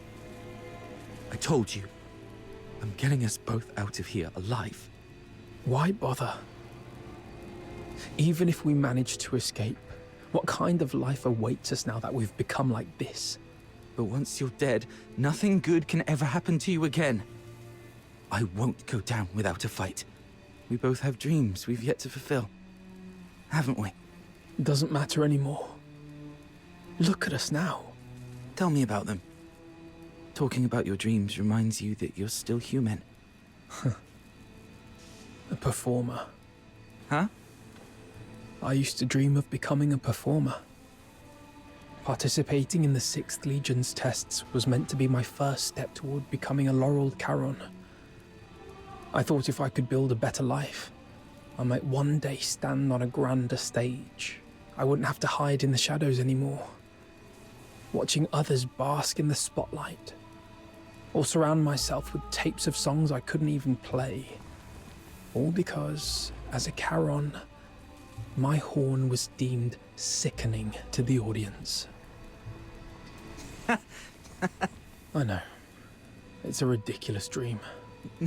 I told you. I'm getting us both out of here alive. Why bother? Even if we manage to escape, what kind of life awaits us now that we've become like this? But once you're dead, nothing good can ever happen to you again. I won't go down without a fight. We both have dreams we've yet to fulfill. Haven't we? Doesn't matter anymore. Look at us now. Tell me about them. Talking about your dreams reminds you that you're still human. A performer. Huh? I used to dream of becoming a performer. Participating in the 6th Legion's tests was meant to be my first step toward becoming a laureled Charon. I thought if I could build a better life, I might one day stand on a grander stage. I wouldn't have to hide in the shadows anymore, watching others bask in the spotlight, or surround myself with tapes of songs I couldn't even play. All because, as a Charon, my horn was deemed sickening to the audience. I know. It's a ridiculous dream.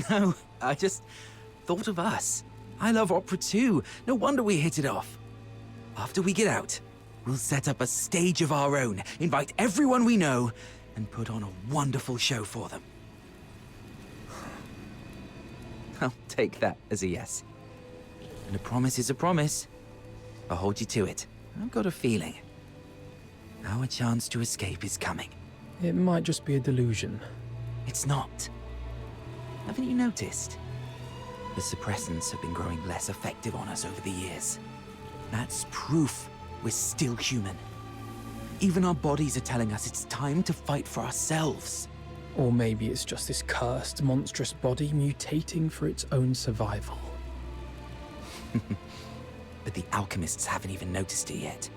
No, I just thought of us. I love opera too. No wonder we hit it off. After we get out, we'll set up a stage of our own, invite everyone we know, and put on a wonderful show for them. I'll take that as a yes. And a promise is a promise. I'll hold you to it. I've got a feeling our chance to escape is coming. It might just be a delusion. It's not. Haven't you noticed? The suppressants have been growing less effective on us over the years. That's proof we're still human. Even our bodies are telling us it's time to fight for ourselves. Or maybe it's just this cursed, monstrous body mutating for its own survival. But the alchemists haven't even noticed it yet.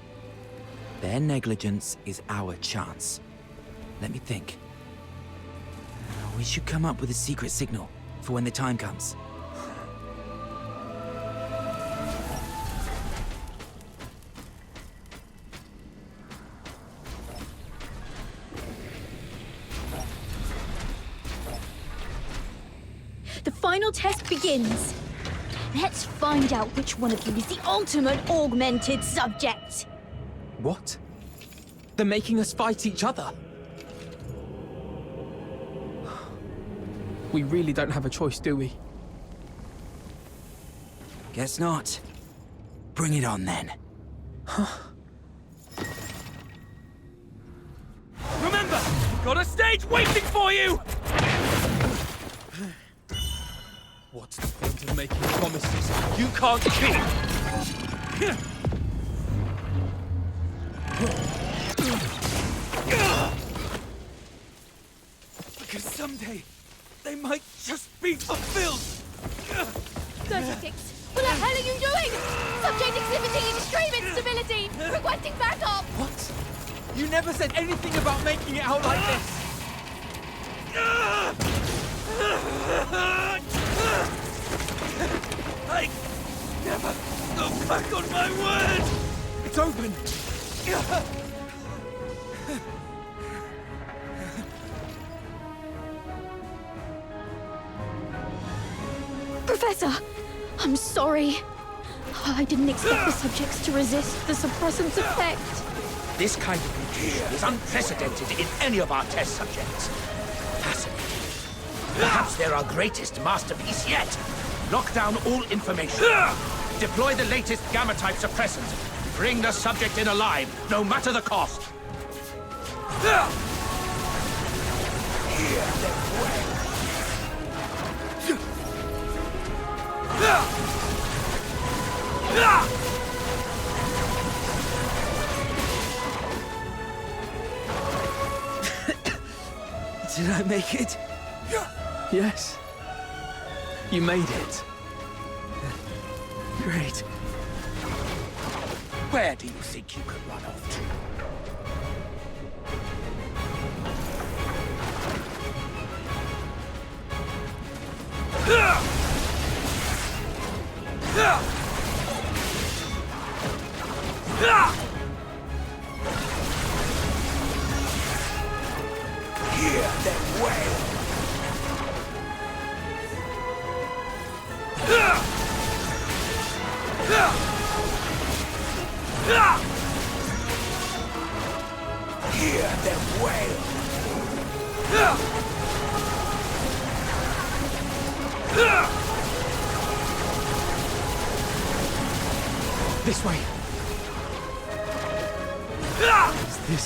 Their negligence is our chance. Let me think. We should come up with a secret signal for when the time comes. The final test begins. Let's find out which one of you is the ultimate augmented subject. What? They're making us fight each other. We really don't have a choice, do we? Guess not. Bring it on then. Remember, got a stage waiting for you! What's the point of making promises you can't keep? Because someday, they might just be fulfilled! 36. What the hell are you doing? Subject exhibiting extreme instability! Requesting backup! What? You never said anything about making it out like this! I never go back on my word! It's open! Professor, I'm sorry. I didn't expect the subjects to resist the suppressant's effect. This kind of mutation is unprecedented in any of our test subjects. Fascinating. Perhaps they're our greatest masterpiece yet. Lock down all information. Deploy the latest gamma-type suppressant. Bring the subject in alive, no matter the cost. Hear them wail. Did I make it? Yes. You made it. Great. Where do you think you could run off to? Hear them wail. Hear them wail! This way. Is this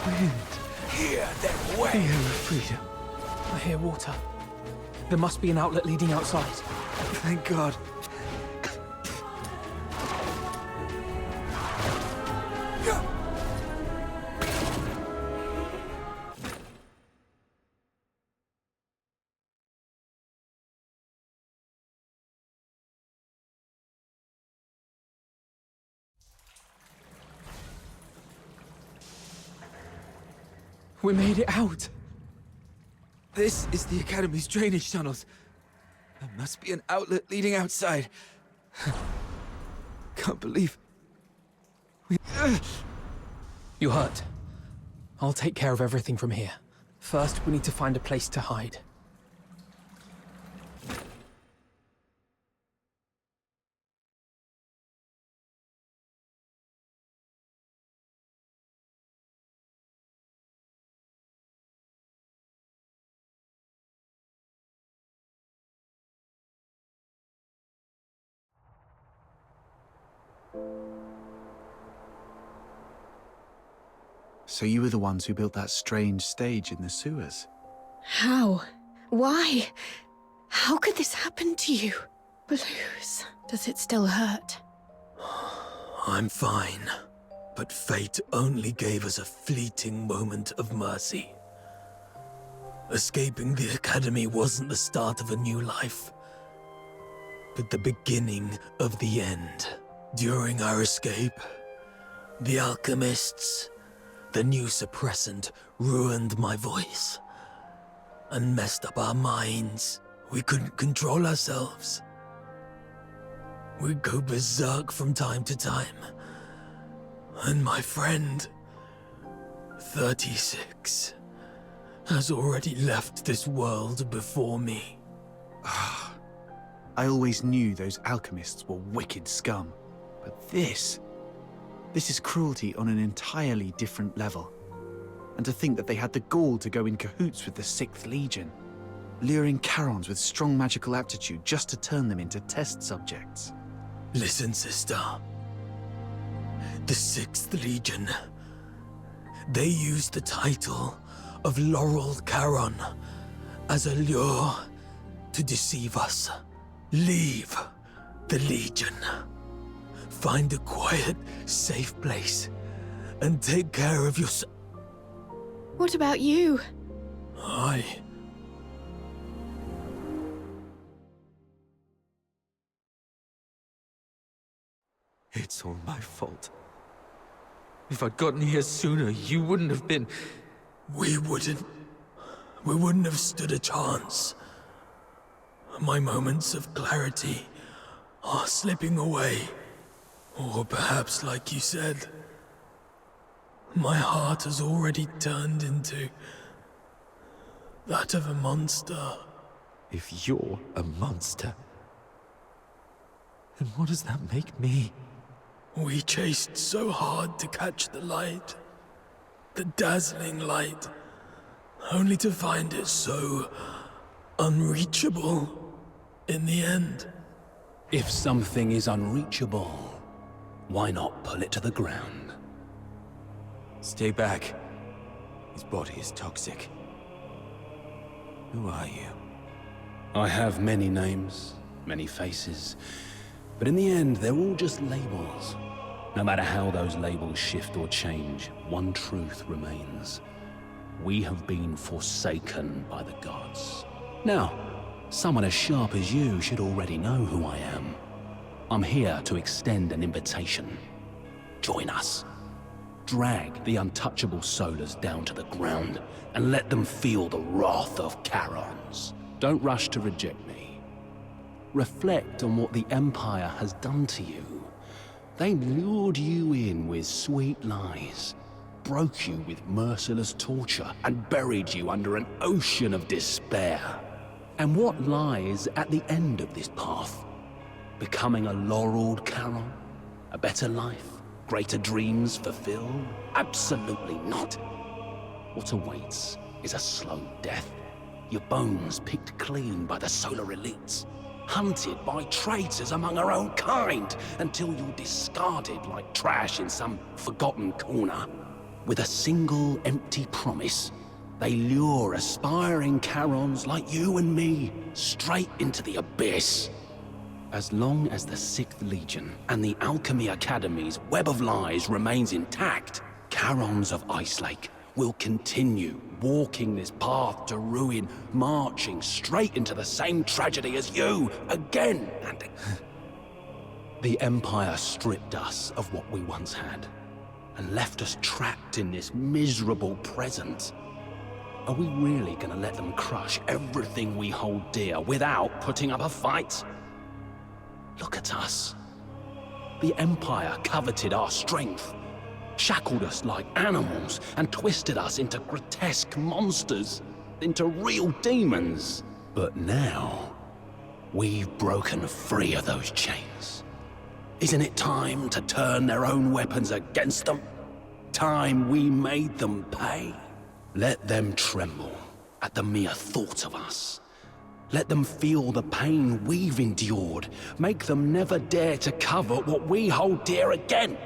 wind? Hear them The wail! air of freedom. I hear water. There must be an outlet leading outside. Thank God. We made it out. This is the Academy's drainage tunnels. There must be an outlet leading outside. Can't believe... You hurt. I'll take care of everything from here. First, we need to find a place to hide. So you were the ones who built that strange stage in the sewers? How? Why? How could this happen to you? Blues, does it still hurt? I'm fine, but fate only gave us a fleeting moment of mercy. Escaping the Academy wasn't the start of a new life, but the beginning of the end. During our escape, the alchemists, the new suppressant, ruined my voice and messed up our minds. We couldn't control ourselves. We'd go berserk from time to time. And my friend, 36, has already left this world before me. I always knew those alchemists were wicked scum. But this is cruelty on an entirely different level. And to think that they had the gall to go in cahoots with the 6th Legion, luring Charons with strong magical aptitude just to turn them into test subjects. Listen, sister. The 6th Legion. They used the title of Laurel Charon as a lure to deceive us. Leave the Legion. Find a quiet, safe place and take care of yourself. What about you? It's all my fault. If I'd gotten here sooner, you wouldn't have been... We wouldn't have stood a chance. My moments of clarity are slipping away. Or perhaps, like you said, my heart has already turned into that of a monster. If you're a monster, then what does that make me? We chased so hard to catch the light, the dazzling light, only to find it so unreachable in the end. If something is unreachable, why not pull it to the ground? Stay back. His body is toxic. Who are you? I have many names, many faces, but in the end, they're all just labels. No matter how those labels shift or change, one truth remains. We have been forsaken by the gods. Now, someone as sharp as you should already know who I am. I'm here to extend an invitation. Join us. Drag the untouchable Solars down to the ground and let them feel the wrath of Charons. Don't rush to reject me. Reflect on what the Empire has done to you. They lured you in with sweet lies, broke you with merciless torture, and buried you under an ocean of despair. And what lies at the end of this path? Becoming a laureled Charon? A better life? Greater dreams fulfilled? Absolutely not. What awaits is a slow death. Your bones picked clean by the solar elites. Hunted by traitors among our own kind until you're discarded like trash in some forgotten corner. With a single empty promise, they lure aspiring Charons like you and me straight into the abyss. As long as the 6th Legion and the Alchemy Academy's web of lies remains intact, Charons of Icelake will continue walking this path to ruin, marching straight into the same tragedy as you, again and again. The Empire stripped us of what we once had, and left us trapped in this miserable present. Are we really gonna let them crush everything we hold dear without putting up a fight? Look at us. The Empire coveted our strength, shackled us like animals, and twisted us into grotesque monsters, into real demons. But now, we've broken free of those chains. Isn't it time to turn their own weapons against them? Time we made them pay? Let them tremble at the mere thought of us. Let them feel the pain we've endured. Make them never dare to cover what we hold dear again.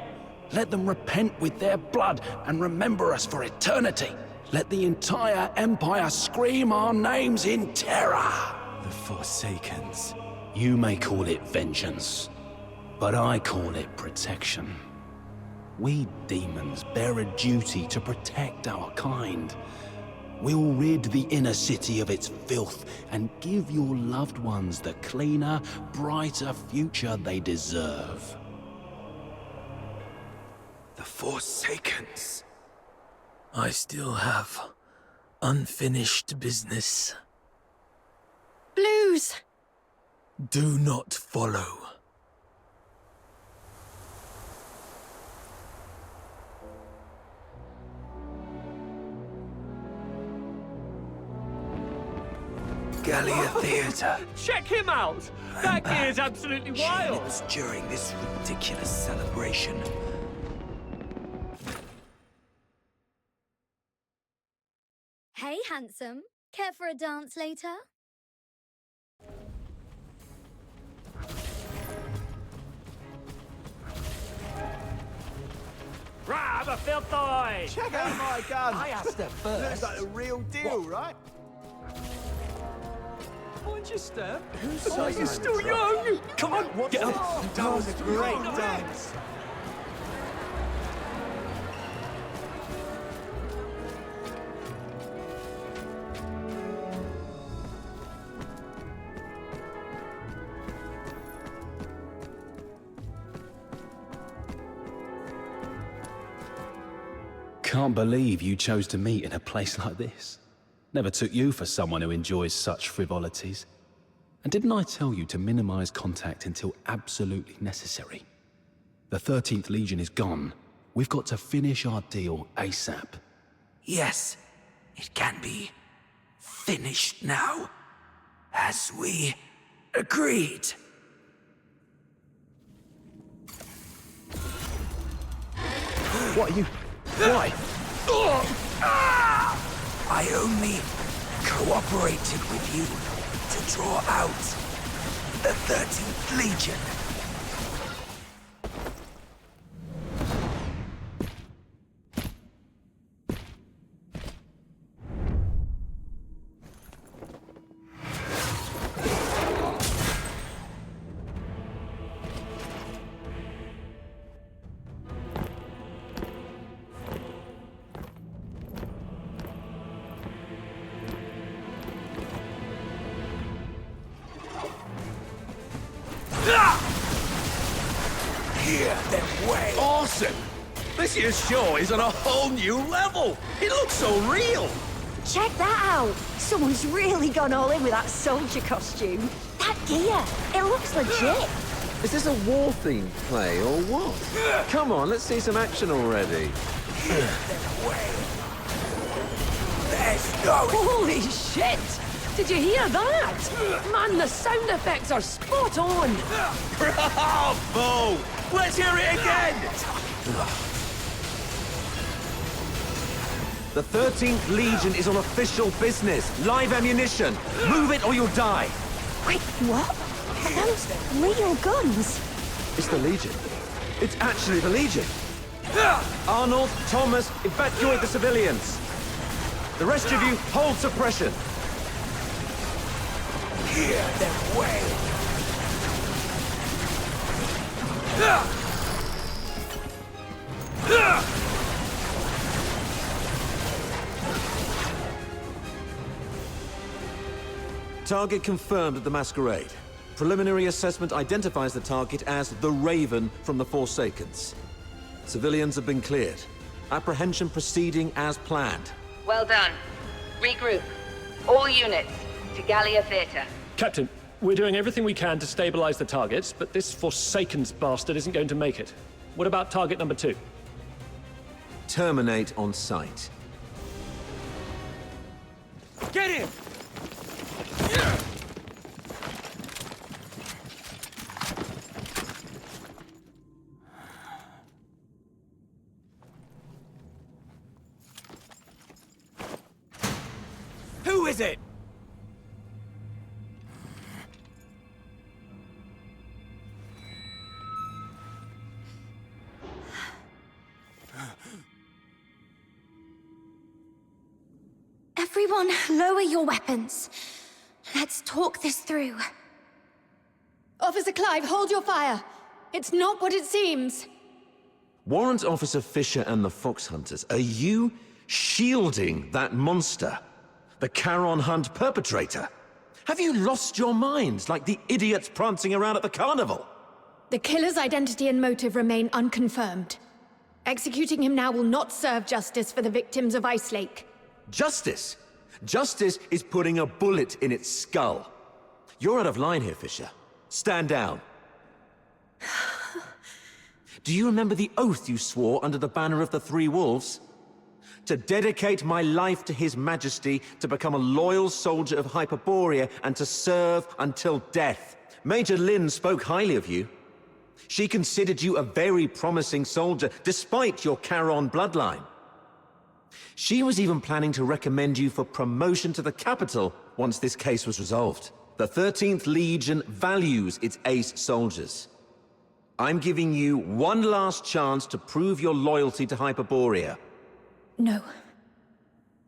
Let them repent with their blood and remember us for eternity. Let the entire Empire scream our names in terror. The Forsakens. You may call it vengeance, but I call it protection. We demons bear a duty to protect our kind. We'll rid the inner city of its filth and give your loved ones the cleaner, brighter future they deserve. The Forsakens. I still have unfinished business. Blues! Do not follow. Gallia Theatre. Check him out! That gear's absolutely wild! During this ridiculous celebration. Hey, handsome. Care for a dance later? Grab a filthy! Check out my gun! I asked her first. Looks like the real deal, right? Mind your step. Oh, you're still young! Come on, get up! That was a great dance. Can't believe you chose to meet in a place like this. Never took you for someone who enjoys such frivolities. And didn't I tell you to minimize contact until absolutely necessary? The 13th Legion is gone. We've got to finish our deal ASAP. Yes, it can be finished now, as we agreed. What are you... Why? I only cooperated with you to draw out the 13th Legion. Awesome! This year's show is on a whole new level! It looks so real! Check that out! Someone's really gone all in with that soldier costume. That gear, it looks legit. Is this a war-themed play or what? Come on, let's see some action already. There's no... Holy shit! Did you hear that? Man, the sound effects are spot on! Bravo! Let's hear it again! The 13th Legion is on official business. Live ammunition. Move it or you'll die. Wait, what? Are those real guns? It's the Legion. It's actually the Legion. Arnold, Thomas, evacuate the civilians. The rest of you, hold suppression. Hear them wail! Target confirmed at the Masquerade. Preliminary assessment identifies the target as the Raven from the Forsakens. Civilians have been cleared. Apprehension proceeding as planned. Well done. Regroup. All units to Gallia Theatre. Captain, we're doing everything we can to stabilize the targets, but this Forsakens bastard isn't going to make it. What about target number 2? Terminate on sight. Get him! Who is it? Everyone, lower your weapons. Let's talk this through. Officer Clive, hold your fire. It's not what it seems. Warrant Officer Fisher and the Fox Hunters, are you shielding that monster? The Charon Hunt perpetrator? Have you lost your minds like the idiots prancing around at the carnival? The killer's identity and motive remain unconfirmed. Executing him now will not serve justice for the victims of Ice Lake. Justice? Justice is putting a bullet in its skull. You're out of line here, Fisher. Stand down. Do you remember the oath you swore under the banner of the Three Wolves? To dedicate my life to His Majesty, to become a loyal soldier of Hyperborea, and to serve until death. Major Lynn spoke highly of you. She considered you a very promising soldier, despite your Charon bloodline. She was even planning to recommend you for promotion to the capital once this case was resolved. The 13th Legion values its ace soldiers. I'm giving you one last chance to prove your loyalty to Hyperborea. No.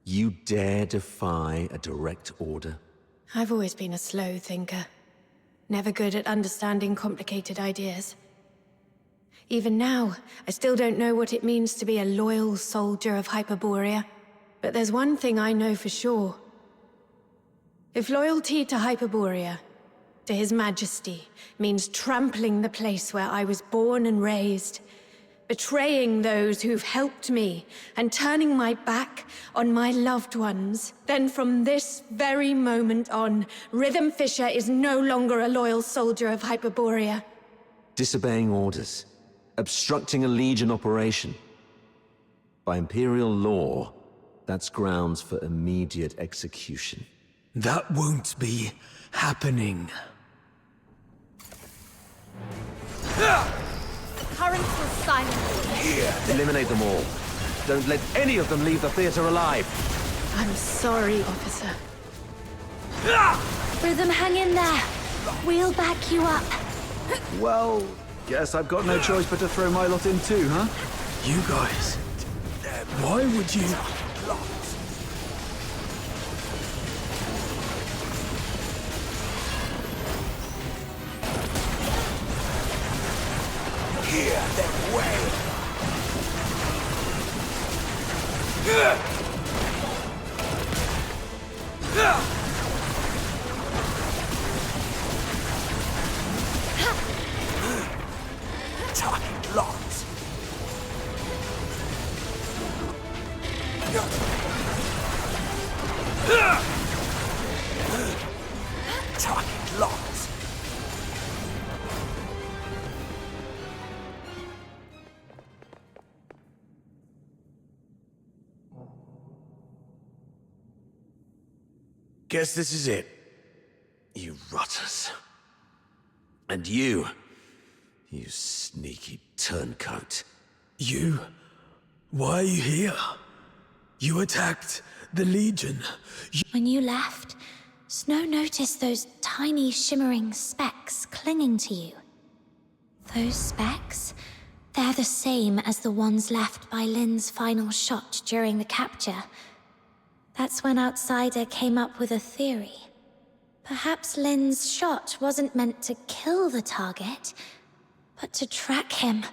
You dare defy a direct order? I've always been a slow thinker. Never good at understanding complicated ideas. Even now, I still don't know what it means to be a loyal soldier of Hyperborea. But there's one thing I know for sure. If loyalty to Hyperborea, to His Majesty, means trampling the place where I was born and raised, betraying those who've helped me, and turning my back on my loved ones, then from this very moment on, Rhythm Fisher is no longer a loyal soldier of Hyperborea. Disobeying orders. Obstructing a Legion operation. By Imperial law, that's grounds for immediate execution. That won't be happening. Currents will silence. Eliminate them all. Don't let any of them leave the theater alive. I'm sorry, officer. Rhythm, hang in there. We'll back you up. Well, guess I've got no choice but to throw my lot in too, huh? You guys, why would you... Hear them wail! Target locked. Target locked. Guess this is it. You rotters. And you You sneaky turncoat. You? Why are you here? You attacked the Legion. When you left, Snow noticed those tiny shimmering specks clinging to you. Those specks? They're the same as the ones left by Lynn's final shot during the capture. That's when Outsider came up with a theory. Perhaps Lynn's shot wasn't meant to kill the target, but to track him.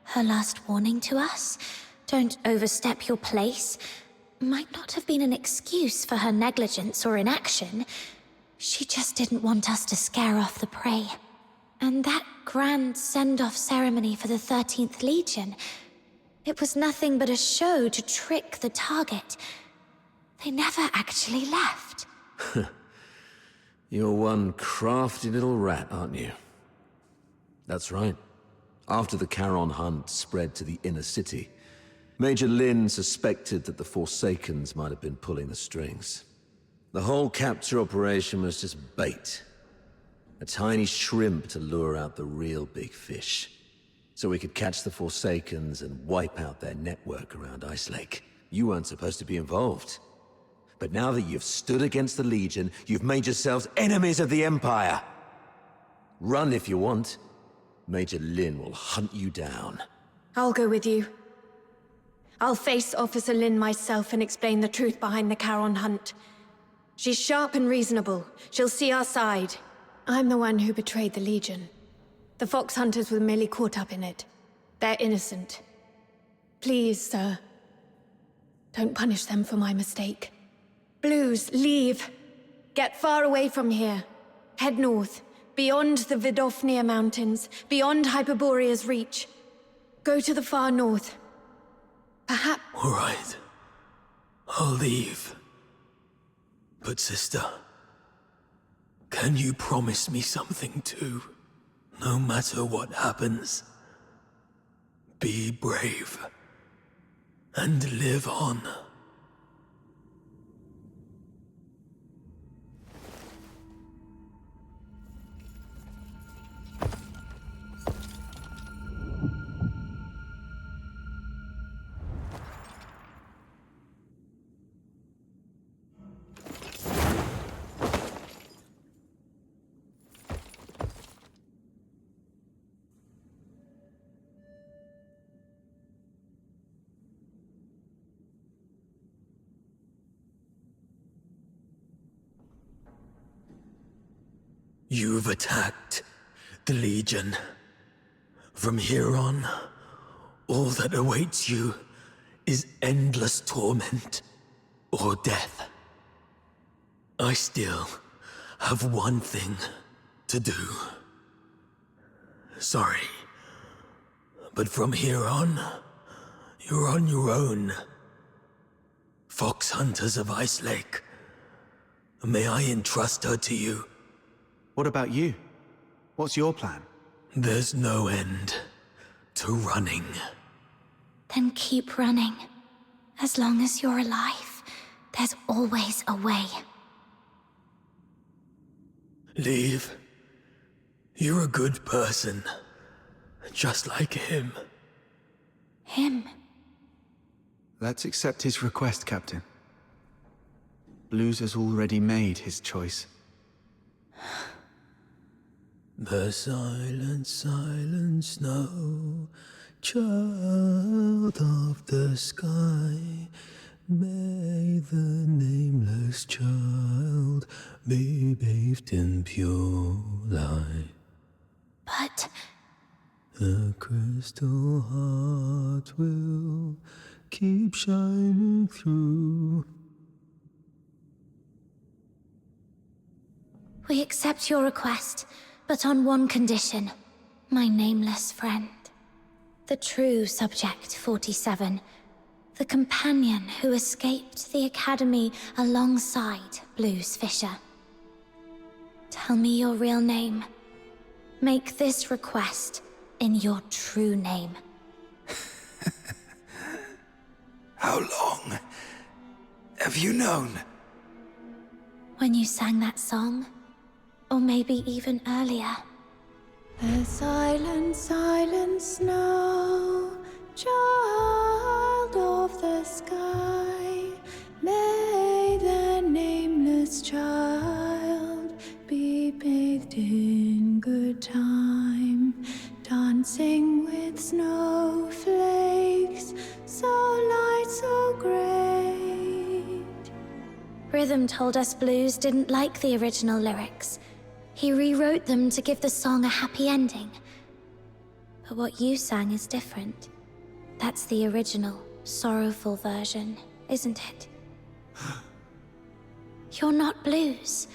Her last warning to us, don't overstep your place, might not have been an excuse for her negligence or inaction. She just didn't want us to scare off the prey. And that grand send-off ceremony for the 13th Legion, it was nothing but a show to trick the target. They never actually left. You're one crafty little rat, aren't you? That's right. After the Charon hunt spread to the inner city, Major Lynn suspected that the Forsakens might have been pulling the strings. The whole capture operation was just bait. A tiny shrimp to lure out the real big fish. So we could catch the Forsakens and wipe out their network around Ice Lake. You weren't supposed to be involved. But now that you've stood against the Legion, you've made yourselves enemies of the Empire. Run if you want. Major Lynn will hunt you down. I'll go with you. I'll face Officer Lynn myself and explain the truth behind the Charon hunt. She's sharp and reasonable. She'll see our side. I'm the one who betrayed the Legion. The Fox Hunters were merely caught up in it. They're innocent. Please, sir, don't punish them for my mistake. Blues, leave. Get far away from here. Head north, beyond the Vidofnir Mountains, beyond Hyperborea's reach. Go to the far north. Perhaps... All right. I'll leave. But sister, can you promise me something too? No matter what happens, be brave and live on. You've attacked the Legion. From here on, all that awaits you is endless torment or death. I still have one thing to do. Sorry, but from here on, you're on your own. Fox Hunters of Ice Lake. May I entrust her to you? What about you? What's your plan? There's no end to running. Then keep running. As long as you're alive, there's always a way. Leave. You're a good person. Just like him. Him? Let's accept his request, Captain. Blues has already made his choice. The silent, silent snow, child of the sky, may the nameless child be bathed in pure light. But... the crystal heart will keep shining through. We accept your request, but on one condition, my nameless friend. The true Subject 47, the companion who escaped the Academy alongside Blues Fisher. Tell me your real name. Make this request in your true name. How long have you known? When you sang that song, or maybe even earlier. The silent, silent snow, child of the sky, may the nameless child be bathed in good time, dancing with snowflakes, so light, so great. Rhythm told us Blues didn't like the original lyrics. He rewrote them to give the song a happy ending. But what you sang is different. That's the original, sorrowful version, isn't it? You're not Blues,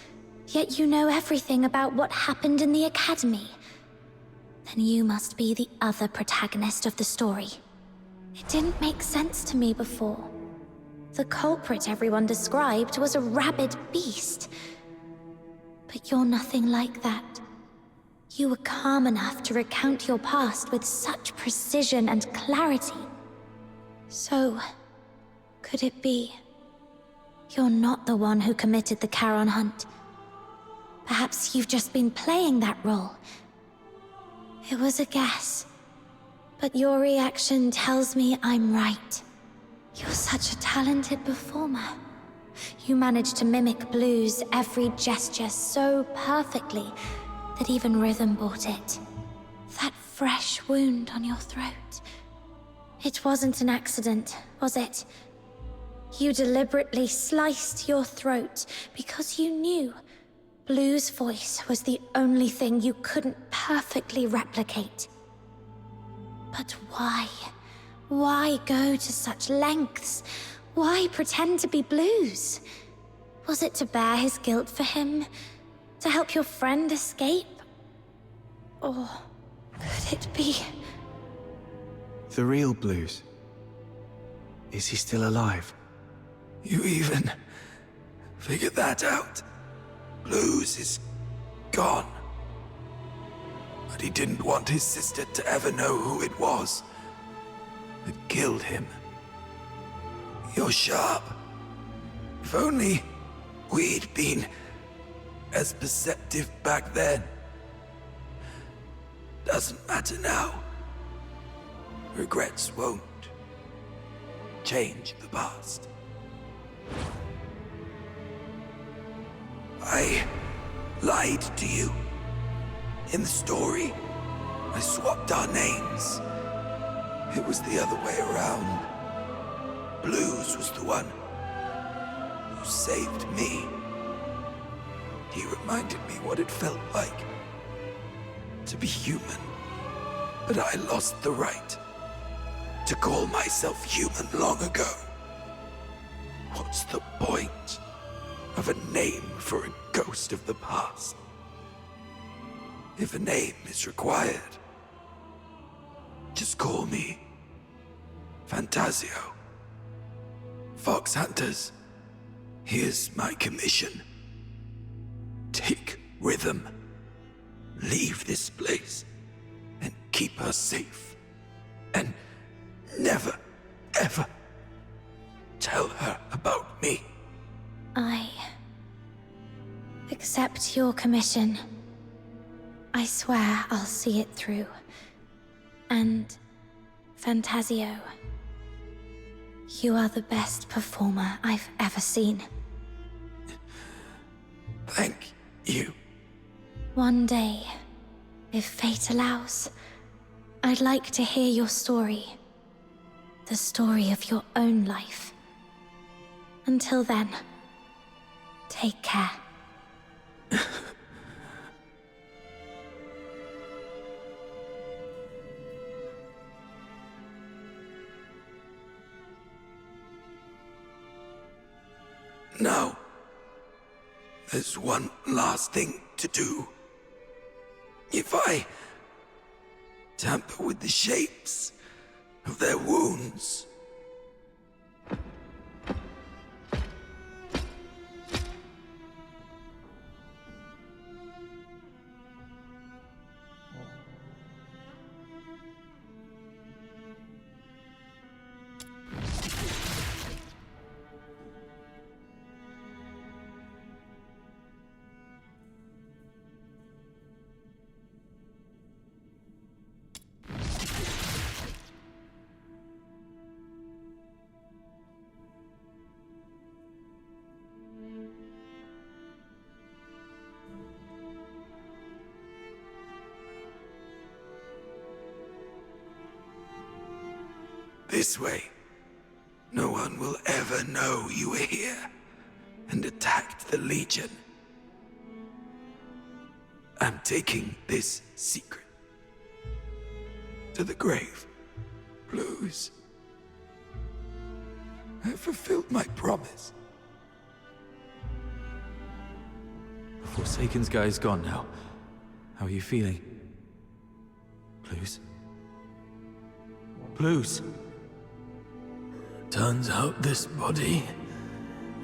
yet you know everything about what happened in the Academy. Then you must be the other protagonist of the story. It didn't make sense to me before. The culprit everyone described was a rabid beast. But you're nothing like that. You were calm enough to recount your past with such precision and clarity. So, could it be you're not the one who committed the Charon hunt? Perhaps you've just been playing that role. It was a guess, but your reaction tells me I'm right. You're such a talented performer. You managed to mimic Blues' every gesture so perfectly that even Rhythm bought it. That fresh wound on your throat. It wasn't an accident, was it? You deliberately sliced your throat because you knew Blues' voice was the only thing you couldn't perfectly replicate. But why? Why go to such lengths? Why pretend to be Blues? Was it to bear his guilt for him? To help your friend escape? Or could it be... The real Blues? Is he still alive? You even figured that out? Blues is gone. But he didn't want his sister to ever know who it was that killed him. You're sharp. If only we'd been as perceptive back then. Doesn't matter now. Regrets won't change the past. I lied to you. In the story, I swapped our names. It was the other way around. Blues was the one who saved me. He reminded me what it felt like to be human. But I lost the right to call myself human long ago. What's the point of a name for a ghost of the past? If a name is required, just call me Fantasio. Fox Hunters, here's my commission. Take Rhythm, leave this place, and keep her safe. And never, ever tell her about me. I accept your commission. I swear I'll see it through. And, Fantasio, you are the best performer I've ever seen. Thank you. One day, if fate allows, I'd like to hear your story. The story of your own life. Until then, take care. Now, there's one last thing to do. If I tamper with the shapes of their wounds, This way, no one will ever know you were here and attacked the Legion. I'm taking this secret to the grave, Blues. I fulfilled my promise. The Forsaken's guy is gone now. How are you feeling? Blues? Blues? Turns out this body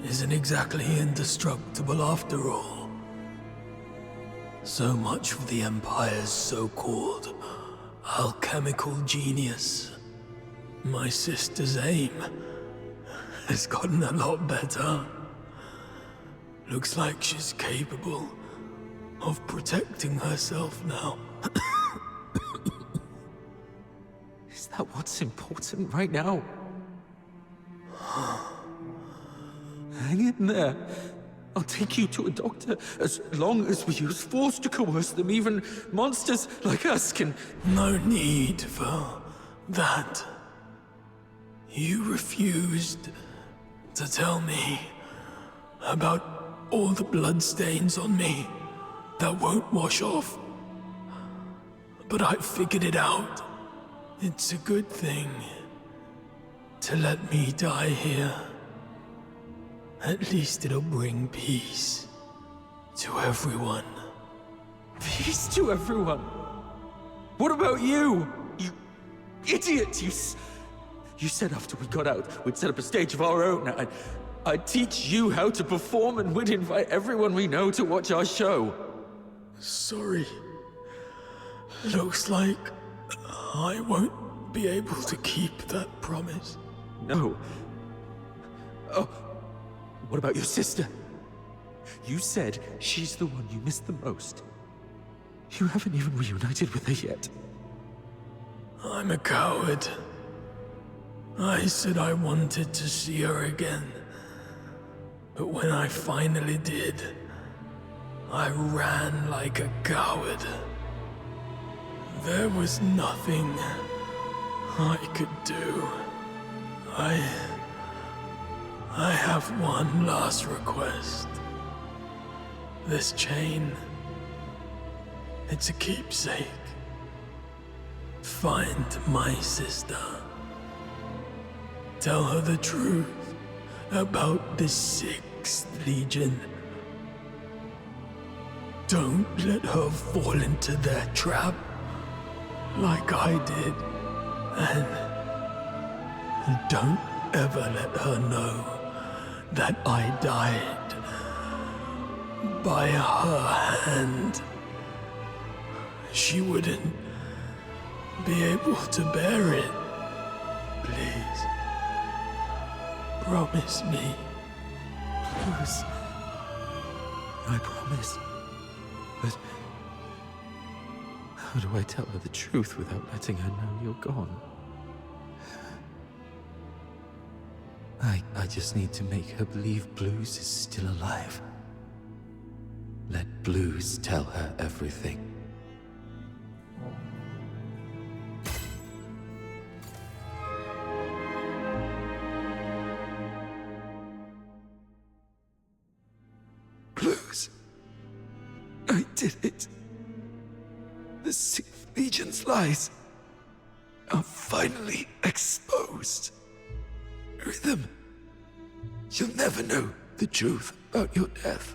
isn't exactly indestructible after all. So much for the Empire's so-called alchemical genius. My sister's aim has gotten a lot better. Looks like she's capable of protecting herself now. Is that what's important right now? Hang in there. I'll take you to a doctor as long as we use force to coerce them. Even monsters like us can... No need for that. You refused to tell me about all the bloodstains on me that won't wash off. But I figured it out. It's a good thing to let me die here. At least it'll bring peace to everyone. Peace to everyone? What about you? You idiot! You said after we got out, we'd set up a stage of our own. I'd teach you how to perform, and we'd invite everyone we know to watch our show. Sorry. Looks like I won't be able to keep that promise. No. Oh, what about your sister? You said she's the one you miss the most. You haven't even reunited with her yet. I'm a coward. I said I wanted to see her again. But when I finally did, I ran like a coward. There was nothing I could do. I have one last request. This chain, it's a keepsake. Find my sister. Tell her the truth about the 6th Legion. Don't let her fall into their trap like I did. And don't ever let her know that I died by her hand. She wouldn't be able to bear it. Please. Promise me. Please. I promise. But how do I tell her the truth without letting her know you're gone? I just need to make her believe Blues is still alive. Let Blues tell her everything. Blues. I did it. The 6th Legion's lies are finally exposed. Rhythm, you'll never know the truth about your death.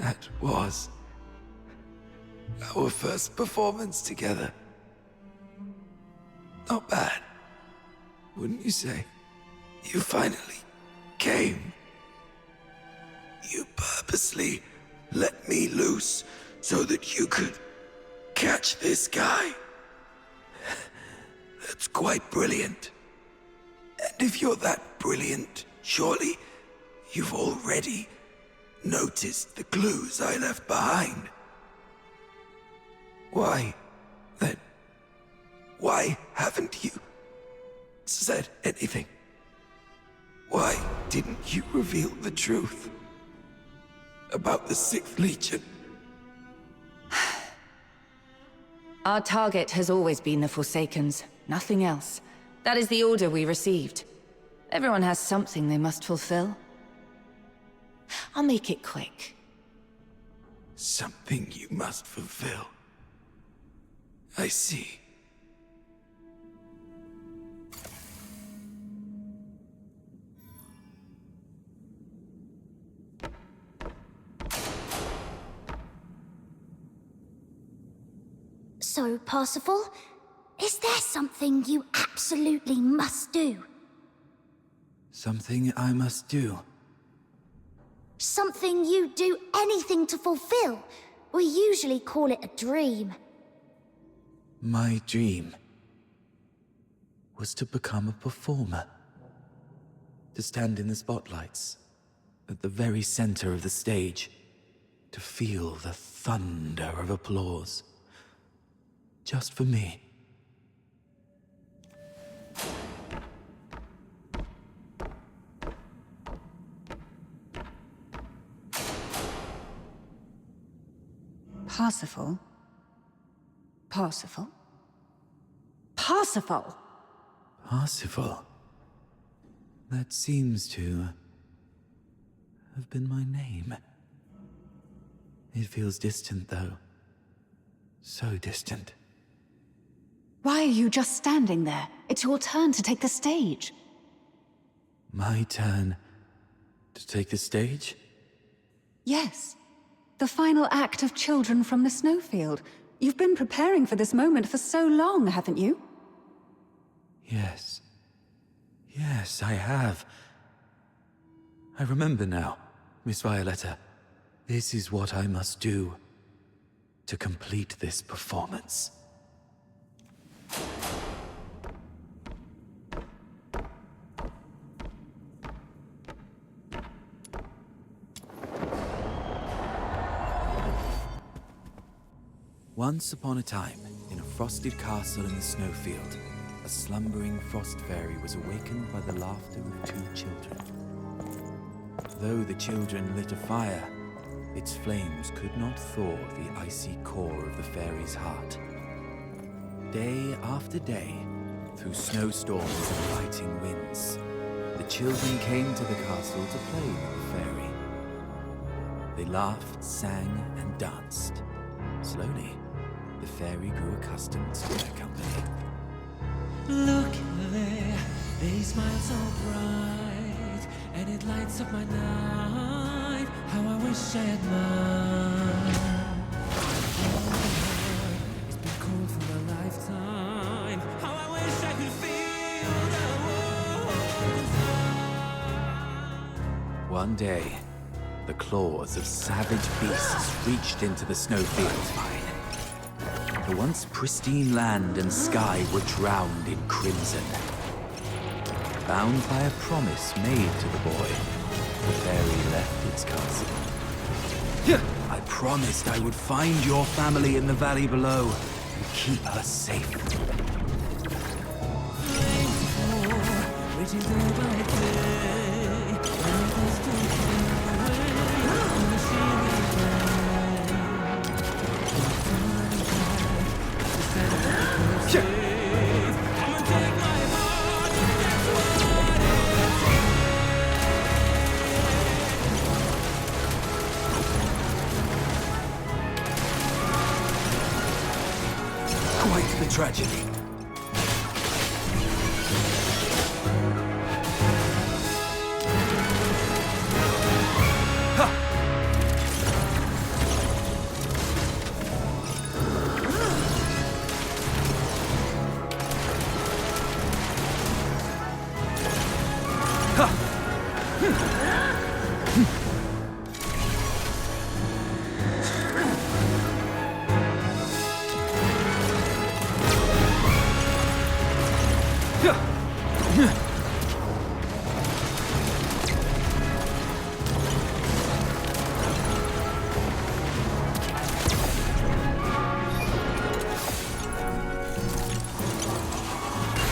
That was our first performance together. Not bad, wouldn't you say? You finally came. You purposely let me loose so that you could catch this guy. That's quite brilliant. And if you're that brilliant, surely you've already noticed the clues I left behind. Why, then, why haven't you said anything? Why didn't you reveal the truth about the 6th Legion? Our target has always been the Forsakens, nothing else. That is the order we received. Everyone has something they must fulfill. I'll make it quick. Something you must fulfill. I see. So, Parsifal, is there something you absolutely must do? Something I must do. Something you do anything to fulfill? We usually call it a dream. My dream was to become a performer. To stand in the spotlights, at the very center of the stage. To feel the thunder of applause. Just for me. Parsifal? Parsifal? Parsifal! Parsifal. That seems to have been my name. It feels distant, though. So distant. Why are you just standing there? It's your turn to take the stage. My turn to take the stage? Yes. The final act of Children from the Snowfield. You've been preparing for this moment for so long, haven't you? Yes. Yes, I have. I remember now, Miss Violetta. This is what I must do to complete this performance. Once upon a time, in a frosted castle in the Snowfield, a slumbering frost fairy was awakened by the laughter of two children. Though the children lit a fire, its flames could not thaw the icy core of the fairy's heart. Day after day, through snowstorms and biting winds, the children came to the castle to play with the fairy. They laughed, sang, and danced. Slowly, the fairy grew accustomed to their company. Look there, they smile so bright, and it lights up my night. How I wish I had mine. It's been cold for a lifetime. How I wish I could feel the warmth. One day, the claws of savage beasts reached into the Snowfield. The once pristine land and sky were drowned in crimson. Bound by a promise made to the boy, the fairy left its castle. I promised I would find your family in the valley below and keep her safe. Reaching day by day, and it was too Quite the tragedy.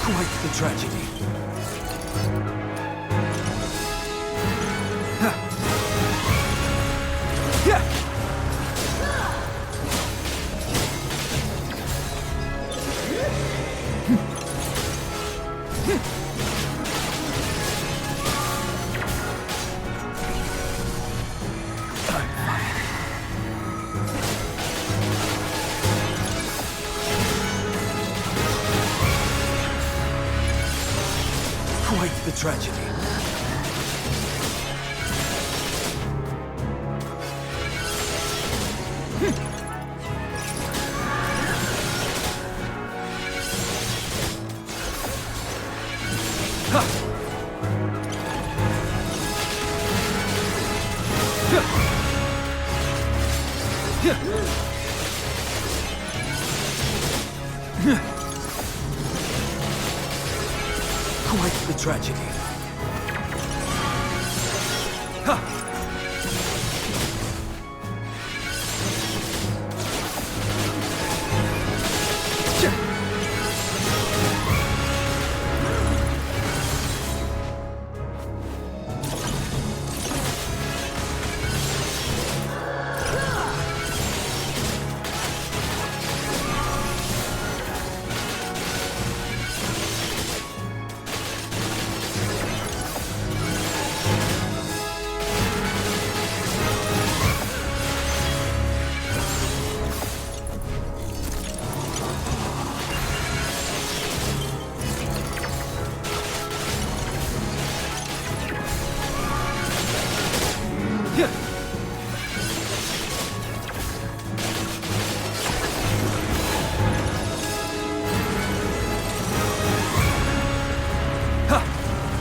Quite the tragedy. Quite the tragedy. Quite the tragedy.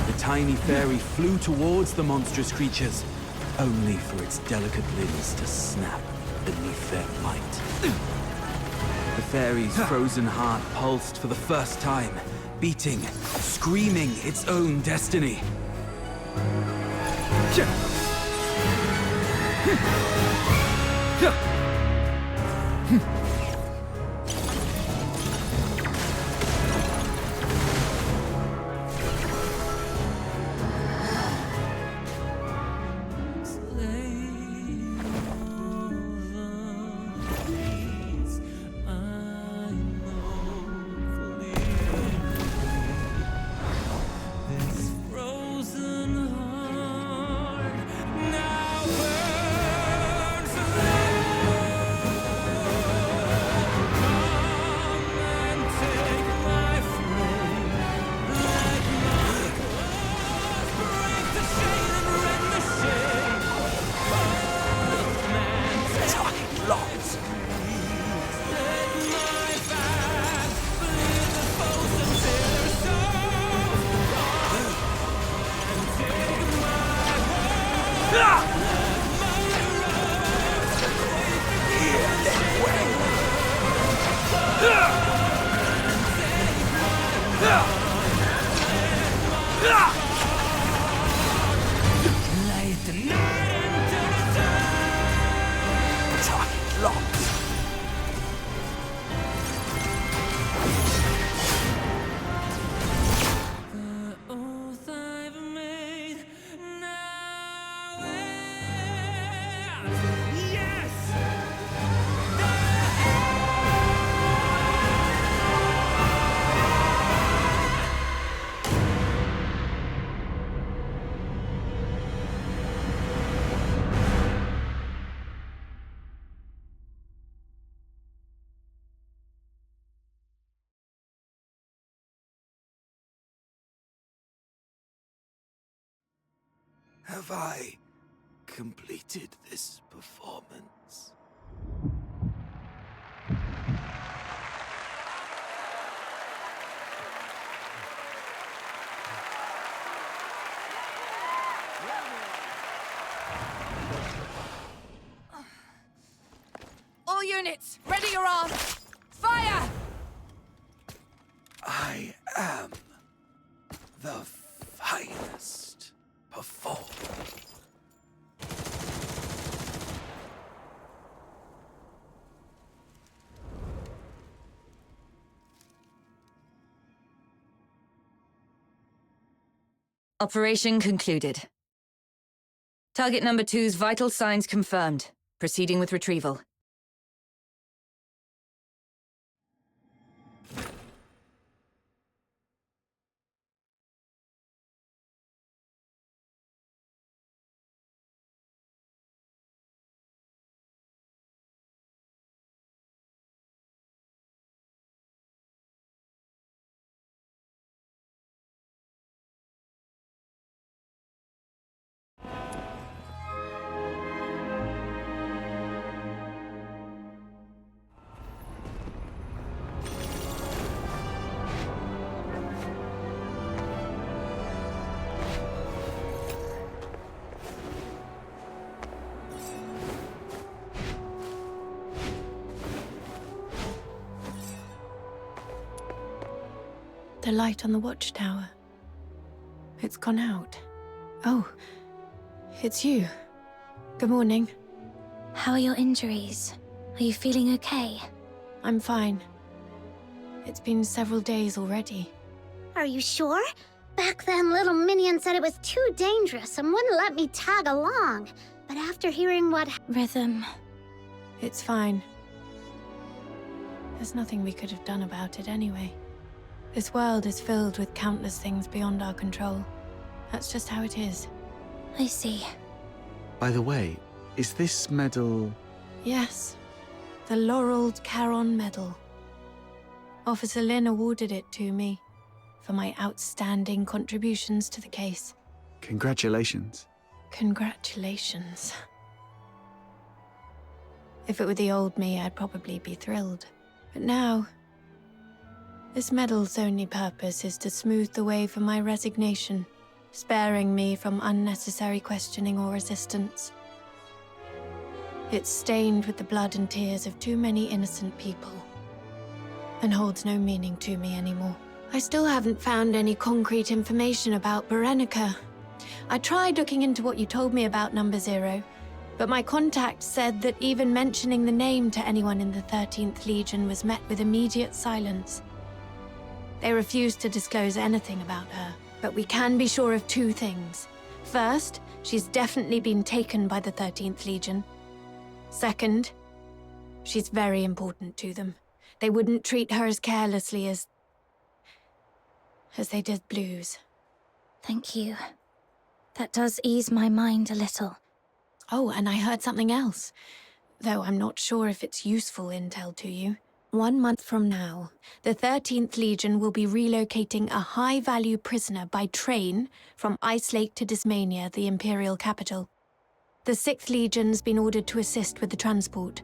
The tiny fairy flew towards the monstrous creatures, only for its delicate limbs to snap beneath their might. The fairy's frozen heart pulsed for the first time, beating, screaming its own destiny. Have I completed this performance? All units, ready your arms! Fire! I am the finest performer. Operation concluded. Target number 2's vital signs confirmed. Proceeding with retrieval. The light on the watchtower. It's gone out. Oh, it's you. Good morning. How are your injuries? Are you feeling okay? I'm fine. It's been several days already. Are you sure? Back then, little Minion said it was too dangerous and wouldn't let me tag along. But after hearing what— Rhythm. It's fine. There's nothing we could have done about it anyway. This world is filled with countless things beyond our control. That's just how it is. I see. By the way, is this medal... Yes. The Laureled Charon Medal. Officer Lin awarded it to me for my outstanding contributions to the case. Congratulations. Congratulations. If it were the old me, I'd probably be thrilled. But now, this medal's only purpose is to smooth the way for my resignation, sparing me from unnecessary questioning or resistance. It's stained with the blood and tears of too many innocent people, and holds no meaning to me anymore. I still haven't found any concrete information about Berenica. I tried looking into what you told me about Number Zero, but my contact said that even mentioning the name to anyone in the 13th Legion was met with immediate silence. They refused to disclose anything about her, but we can be sure of two things. First, she's definitely been taken by the 13th Legion. Second, she's very important to them. They wouldn't treat her as carelessly as they did Blues. Thank you. That does ease my mind a little. Oh, and I heard something else, though I'm not sure if it's useful intel to you. 1 month from now, the 13th Legion will be relocating a high-value prisoner by train from Ice Lake to Dismania, the Imperial capital. The 6th Legion's been ordered to assist with the transport.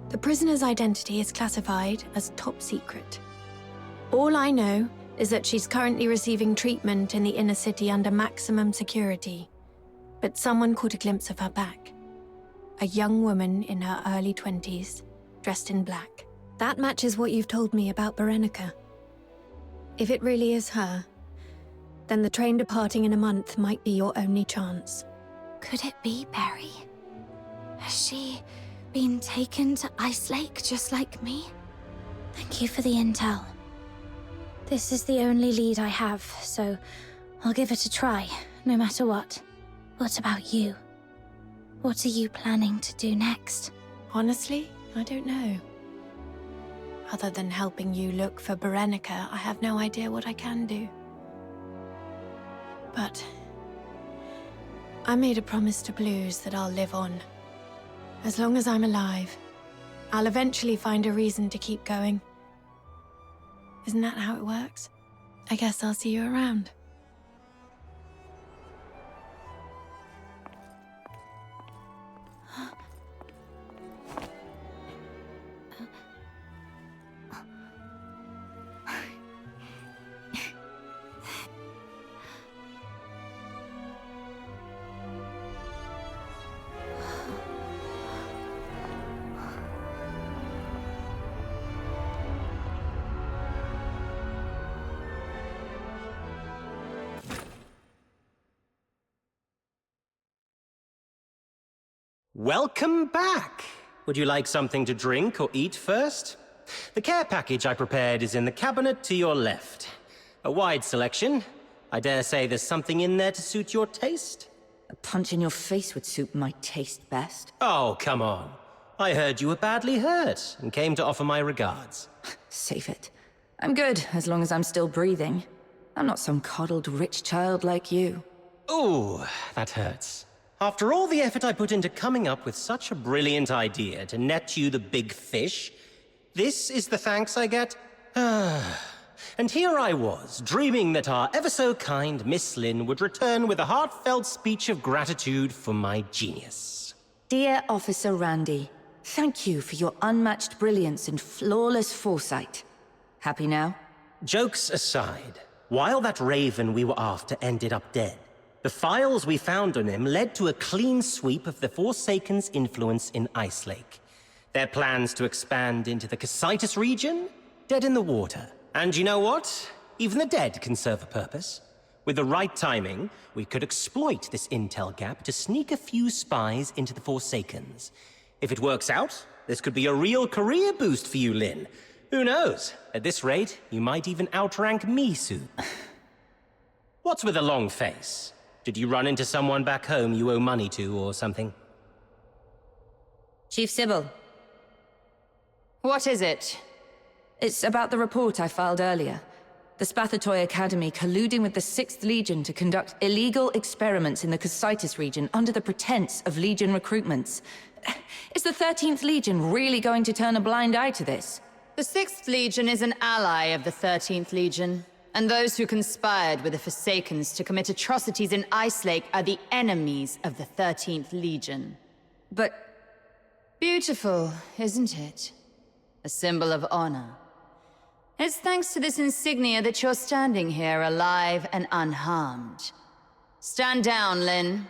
The prisoner's identity is classified as top secret. All I know is that she's currently receiving treatment in the inner city under maximum security. But someone caught a glimpse of her back. A young woman in her early 20s, dressed in black. That matches what you've told me about Berenica. If it really is her, then the train departing in a month might be your only chance. Could it be Barry? Has she been taken to Ice Lake just like me? Thank you for the intel. This is the only lead I have, so I'll give it a try, no matter what. What about you? What are you planning to do next? Honestly, I don't know. Other than helping you look for Berenica, I have no idea what I can do. But I made a promise to Blues that I'll live on. As long as I'm alive, I'll eventually find a reason to keep going. Isn't that how it works? I guess I'll see you around. Welcome back! Would you like something to drink or eat first? The care package I prepared is in the cabinet to your left. A wide selection. I dare say there's something in there to suit your taste? A punch in your face would suit my taste best. Oh, come on. I heard you were badly hurt and came to offer my regards. Save it. I'm good, as long as I'm still breathing. I'm not some coddled rich child like you. Ooh, that hurts. After all the effort I put into coming up with such a brilliant idea to net you the big fish, this is the thanks I get? And here I was, dreaming that our ever-so-kind Miss Lin would return with a heartfelt speech of gratitude for my genius. Dear Officer Randy, thank you for your unmatched brilliance and flawless foresight. Happy now? Jokes aside, while that raven we were after ended up dead, the files we found on him led to a clean sweep of the Forsaken's influence in Ice Lake. Their plans to expand into the Cassitus region? Dead in the water. And you know what? Even the dead can serve a purpose. With the right timing, we could exploit this intel gap to sneak a few spies into the Forsakens. If it works out, this could be a real career boost for you, Lynn. Who knows? At this rate, you might even outrank me soon. What's with a long face? Did you run into someone back home you owe money to or something? Chief Sybil. What is it? It's about the report I filed earlier. The Spathatoy Academy colluding with the 6th Legion to conduct illegal experiments in the Cocytus region under the pretense of Legion recruitments. Is the 13th Legion really going to turn a blind eye to this? The 6th Legion is an ally of the 13th Legion, and those who conspired with the Forsakens to commit atrocities in Ice Lake are the enemies of the 13th Legion. But... beautiful, isn't it? A symbol of honor. It's thanks to this insignia that you're standing here alive and unharmed. Stand down, Lynn.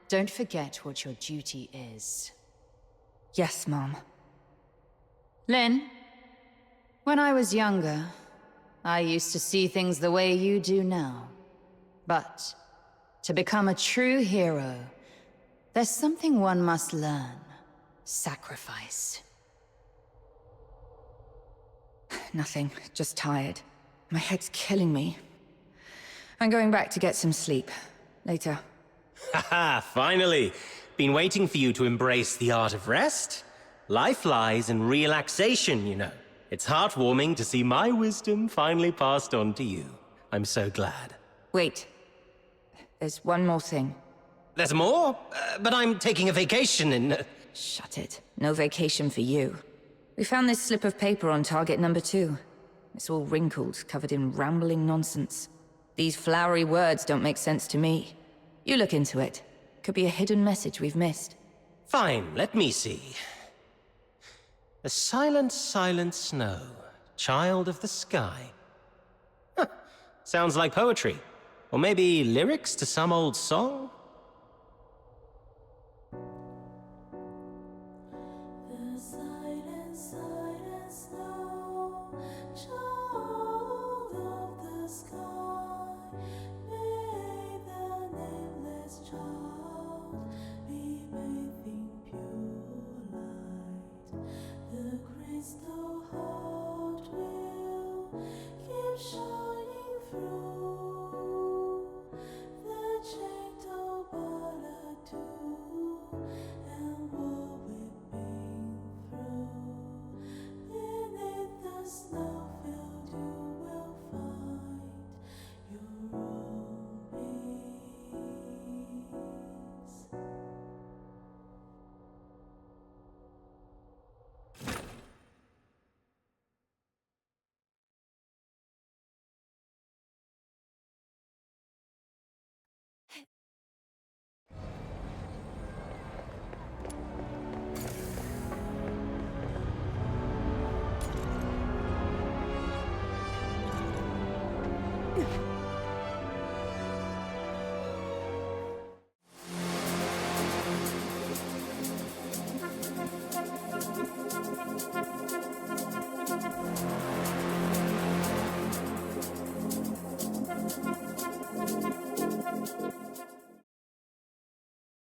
Don't forget what your duty is. Yes, Mom. Lynn, when I was younger, I used to see things the way you do now. But to become a true hero, there's something one must learn. Sacrifice. Nothing, just tired. My head's killing me. I'm going back to get some sleep. Later. Haha, finally! Been waiting for you to embrace the art of rest. Life lies in relaxation, you know. It's heartwarming to see my wisdom finally passed on to you. I'm so glad. Wait. There's one more thing. There's more? But I'm taking a vacation and... Shut it. No vacation for you. We found this slip of paper on target number 2. It's all wrinkled, covered in rambling nonsense. These flowery words don't make sense to me. You look into it. Could be a hidden message we've missed. Fine, let me see. The silent, silent snow, child of the sky. Huh. Sounds like poetry. Or maybe lyrics to some old song?